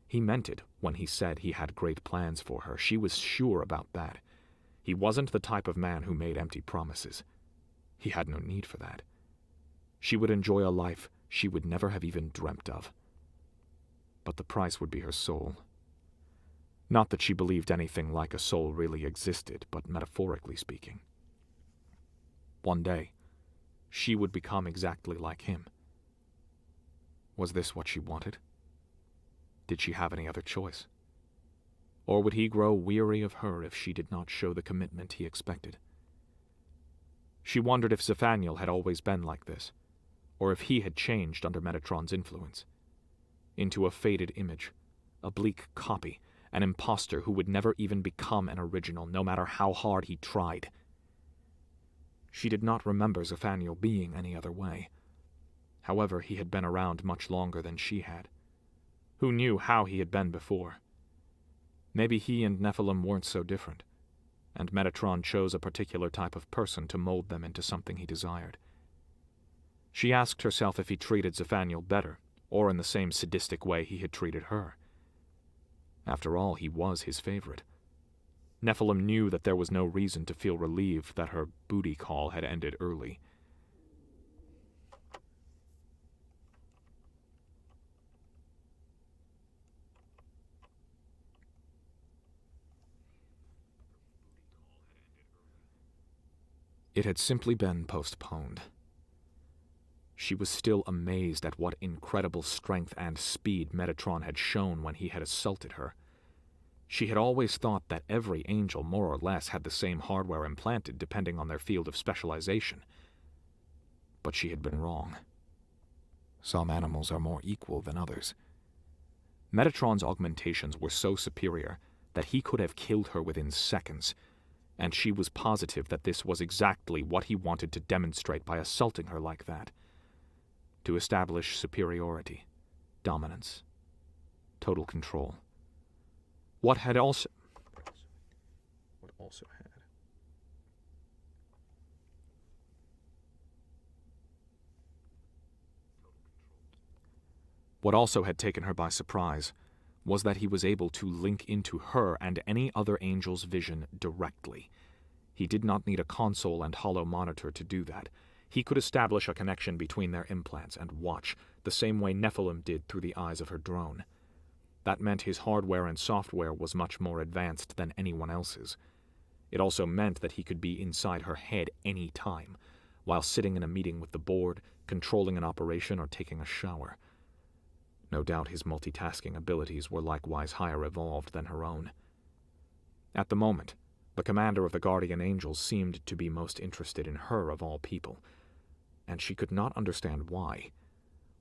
He meant it when he said he had great plans for her. She was sure about that. He wasn't the type of man who made empty promises. He had no need for that. She would enjoy a life she would never have even dreamt of. But the price would be her soul. Not that she believed anything like a soul really existed, but metaphorically speaking. One day, she would become exactly like him. Was this what she wanted? Did she have any other choice? Or would he grow weary of her if she did not show the commitment he expected? She wondered if Zephaniel had always been like this, or if he had changed under Metatron's influence. Into a faded image, a bleak copy, an imposter who would never even become an original, no matter how hard he tried. She did not remember Zephaniel being any other way. However, he had been around much longer than she had. Who knew how he had been before? Maybe he and Nephilim weren't so different, and Metatron chose a particular type of person to mold them into something he desired. She asked herself if he treated Zephaniel better, or in the same sadistic way he had treated her. After all, he was his favorite. Nephilim knew that there was no reason to feel relieved that her booty call had ended early. It had simply been postponed. She was still amazed at what incredible strength and speed Metatron had shown when he had assaulted her. She had always thought that every angel more or less had the same hardware implanted depending on their field of specialization. But she had been wrong. Some animals are more equal than others. Metatron's augmentations were so superior that he could have killed her within seconds, and she was positive that this was exactly what he wanted to demonstrate by assaulting her like that. To establish superiority, dominance, total control. What also had. What also had taken her by surprise was that he was able to link into her and any other angel's vision directly. He did not need a console and hollow monitor to do that. He could establish a connection between their implants and watch, the same way Nephilim did through the eyes of her drone. That meant his hardware and software was much more advanced than anyone else's. It also meant that he could be inside her head any time, while sitting in a meeting with the board, controlling an operation, or taking a shower. No doubt his multitasking abilities were likewise higher evolved than her own. At the moment, the commander of the Guardian Angels seemed to be most interested in her of all people, and she could not understand why.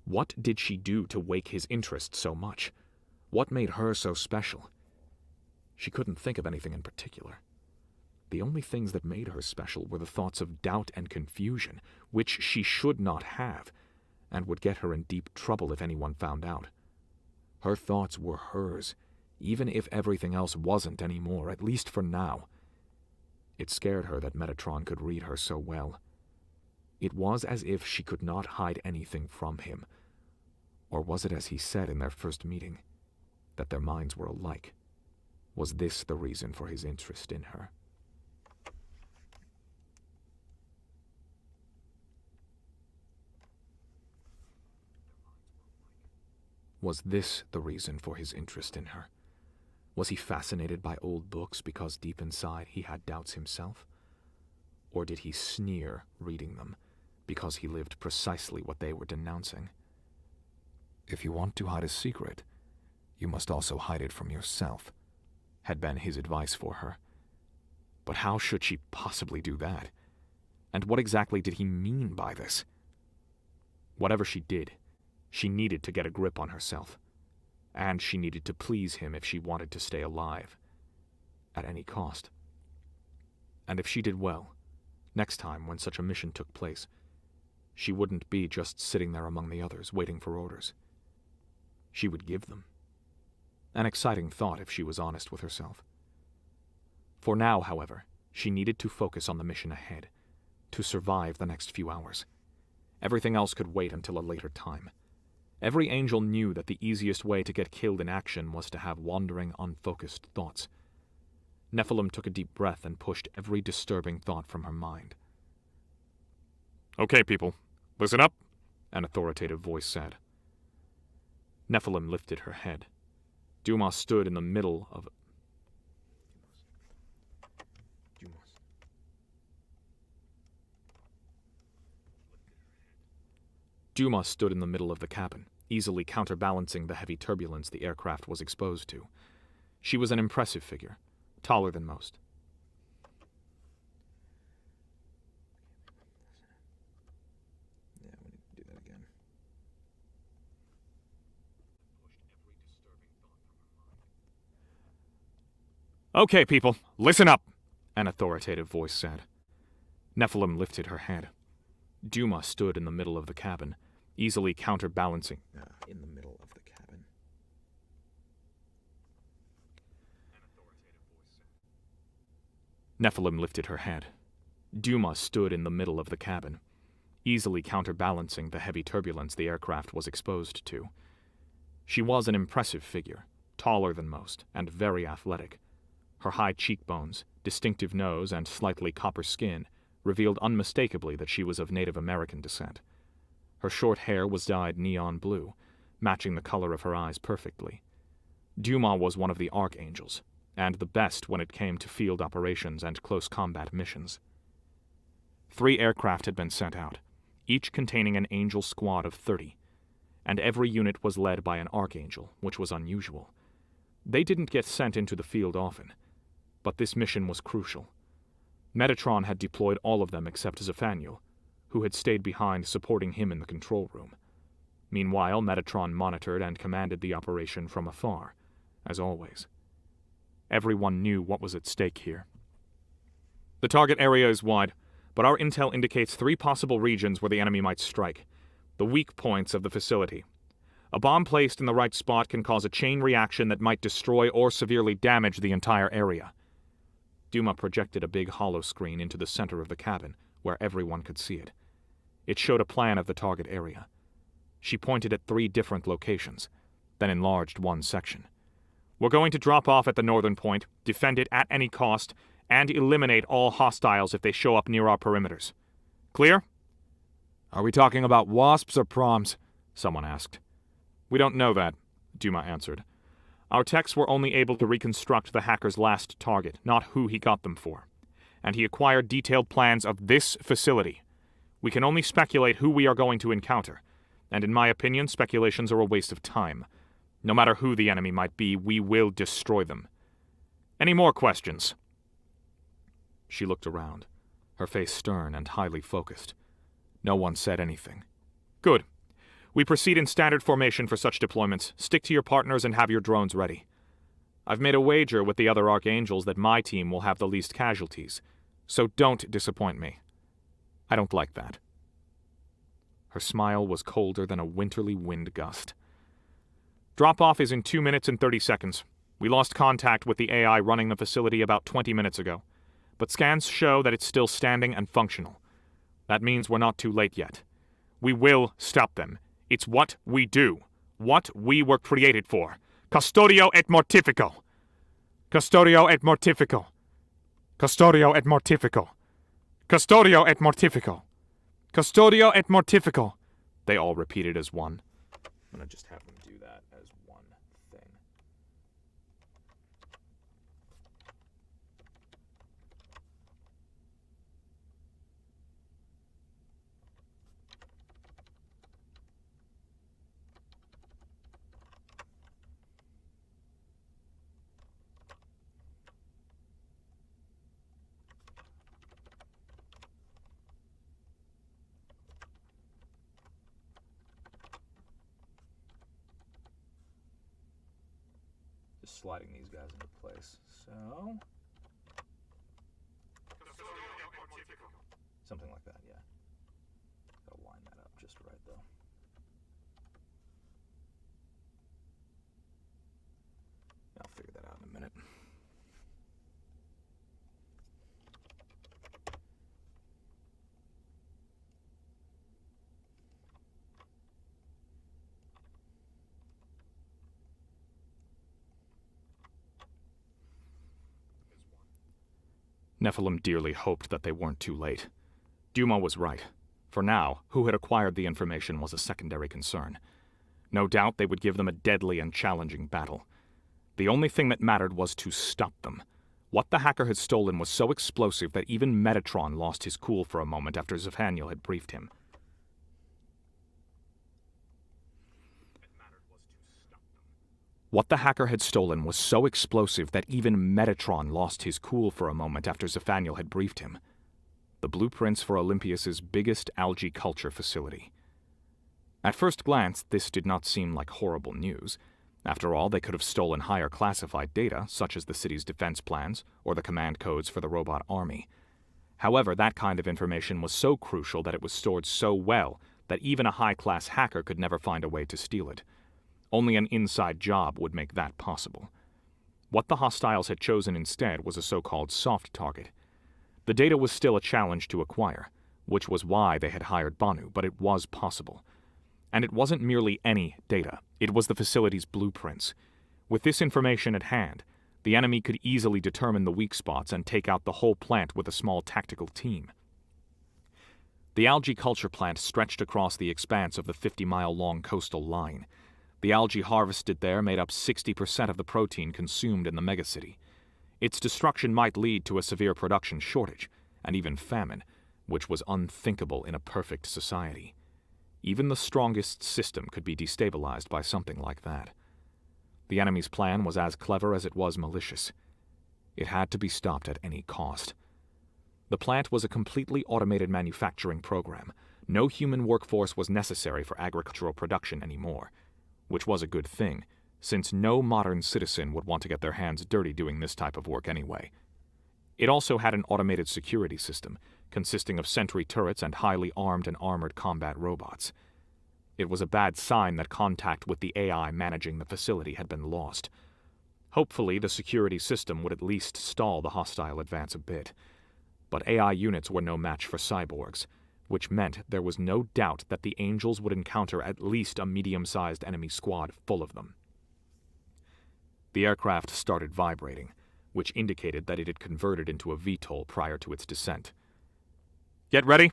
What did she do to wake his interest so much? What made her so special? She couldn't think of anything in particular. The only things that made her special were the thoughts of doubt and confusion, which she should not have, and would get her in deep trouble if anyone found out. Her thoughts were hers, even if everything else wasn't anymore, at least for now. It scared her that Metatron could read her so well. It was as if she could not hide anything from him. Or was it as he said in their first meeting, that their minds were alike? Was this the reason for his interest in her? Was this the reason for his interest in her? Was he fascinated by old books because deep inside he had doubts himself? Or did he sneer reading them because he lived precisely what they were denouncing? If you want to hide a secret, you must also hide it from yourself, had been his advice for her. But how should she possibly do that? And what exactly did he mean by this? Whatever she did, she needed to get a grip on herself, and she needed to please him if she wanted to stay alive, at any cost. And if she did well, next time when such a mission took place, she wouldn't be just sitting there among the others, waiting for orders. She would give them. An exciting thought if she was honest with herself. For now, however, she needed to focus on the mission ahead, to survive the next few hours. Everything else could wait until a later time. Every angel knew that the easiest way to get killed in action was to have wandering, unfocused thoughts. Nephilim took a deep breath and pushed every disturbing thought from her mind. "Okay, people, listen up," an authoritative voice said. Nephilim lifted her head. Duma stood in the middle of... Duma stood in the middle of the cabin, easily counterbalancing the heavy turbulence the aircraft was exposed to. She was an impressive figure, taller than most. Okay, people, listen up, an authoritative voice said. Nephilim lifted her head. Duma stood in the middle of the cabin, easily counterbalancing. In the middle of the cabin. Nephilim lifted her head. Duma stood in the middle of the cabin, easily counterbalancing the heavy turbulence the aircraft was exposed to. She was an impressive figure, taller than most, and very athletic. Her high cheekbones, distinctive nose, and slightly copper skin revealed unmistakably that she was of Native American descent. Her short hair was dyed neon blue, matching the color of her eyes perfectly. Duma was one of the Archangels, and the best when it came to field operations and close combat missions. 3 aircraft had been sent out, each containing an Angel squad of 30, and every unit was led by an Archangel, which was unusual. They didn't get sent into the field often, but this mission was crucial. Metatron had deployed all of them except Zephaniel, who had stayed behind supporting him in the control room. Meanwhile, Metatron monitored and commanded the operation from afar, as always. Everyone knew what was at stake here. The target area is wide, but our intel indicates 3 possible regions where the enemy might strike, the weak points of the facility. A bomb placed in the right spot can cause a chain reaction that might destroy or severely damage the entire area. Duma projected a big hollow screen into the center of the cabin, where everyone could see it. It showed a plan of the target area. She pointed at 3 different locations, then enlarged one section. We're going to drop off at the northern point, defend it at any cost, and eliminate all hostiles if they show up near our perimeters. Clear? Are we talking about wasps or proms? Someone asked. We don't know that, Duma answered. Our techs were only able to reconstruct the hacker's last target, not who he got them for. And he acquired detailed plans of this facility. We can only speculate who we are going to encounter, and in my opinion, speculations are a waste of time. No matter who the enemy might be, we will destroy them. Any more questions? She looked around, her face stern and highly focused. No one said anything. Good. We proceed in standard formation for such deployments. Stick to your partners and have your drones ready. I've made a wager with the other Archangels that my team will have the least casualties, so don't disappoint me. I don't like that. Her smile was colder than a winterly wind gust. Drop-off is in 2 minutes and 30 seconds. We lost contact with the AI running the facility about 20 minutes ago, but scans show that it's still standing and functional. That means we're not too late yet. We will stop them. It's what we do. What we were created for. Custodio et mortifico. Custodio et mortifico. Custodio et mortifico. Custodio et mortifico. Custodio et mortifico. They all repeated as one. I'm gonna just have them do that as one thing. Just sliding these guys into place. So something like that, yeah. Gotta line that up just right though. I'll figure that out in a minute. Nephilim dearly hoped that they weren't too late. Duma was right. For now, who had acquired the information was a secondary concern. No doubt they would give them a deadly and challenging battle. The only thing that mattered was to stop them. What the hacker had stolen was so explosive that even Metatron lost his cool for a moment after Zephaniel had briefed him. What the hacker had stolen was so explosive that even Metatron lost his cool for a moment after Zephaniel had briefed him. The blueprints for Olympias' biggest algae culture facility. At first glance, this did not seem like horrible news. After all, they could have stolen higher classified data, such as the city's defense plans or the command codes for the robot army. However, that kind of information was so crucial that it was stored so well that even a high-class hacker could never find a way to steal it. Only an inside job would make that possible. What the hostiles had chosen instead was a so-called soft target. The data was still a challenge to acquire, which was why they had hired Banu, but it was possible. And it wasn't merely any data, it was the facility's blueprints. With this information at hand, the enemy could easily determine the weak spots and take out the whole plant with a small tactical team. The algae culture plant stretched across the expanse of the 50-mile-long coastal line. The algae harvested there made up 60% of the protein consumed in the megacity. Its destruction might lead to a severe production shortage, and even famine, which was unthinkable in a perfect society. Even the strongest system could be destabilized by something like that. The enemy's plan was as clever as it was malicious. It had to be stopped at any cost. The plant was a completely automated manufacturing program. No human workforce was necessary for agricultural production anymore, which was a good thing, since no modern citizen would want to get their hands dirty doing this type of work anyway. It also had an automated security system, consisting of sentry turrets and highly armed and armored combat robots. It was a bad sign that contact with the AI managing the facility had been lost. Hopefully, the security system would at least stall the hostile advance a bit. But AI units were no match for cyborgs, which meant there was no doubt that the Angels would encounter at least a medium-sized enemy squad full of them. The aircraft started vibrating, which indicated that it had converted into a VTOL prior to its descent. "Get ready,"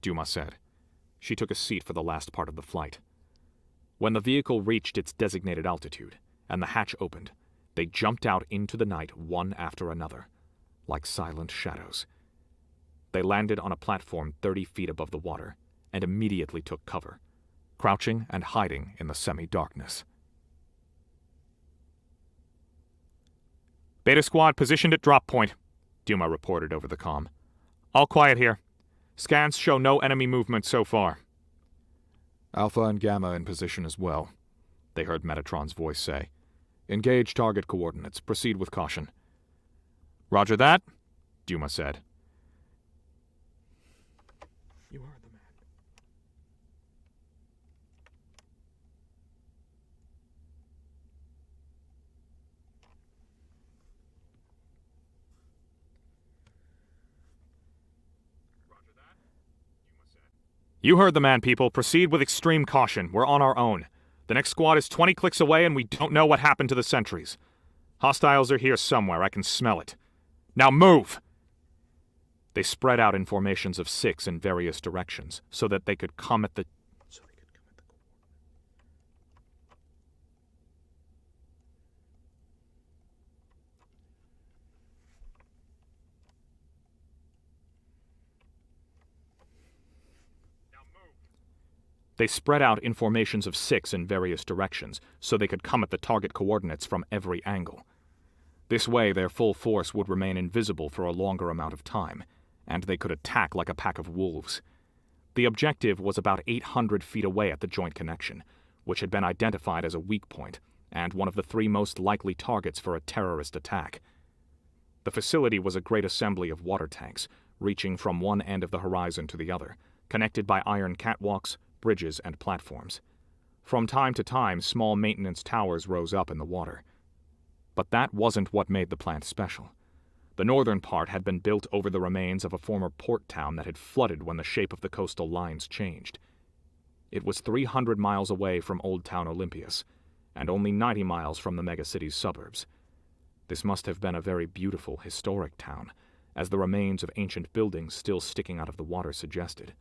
Duma said. She took a seat for the last part of the flight. When the vehicle reached its designated altitude, and the hatch opened, they jumped out into the night one after another, like silent shadows. They landed on a platform 30 feet above the water, and immediately took cover, crouching and hiding in the semi-darkness. "Beta Squad positioned at drop point," Duma reported over the comm. "All quiet here. Scans show no enemy movement so far." "Alpha and Gamma in position as well," they heard Metatron's voice say. "Engage target coordinates. Proceed with caution." "Roger that," Duma said. You heard the man. "You heard the man, people. Proceed with extreme caution. We're on our own. The next squad is 20 clicks away and we don't know what happened to the sentries. Hostiles are here somewhere. I can smell it. Now move!" They spread out in formations of 6 in various directions so that they could come at the They spread out in formations of 6 in various directions, so they could come at the target coordinates from every angle. This way, their full force would remain invisible for a longer amount of time, and they could attack like a pack of wolves. The objective was about 800 feet away at the joint connection, which had been identified as a weak point, and one of the 3 most likely targets for a terrorist attack. The facility was a great assembly of water tanks, reaching from one end of the horizon to the other, connected by iron catwalks, bridges, and platforms. From time to time, small maintenance towers rose up in the water. But that wasn't what made the plant special. The northern part had been built over the remains of a former port town that had flooded when the shape of the coastal lines changed. It was 300 miles away from Old Town Olympias, and only 90 miles from the megacity's suburbs. This must have been a very beautiful, historic town, as the remains of ancient buildings still sticking out of the water suggested.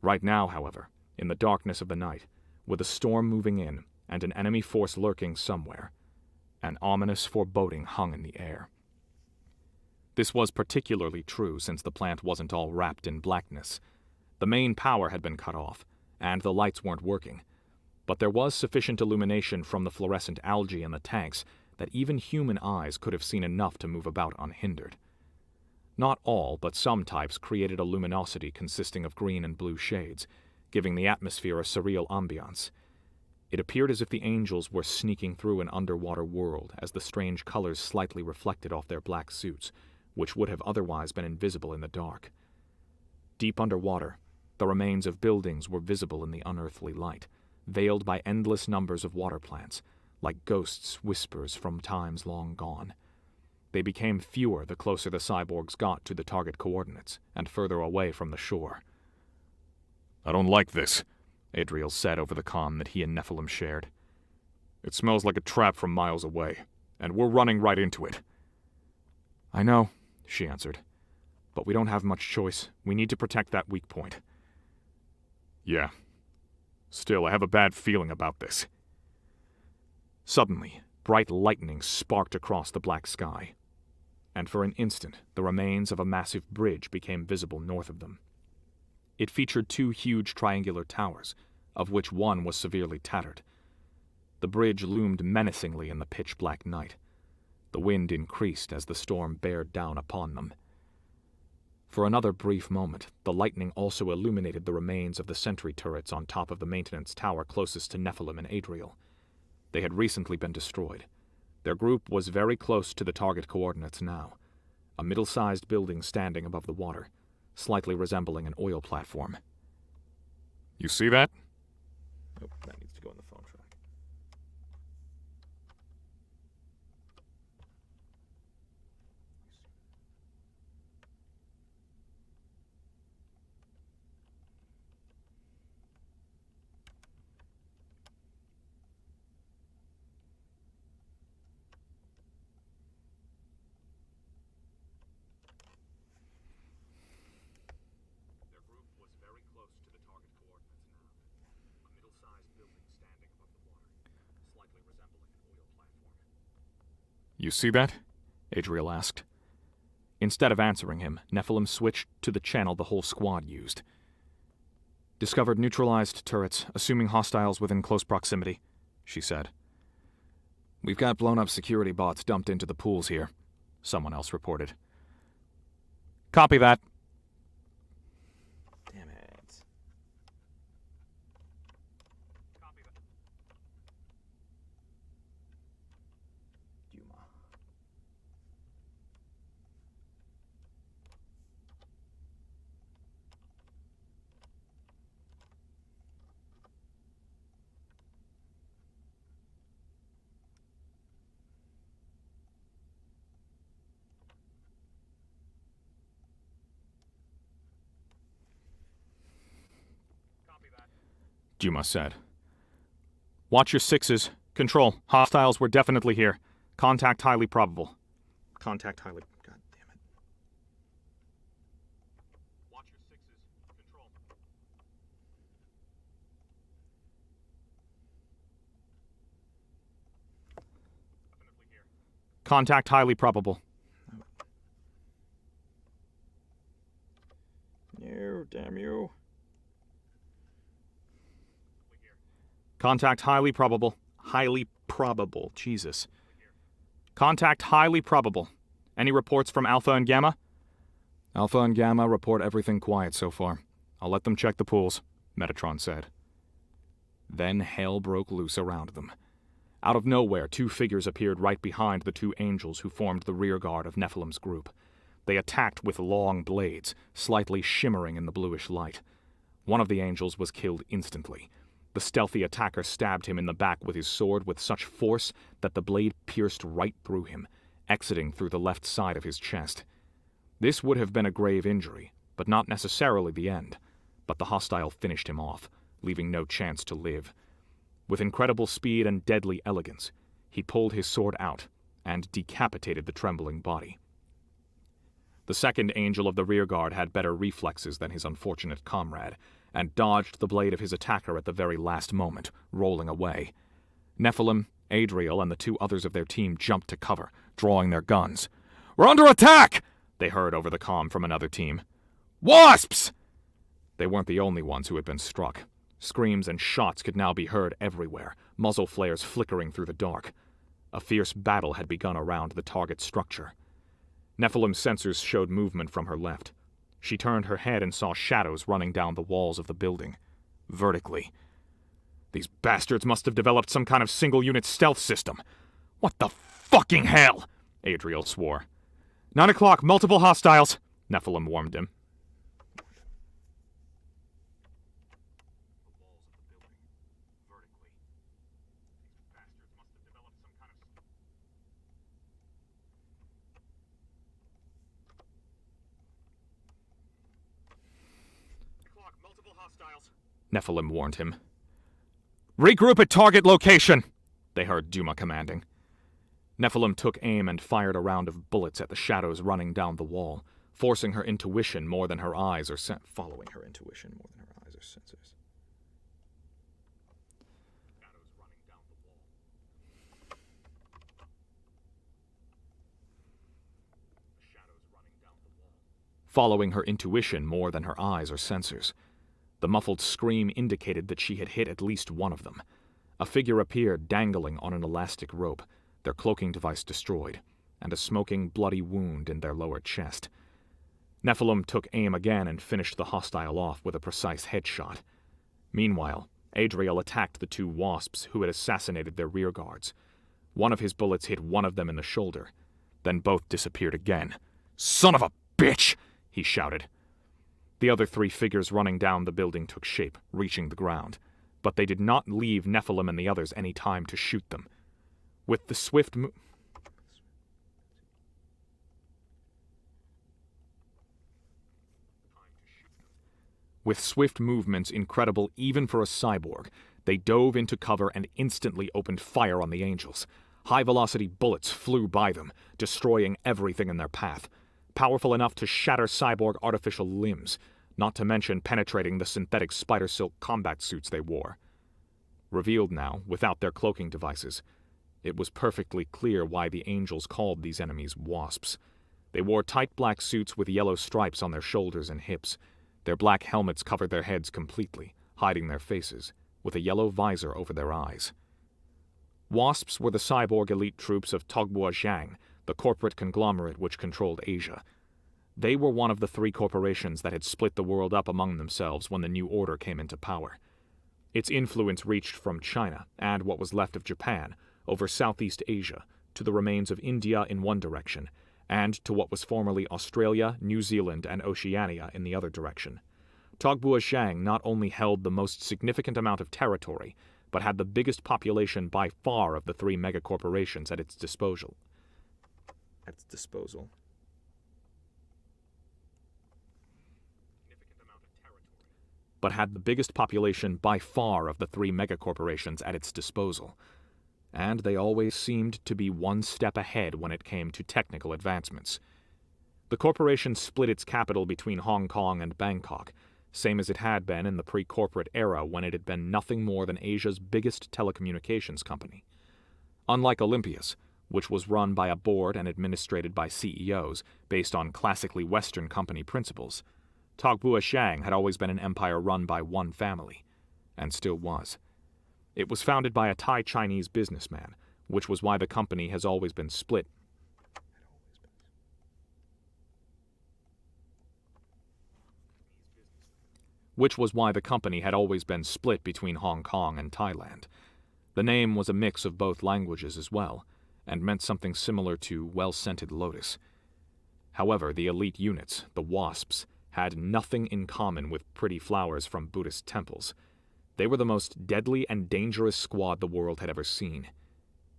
Right now, however, in the darkness of the night, with a storm moving in and an enemy force lurking somewhere, an ominous foreboding hung in the air. This was particularly true since the plant wasn't all wrapped in blackness. The main power had been cut off, and the lights weren't working, but there was sufficient illumination from the fluorescent algae in the tanks that even human eyes could have seen enough to move about unhindered. Not all, but some types created a luminosity consisting of green and blue shades, giving the atmosphere a surreal ambiance. It appeared as if the angels were sneaking through an underwater world as the strange colors slightly reflected off their black suits, which would have otherwise been invisible in the dark. Deep underwater, the remains of buildings were visible in the unearthly light, veiled by endless numbers of water plants, like ghosts' whispers from times long gone. They became fewer the closer the cyborgs got to the target coordinates, and further away from the shore. I don't like this, Adriel said over the comm that he and Nephilim shared. It smells like a trap from miles away, and we're running right into it. I know, she answered. But we don't have much choice. We need to protect that weak point. Yeah. Still, I have a bad feeling about this. Suddenly, bright lightning sparked across the black sky, and for an instant the remains of a massive bridge became visible north of them. It featured two huge triangular towers, of which one was severely tattered. The bridge loomed menacingly in the pitch-black night. The wind increased as the storm bared down upon them. For another brief moment, the lightning also illuminated the remains of the sentry turrets on top of the maintenance tower closest to Nephilim and Adriel. They had recently been destroyed. Their group was very close to the target coordinates now, a middle-sized building standing above the water, slightly resembling an oil platform. You see that? Oh, that needs to go in the phone track. Their group was very close to the target coordinates now, a middle-sized building standing above the water, slightly resembling an oil platform. You see that? Adriel asked. Instead of answering him, Nephilim switched to the channel the whole squad used. Discovered neutralized turrets, assuming hostiles within close proximity, she said. We've got blown-up security bots dumped into the pools here, someone else reported. Copy that. Damn it. Copy that. Yuma. Juma said. Watch your sixes. Control. Hostiles were definitely here. Contact highly probable. Contact highly... God damn it. Watch your sixes. Control. Definitely here. Contact highly probable. No, damn you. Contact highly probable. Highly probable. Jesus. Contact highly probable. Any reports from Alpha and Gamma? Alpha and Gamma report everything quiet so far. I'll let them check the pools, Metatron said. Then hell broke loose around them. Out of nowhere, two figures appeared right behind the two angels who formed the rear guard of Nephilim's group. They attacked with long blades, slightly shimmering in the bluish light. One of the angels was killed instantly. The stealthy attacker stabbed him in the back with his sword with such force that the blade pierced right through him, exiting through the left side of his chest. This would have been a grave injury, but not necessarily the end. But the hostile finished him off, leaving no chance to live. With incredible speed and deadly elegance, he pulled his sword out and decapitated the trembling body. The second angel of the rearguard had better reflexes than his unfortunate comrade, and dodged the blade of his attacker at the very last moment, rolling away. Nephilim, Adriel, and the two others of their team jumped to cover, drawing their guns. "We're under attack!" they heard over the comm from another team. "Wasps!" They weren't the only ones who had been struck. Screams and shots could now be heard everywhere, muzzle flares flickering through the dark. A fierce battle had begun around the target structure. Nephilim's sensors showed movement from her left. She turned her head and saw shadows running down the walls of the building, vertically. These bastards must have developed some kind of single-unit stealth system. What the fucking hell? Adriel swore. 9 o'clock, multiple hostiles, Nephilim warned him. Nephilim warned him. Regroup at target location, they heard Duma commanding. Nephilim took aim and fired a round of bullets at the shadows running down the wall, forcing her intuition more than her eyes or following her intuition more than her eyes or senses. Shadows running down the wall. Shadows running down the wall. Following her intuition more than her eyes or sensors. The muffled scream indicated that she had hit at least one of them. A figure appeared dangling on an elastic rope, their cloaking device destroyed, and a smoking, bloody wound in their lower chest. Nephilim took aim again and finished the hostile off with a precise headshot. Meanwhile, Adriel attacked the 2 wasps who had assassinated their rear guards. One of his bullets hit one of them in the shoulder. Then both disappeared again. Son of a bitch! He shouted. The other 3 figures running down the building took shape, reaching the ground. But they did not leave Nephilim and the others any time to shoot them. With the swift With swift movements incredible even for a cyborg, they dove into cover and instantly opened fire on the angels. High-velocity bullets flew by them, destroying everything in their path. Powerful enough to shatter cyborg artificial limbs, not to mention penetrating the synthetic spider silk combat suits they wore. Revealed now, without their cloaking devices, it was perfectly clear why the angels called these enemies wasps. They wore tight black suits with yellow stripes on their shoulders and hips. Their black helmets covered their heads completely, hiding their faces, with a yellow visor over their eyes. Wasps were the cyborg elite troops of Togbua Zhang, the corporate conglomerate which controlled Asia. They were one of the 3 corporations that had split the world up among themselves when the New Order came into power. Its influence reached from China, and what was left of Japan, over Southeast Asia, to the remains of India in one direction, and to what was formerly Australia, New Zealand, and Oceania in the other direction. Togbua Zhang not only held the most significant amount of territory, but had the biggest population by far of the 3 megacorporations at its disposal. But had the biggest population by far of the 3 megacorporations at its disposal. And they always seemed to be one step ahead when it came to technical advancements. The corporation split its capital between Hong Kong and Bangkok, same as it had been in the pre-corporate era when it had been nothing more than Asia's biggest telecommunications company. Unlike Olympias, which was run by a board and administrated by CEOs based on classically Western company principles, Togbua Zhang had always been an empire run by one family, and still was. It was founded by a Thai-Chinese businessman, which was why the company has always been split. Between Hong Kong and Thailand. The name was a mix of both languages as well, and meant something similar to well-scented lotus. However, the elite units, the wasps, had nothing in common with pretty flowers from Buddhist temples. They were the most deadly and dangerous squad the world had ever seen.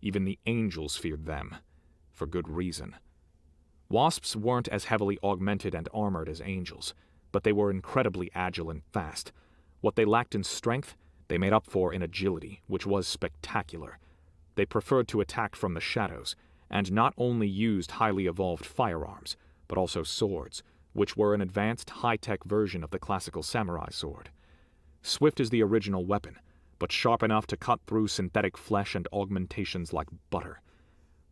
Even the angels feared them, for good reason. Wasps weren't as heavily augmented and armored as angels, but they were incredibly agile and fast. What they lacked in strength, they made up for in agility, which was spectacular. They preferred to attack from the shadows, and not only used highly evolved firearms, but also swords, which were an advanced high-tech version of the classical samurai sword. Swift as the original weapon, but sharp enough to cut through synthetic flesh and augmentations like butter.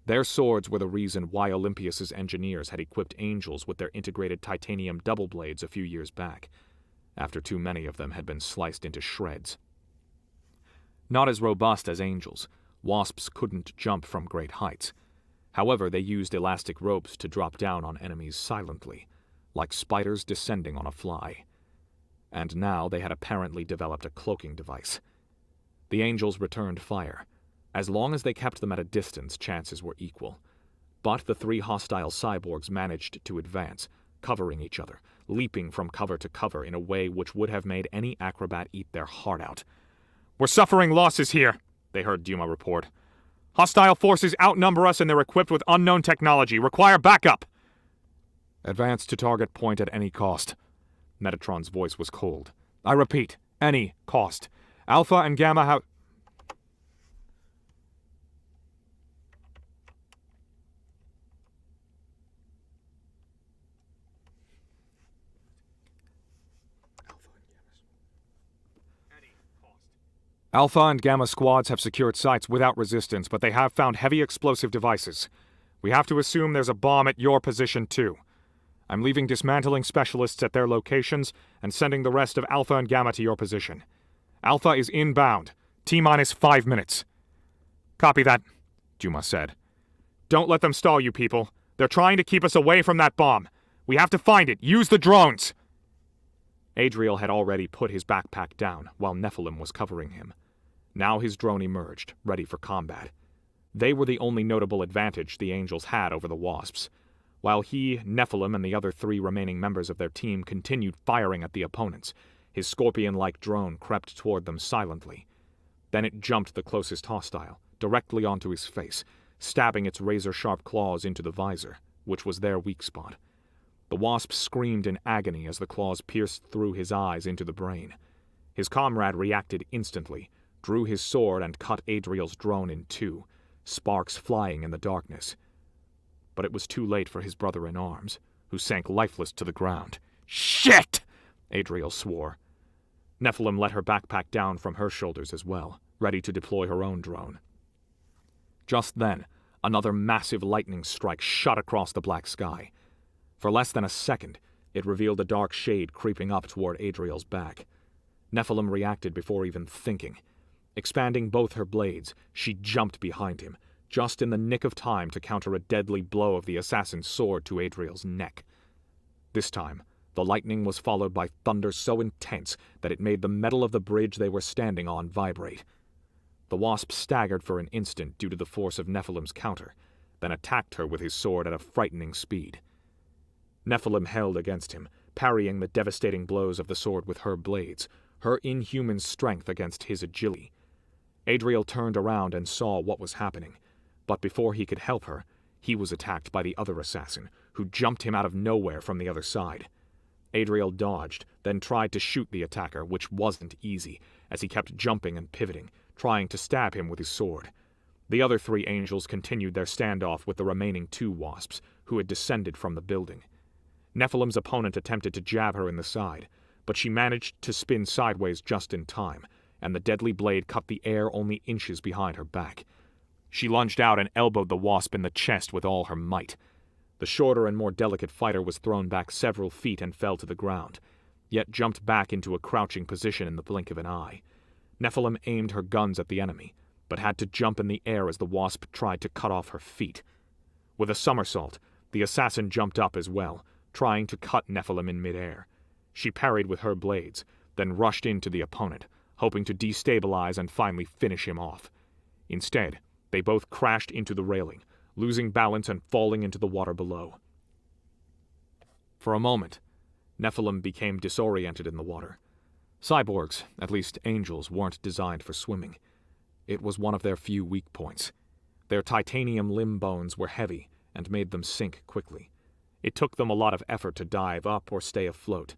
Their swords were the reason why Olympias' engineers had equipped angels with their integrated titanium double blades a few years back, after too many of them had been sliced into shreds. Not as robust as angels, wasps couldn't jump from great heights. However, they used elastic ropes to drop down on enemies silently, like spiders descending on a fly. And now they had apparently developed a cloaking device. The Angels returned fire. As long as they kept them at a distance, chances were equal. But the 3 hostile cyborgs managed to advance, covering each other, leaping from cover to cover in a way which would have made any acrobat eat their heart out. "We're suffering losses here," they heard Duma report. "Hostile forces outnumber us and they're equipped with unknown technology. Require backup." "Advance to target point at any cost." Metatron's voice was cold. "I repeat, any cost. Alpha and Gamma have..." Alpha and Gamma squads have secured sites without resistance, but they have found heavy explosive devices. We have to assume there's a bomb at your position, too. I'm leaving dismantling specialists at their locations and sending the rest of Alpha and Gamma to your position. Alpha is inbound. T-minus 5 minutes. "Copy that," Duma said. "Don't let them stall you people. They're trying to keep us away from that bomb. We have to find it. Use the drones!" Adriel had already put his backpack down while Nephilim was covering him. Now his drone emerged, ready for combat. They were the only notable advantage the Angels had over the Wasps. While he, Nephilim, and the other 3 remaining members of their team continued firing at the opponents, his scorpion-like drone crept toward them silently. Then it jumped the closest hostile, directly onto his face, stabbing its razor-sharp claws into the visor, which was their weak spot. The Wasp screamed in agony as the claws pierced through his eyes into the brain. His comrade reacted instantly, drew his sword and cut Adriel's drone in 2, sparks flying in the darkness. But it was too late for his brother-in-arms, who sank lifeless to the ground. "Shit!" Adriel swore. Nephilim let her backpack down from her shoulders as well, ready to deploy her own drone. Just then, another massive lightning strike shot across the black sky. For less than a second, it revealed a dark shade creeping up toward Adriel's back. Nephilim reacted before even thinking. Expanding both her blades, she jumped behind him, just in the nick of time to counter a deadly blow of the assassin's sword to Adriel's neck. This time, the lightning was followed by thunder so intense that it made the metal of the bridge they were standing on vibrate. The Wasp staggered for an instant due to the force of Nephilim's counter, then attacked her with his sword at a frightening speed. Nephilim held against him, parrying the devastating blows of the sword with her blades, her inhuman strength against his agility. Adriel turned around and saw what was happening, but before he could help her, he was attacked by the other assassin, who jumped him out of nowhere from the other side. Adriel dodged, then tried to shoot the attacker, which wasn't easy, as he kept jumping and pivoting, trying to stab him with his sword. The other 3 Angels continued their standoff with the remaining 2 Wasps, who had descended from the building. Nephilim's opponent attempted to jab her in the side, but she managed to spin sideways just in time, and the deadly blade cut the air only inches behind her back. She lunged out and elbowed the Wasp in the chest with all her might. The shorter and more delicate fighter was thrown back several feet and fell to the ground, yet jumped back into a crouching position in the blink of an eye. Nephilim aimed her guns at the enemy, but had to jump in the air as the Wasp tried to cut off her feet. With a somersault, the assassin jumped up as well, trying to cut Nephilim in midair. She parried with her blades, then rushed into the opponent, hoping to destabilize and finally finish him off. Instead, they both crashed into the railing, losing balance and falling into the water below. For a moment, Nephilim became disoriented in the water. Cyborgs, at least Angels, weren't designed for swimming. It was one of their few weak points. Their titanium limb bones were heavy and made them sink quickly. It took them a lot of effort to dive up or stay afloat.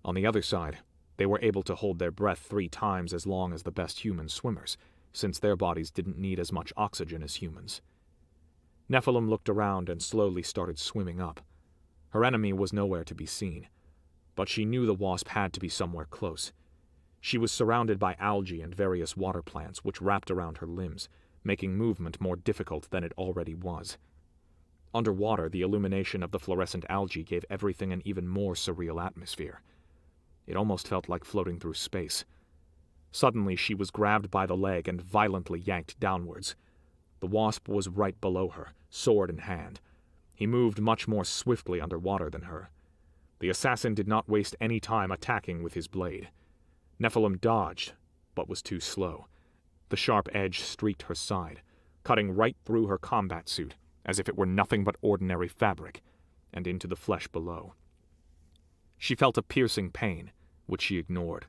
On the other side, they were able to hold their breath 3 times as long as the best human swimmers, since their bodies didn't need as much oxygen as humans. Nephilim looked around and slowly started swimming up. Her enemy was nowhere to be seen, but she knew the Wasp had to be somewhere close. She was surrounded by algae and various water plants which wrapped around her limbs, making movement more difficult than it already was. Underwater, the illumination of the fluorescent algae gave everything an even more surreal atmosphere. It almost felt like floating through space. Suddenly, she was grabbed by the leg and violently yanked downwards. The Wasp was right below her, sword in hand. He moved much more swiftly underwater than her. The assassin did not waste any time attacking with his blade. Nephilim dodged, but was too slow, The sharp edge streaked her side, cutting right through her combat suit, as if it were nothing but ordinary fabric, and into the flesh below. She felt a piercing pain, which she ignored.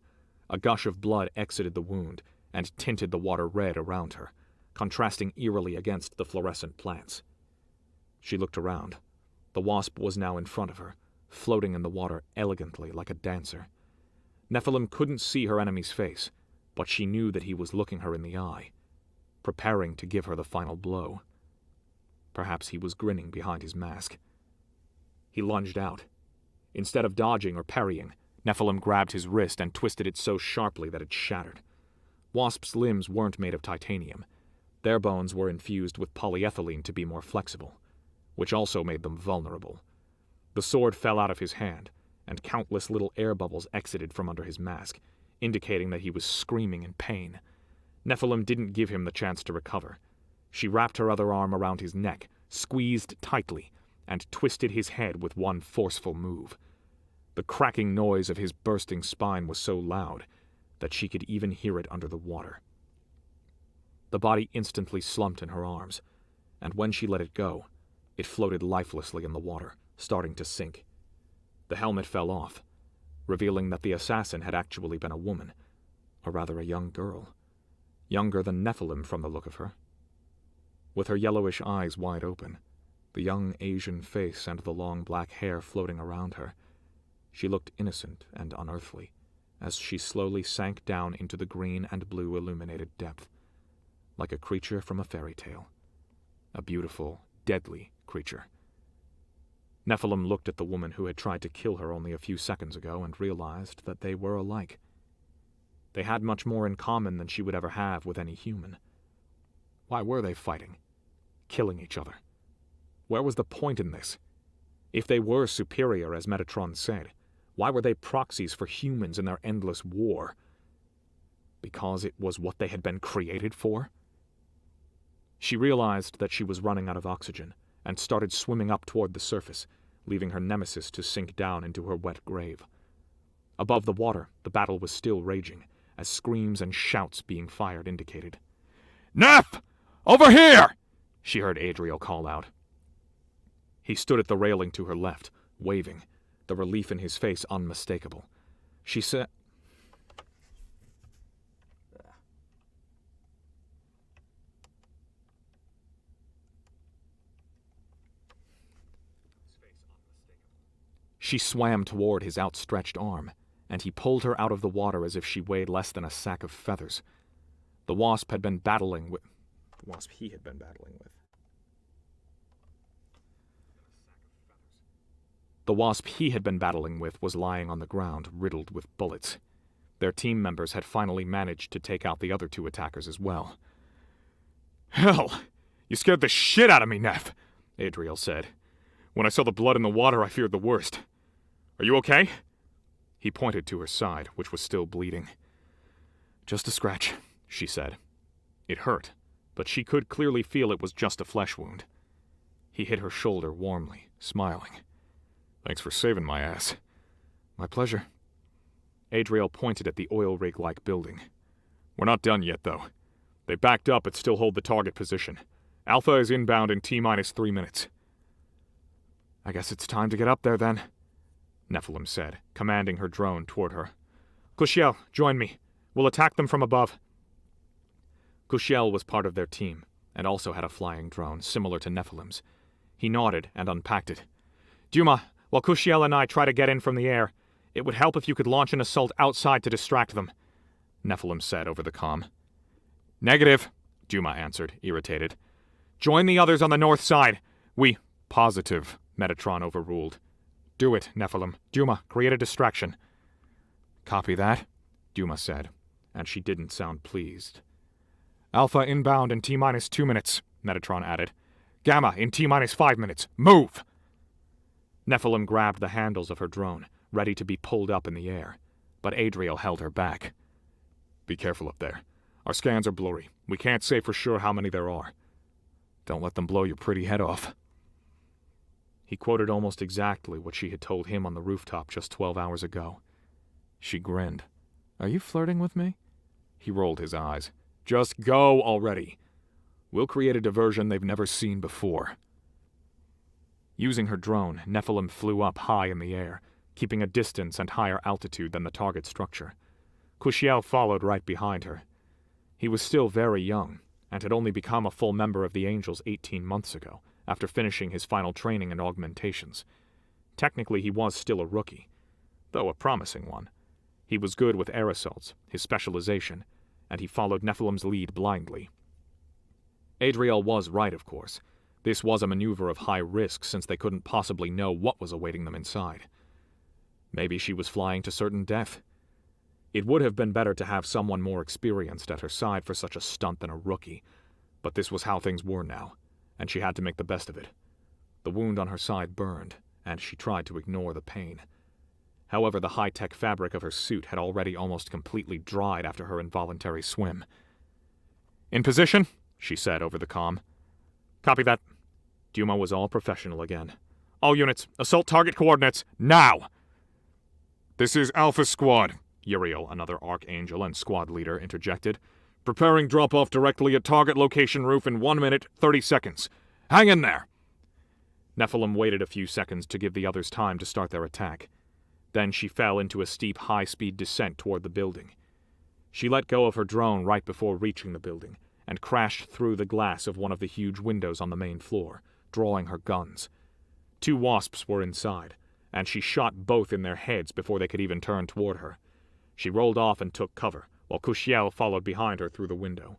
A gush of blood exited the wound and tinted the water red around her, contrasting eerily against the fluorescent plants. She looked around. The wasp was now in front of her, floating in the water elegantly like a dancer. Nephilim couldn't see her enemy's face, but she knew that he was looking her in the eye, preparing to give her the final blow. Perhaps he was grinning behind his mask. He lunged out. Instead of dodging or parrying, Nephilim grabbed his wrist and twisted it so sharply that it shattered. Wasp's limbs weren't made of titanium. Their bones were infused with polyethylene to be more flexible, which also made them vulnerable. The sword fell out of his hand, and countless little air bubbles exited from under his mask, indicating that he was screaming in pain. Nephilim didn't give him the chance to recover. She wrapped her other arm around his neck, squeezed tightly, and twisted his head with one forceful move. The cracking noise of his bursting spine was so loud that she could even hear it under the water. The body instantly slumped in her arms, and when she let it go, it floated lifelessly in the water, starting to sink. The helmet fell off, revealing that the assassin had actually been a woman, or rather a young girl. Younger than Nephilim from the look of her. With her yellowish eyes wide open, the young Asian face and the long black hair floating around her, she looked innocent and unearthly as she slowly sank down into the green and blue illuminated depth, like a creature from a fairy tale. A beautiful, deadly creature. Nephilim looked at the woman who had tried to kill her only a few seconds ago and realized that they were alike. They had much more in common than she would ever have with any human. Why were they fighting? Killing each other? Where was the point in this? If they were superior, as Metatron said, why were they proxies for humans in their endless war? Because it was what they had been created for? She realized that she was running out of oxygen, and started swimming up toward the surface, leaving her nemesis to sink down into her wet grave. Above the water, the battle was still raging, as screams and shouts being fired indicated. "Neph! Over here!" she heard Adriel call out. He stood at the railing to her left, waving, the relief in his face unmistakable. She said, She swam toward his outstretched arm, and he pulled her out of the water as if she weighed less than a sack of feathers. The wasp had been battling with... The wasp he had been battling with. The wasp he had been battling with was lying on the ground, riddled with bullets. Their team members had finally managed to take out the other two attackers as well. "Hell! You scared the shit out of me, Neph," Adriel said. "When I saw the blood in the water, I feared the worst. Are you okay?" He pointed to her side, which was still bleeding. "Just a scratch," she said. It hurt, but she could clearly feel it was just a flesh wound. He hit her shoulder warmly, smiling. "Thanks for saving my ass." "My pleasure." Adriel pointed at the oil rig-like building. "We're not done yet, though. They backed up but still hold the target position. Alpha is inbound in T-minus 3 minutes. "I guess it's time to get up there, then," Nephilim said, commanding her drone toward her. "Kushiel, join me. We'll attack them from above." Kushiel was part of their team, and also had a flying drone, similar to Nephilim's. He nodded and unpacked it. "Duma, while Kushiel and I try to get in from the air, it would help if you could launch an assault outside to distract them," Nephilim said over the comm. "Negative," Duma answered, irritated. "Join the others on the north side. Positive," Metatron overruled. "Do it, Nephilim. Duma, create a distraction." "Copy that," Duma said, and she didn't sound pleased. "Alpha inbound in T-minus 2 minutes, Metatron added. "Gamma in T-minus 5 minutes. Move!" Nephilim grabbed the handles of her drone, ready to be pulled up in the air, but Adriel held her back. "Be careful up there. Our scans are blurry. We can't say for sure how many there are. Don't let them blow your pretty head off." He quoted almost exactly what she had told him on the rooftop just 12 hours ago. She grinned. "Are you flirting with me?" He rolled his eyes. Just go already. We'll create a diversion they've never seen before. Using her drone, Nephilim flew up high in the air, keeping a distance and higher altitude than the target structure. Kushiel followed right behind her. He was still very young, and had only become a full member of the Angels 18 months ago, after finishing his final training and augmentations. Technically, he was still a rookie, though a promising one. He was good with air assaults, his specialization, and he followed Nephilim's lead blindly. Adriel was right, of course. This was a maneuver of high risk since they couldn't possibly know what was awaiting them inside. Maybe she was flying to certain death. It would have been better to have someone more experienced at her side for such a stunt than a rookie, but this was how things were now, and she had to make the best of it. The wound on her side burned, and she tried to ignore the pain. However, the high-tech fabric of her suit had already almost completely dried after her involuntary swim. "In position," she said over the comm. "Copy that." Duma was all professional again. "All units, assault target coordinates, now!" "This is Alpha Squad," Uriel, another Archangel and squad leader, interjected. "Preparing drop-off directly at target location roof in 1 minute, 30 seconds. Hang in there!" Nephilim waited a few seconds to give the others time to start their attack. Then she fell into a steep, high-speed descent toward the building. She let go of her drone right before reaching the building, and crashed through the glass of one of the huge windows on the main floor, drawing her guns. 2 wasps were inside, and she shot both in their heads before they could even turn toward her. She rolled off and took cover, while Kushiel followed behind her through the window.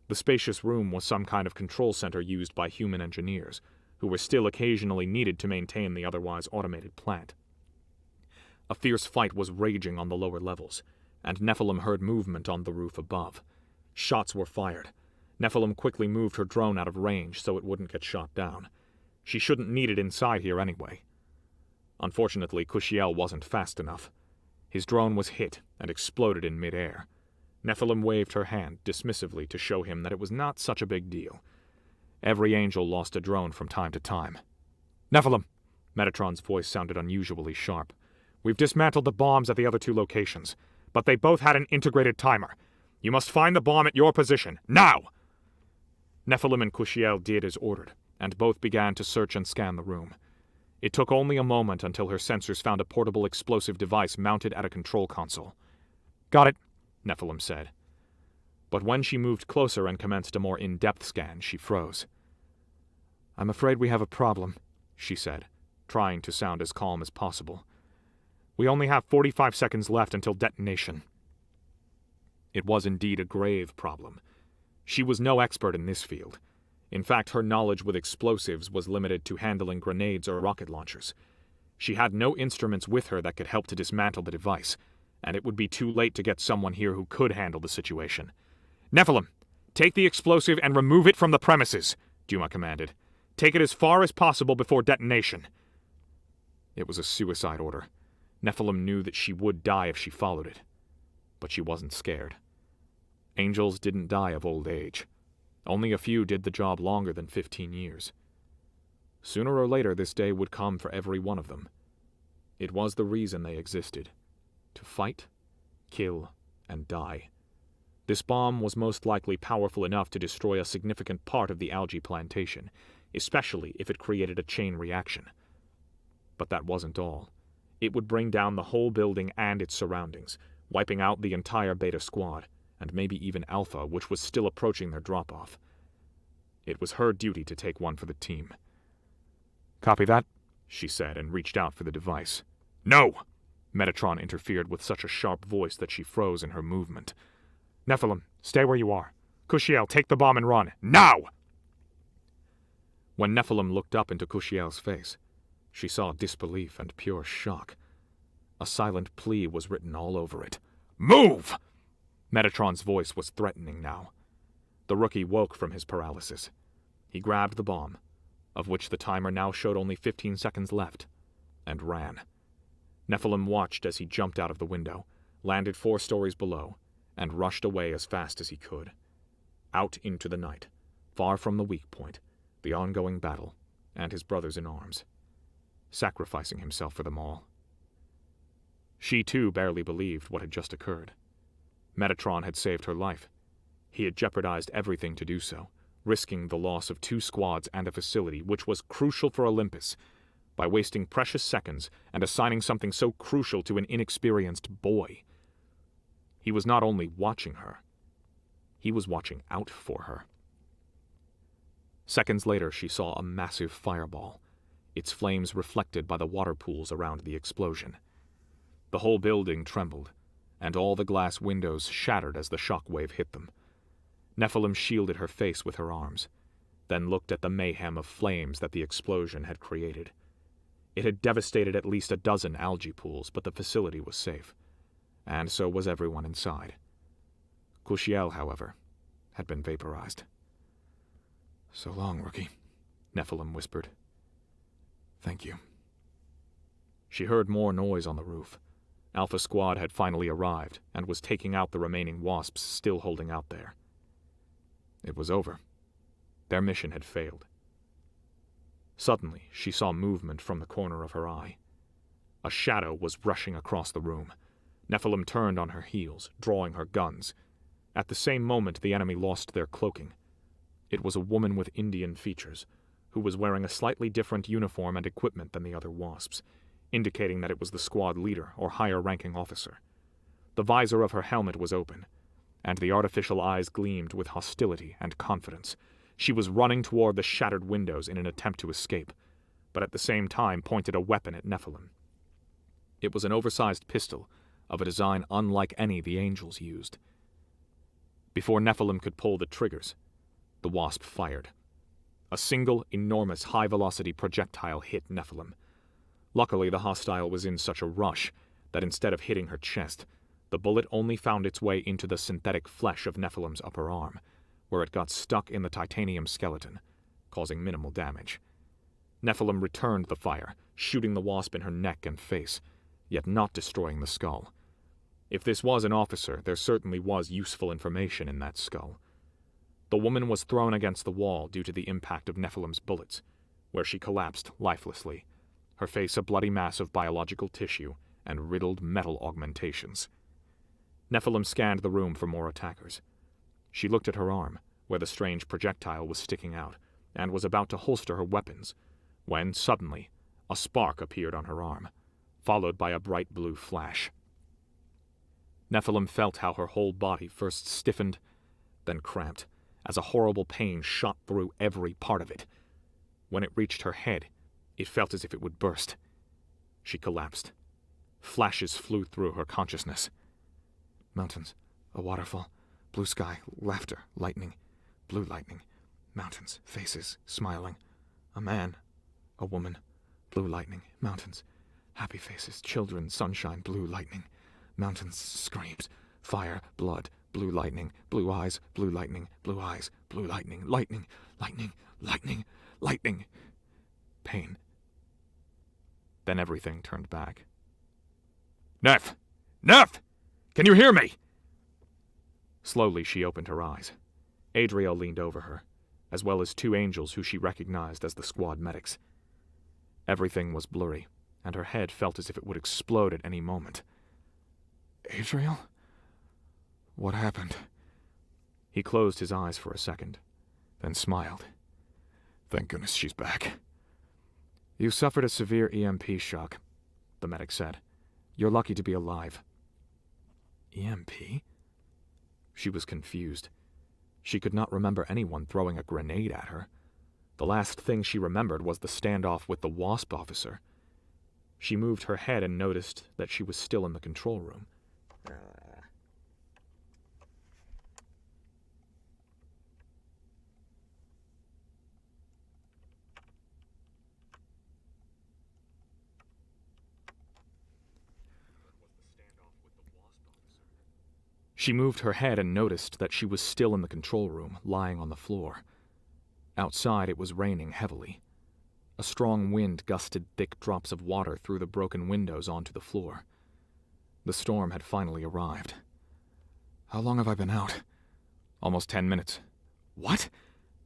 The spacious room was some kind of control center used by human engineers, who were still occasionally needed to maintain the otherwise automated plant. A fierce fight was raging on the lower levels, and Nephilim heard movement on the roof above. Shots were fired. Nephilim quickly moved her drone out of range so it wouldn't get shot down. She shouldn't need it inside here anyway. Unfortunately, Kushiel wasn't fast enough. His drone was hit and exploded in mid-air. Nephilim waved her hand dismissively to show him that it was not such a big deal. Every angel lost a drone from time to time. "Nephilim!" Metatron's voice sounded unusually sharp. "We've dismantled the bombs at the other 2 locations, but they both had an integrated timer. You must find the bomb at your position, now!" Nephilim and Kushiel did as ordered, and both began to search and scan the room. It took only a moment until her sensors found a portable explosive device mounted at a control console. "Got it," Nephilim said. But when she moved closer and commenced a more in-depth scan, she froze. "I'm afraid we have a problem," she said, trying to sound as calm as possible. "We only have 45 seconds left until detonation." It was indeed a grave problem. She was no expert in this field. In fact, her knowledge with explosives was limited to handling grenades or rocket launchers. She had no instruments with her that could help to dismantle the device, and it would be too late to get someone here who could handle the situation. "Nephilim, take the explosive and remove it from the premises," Duma commanded. "Take it as far as possible before detonation." It was a suicide order. Nephilim knew that she would die if she followed it. But she wasn't scared. Angels didn't die of old age. Only a few did the job longer than 15 years. Sooner or later this day would come for every one of them. It was the reason they existed. To fight, kill, and die. This bomb was most likely powerful enough to destroy a significant part of the algae plantation, especially if it created a chain reaction. But that wasn't all. It would bring down the whole building and its surroundings, wiping out the entire Beta Squad, and maybe even Alpha, which was still approaching their drop-off. It was her duty to take one for the team. "Copy that," she said, and reached out for the device. "No!" Metatron interfered with such a sharp voice that she froze in her movement. "Nephilim, stay where you are. Kushiel, take the bomb and run. Now!" When Nephilim looked up into Kushiel's face, she saw disbelief and pure shock. A silent plea was written all over it. "Move!" Metatron's voice was threatening now. The rookie woke from his paralysis. He grabbed the bomb, of which the timer now showed only 15 seconds left, and ran. Nephilim watched as he jumped out of the window, landed 4 stories below, and rushed away as fast as he could. Out into the night, far from the weak point, the ongoing battle, and his brothers in arms. Sacrificing himself for them all. She too barely believed what had just occurred. Metatron had saved her life. He had jeopardized everything to do so, risking the loss of 2 squads and a facility which was crucial for Olympus, by wasting precious seconds and assigning something so crucial to an inexperienced boy. He was not only watching her, he was watching out for her. Seconds later, she saw a massive fireball, its flames reflected by the water pools around the explosion. The whole building trembled, and all the glass windows shattered as the shock wave hit them. Nephilim shielded her face with her arms, then looked at the mayhem of flames that the explosion had created. It had devastated at least a dozen algae pools, but the facility was safe, and so was everyone inside. Kushiel, however, had been vaporized. "So long, rookie," Nephilim whispered. "Thank you." She heard more noise on the roof. Alpha Squad had finally arrived and was taking out the remaining wasps still holding out there. It was over. Their mission had failed. Suddenly, she saw movement from the corner of her eye. A shadow was rushing across the room. Nephilim turned on her heels, drawing her guns. At the same moment, the enemy lost their cloaking. It was a woman with Indian features, who was wearing a slightly different uniform and equipment than the other wasps, indicating that it was the squad leader or higher-ranking officer. The visor of her helmet was open, and the artificial eyes gleamed with hostility and confidence. She was running toward the shattered windows in an attempt to escape, but at the same time pointed a weapon at Nephilim. It was an oversized pistol, of a design unlike any the angels used. Before Nephilim could pull the triggers, the wasp fired. A single, enormous, high-velocity projectile hit Nephilim. Luckily, the hostile was in such a rush that instead of hitting her chest, the bullet only found its way into the synthetic flesh of Nephilim's upper arm, where it got stuck in the titanium skeleton, causing minimal damage. Nephilim returned the fire, shooting the wasp in her neck and face, yet not destroying the skull. If this was an officer, there certainly was useful information in that skull. The woman was thrown against the wall due to the impact of Nephilim's bullets, where she collapsed lifelessly, her face a bloody mass of biological tissue and riddled metal augmentations. Nephilim scanned the room for more attackers. She looked at her arm, where the strange projectile was sticking out, and was about to holster her weapons, when, suddenly, a spark appeared on her arm, followed by a bright blue flash. Nephilim felt how her whole body first stiffened, then cramped, as a horrible pain shot through every part of it. When it reached her head, it felt as if it would burst. She collapsed. Flashes flew through her consciousness. Mountains, a waterfall, blue sky, laughter, lightning, blue lightning, mountains, faces, smiling, a man, a woman, blue lightning, mountains, happy faces, children, sunshine, blue lightning, mountains, screams, fire, blood, blue lightning, blue eyes, blue lightning, blue eyes, blue lightning, lightning, lightning, lightning, lightning, pain. Then everything turned back. Neph! Neph! Can you hear me? Slowly she opened her eyes. Adriel leaned over her, as well as 2 angels who she recognized as the squad medics. Everything was blurry, and her head felt as if it would explode at any moment. "Adriel? What happened?" He closed his eyes for a second, then smiled. "Thank goodness she's back." "You suffered a severe EMP shock," the medic said. "You're lucky to be alive." EMP? She was confused. She could not remember anyone throwing a grenade at her. The last thing she remembered was the standoff with the WASP officer. She moved her head and noticed that she was still in the control room. She moved her head and noticed that she was still in the control room, lying on the floor. Outside it was raining heavily. A strong wind gusted thick drops of water through the broken windows onto the floor. The storm had finally arrived. "How long have I been out?" "Almost 10 minutes. What?"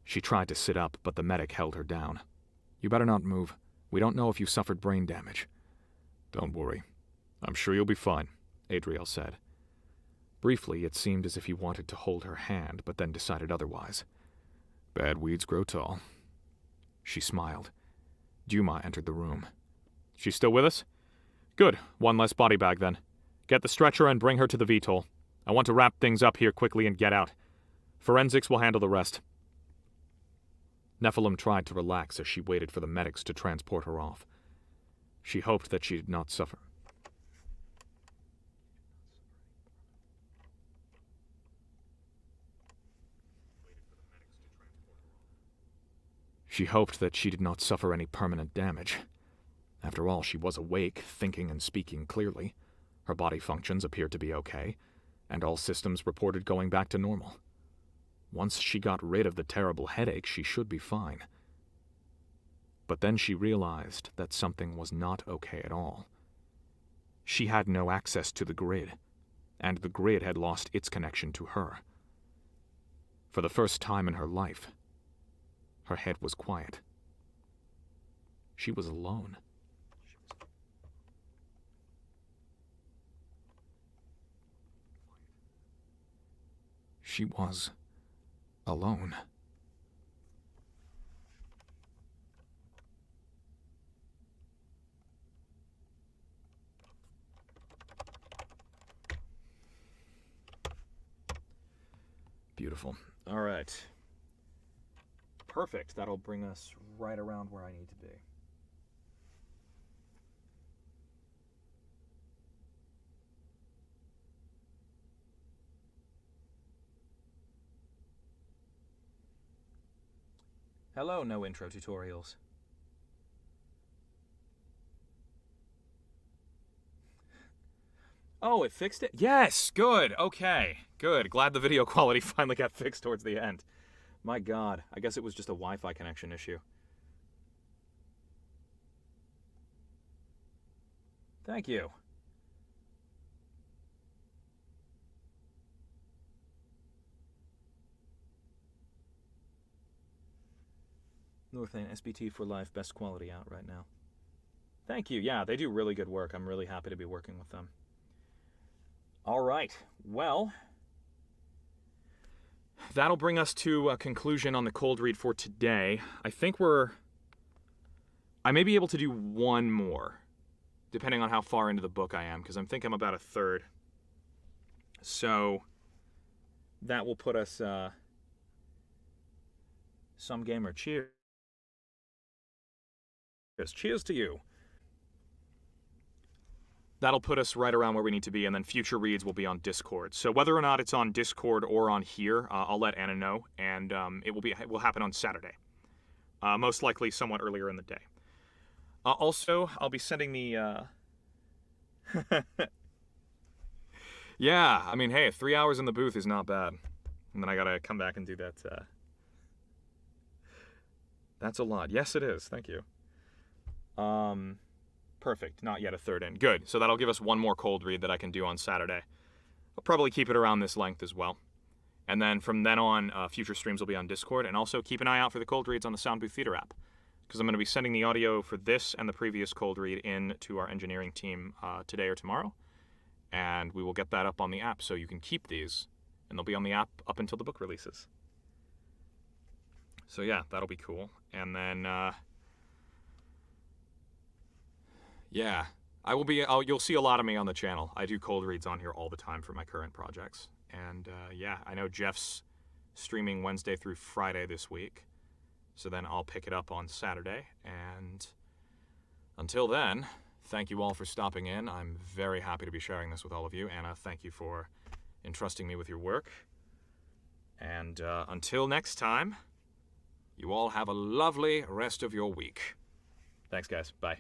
She tried to sit up, but the medic held her down. "You better not move. We don't know if you suffered brain damage." "Don't worry. I'm sure you'll be fine," Adriel said. Briefly, it seemed as if he wanted to hold her hand, but then decided otherwise. Bad weeds grow tall. She smiled. Duma entered the room. She's still with us? Good. One less body bag, then. Get the stretcher and bring her to the VTOL. I want to wrap things up here quickly and get out. Forensics will handle the rest. Nephilim tried to relax as she waited for the medics to transport her off. She hoped that she did not suffer. She hoped that she did not suffer any permanent damage. After all, she was awake, thinking and speaking clearly. Her body functions appeared to be okay, and all systems reported going back to normal. Once she got rid of the terrible headache, she should be fine. But then she realized that something was not okay at all. She had no access to the grid, and the grid had lost its connection to her. For the first time in her life, her head was quiet. She was alone. She was alone. Beautiful. All right. Perfect. That'll bring us right around where I need to be. Hello, no intro tutorials. Oh, it fixed it? Yes! Good! Okay. Good. Glad the video quality finally got fixed towards the end. My god. I guess it was just a Wi-Fi connection issue. Thank you. Northland SBT for life, best quality out right now. Thank you. Yeah, they do really good work. I'm really happy to be working with them. All right. Well, that'll bring us to a conclusion on the cold read for today. I think I may be able to do one more, depending on how far into the book I am, because I think I'm about a third. So that will put us, some gamer, cheers. Cheers to you. That'll put us right around where we need to be, and then future reads will be on Discord. So whether or not it's on Discord or on here, I'll let Anna know, and it will happen on Saturday. Most likely somewhat earlier in the day. Also, I'll be sending the... Yeah, I mean, hey, 3 hours in the booth is not bad. And then I gotta come back and do that. That's a lot. Yes, it is. Thank you. Perfect. Not yet a third in. Good. So that'll give us one more cold read that I can do on Saturday. I'll probably keep it around this length as well. And then from then on, future streams will be on Discord. And also keep an eye out for the cold reads on the Sound Booth Theater app, because I'm going to be sending the audio for this and the previous cold read in to our engineering team today or tomorrow. And we will get that up on the app so you can keep these. And they'll be on the app up until the book releases. So yeah, that'll be cool. And then... yeah, you'll see a lot of me on the channel. I do cold reads on here all the time for my current projects. And yeah, I know Jeff's streaming Wednesday through Friday this week. So then I'll pick it up on Saturday. And until then, thank you all for stopping in. I'm very happy to be sharing this with all of you. Anna, thank you for entrusting me with your work. And until next time, you all have a lovely rest of your week. Thanks, guys. Bye.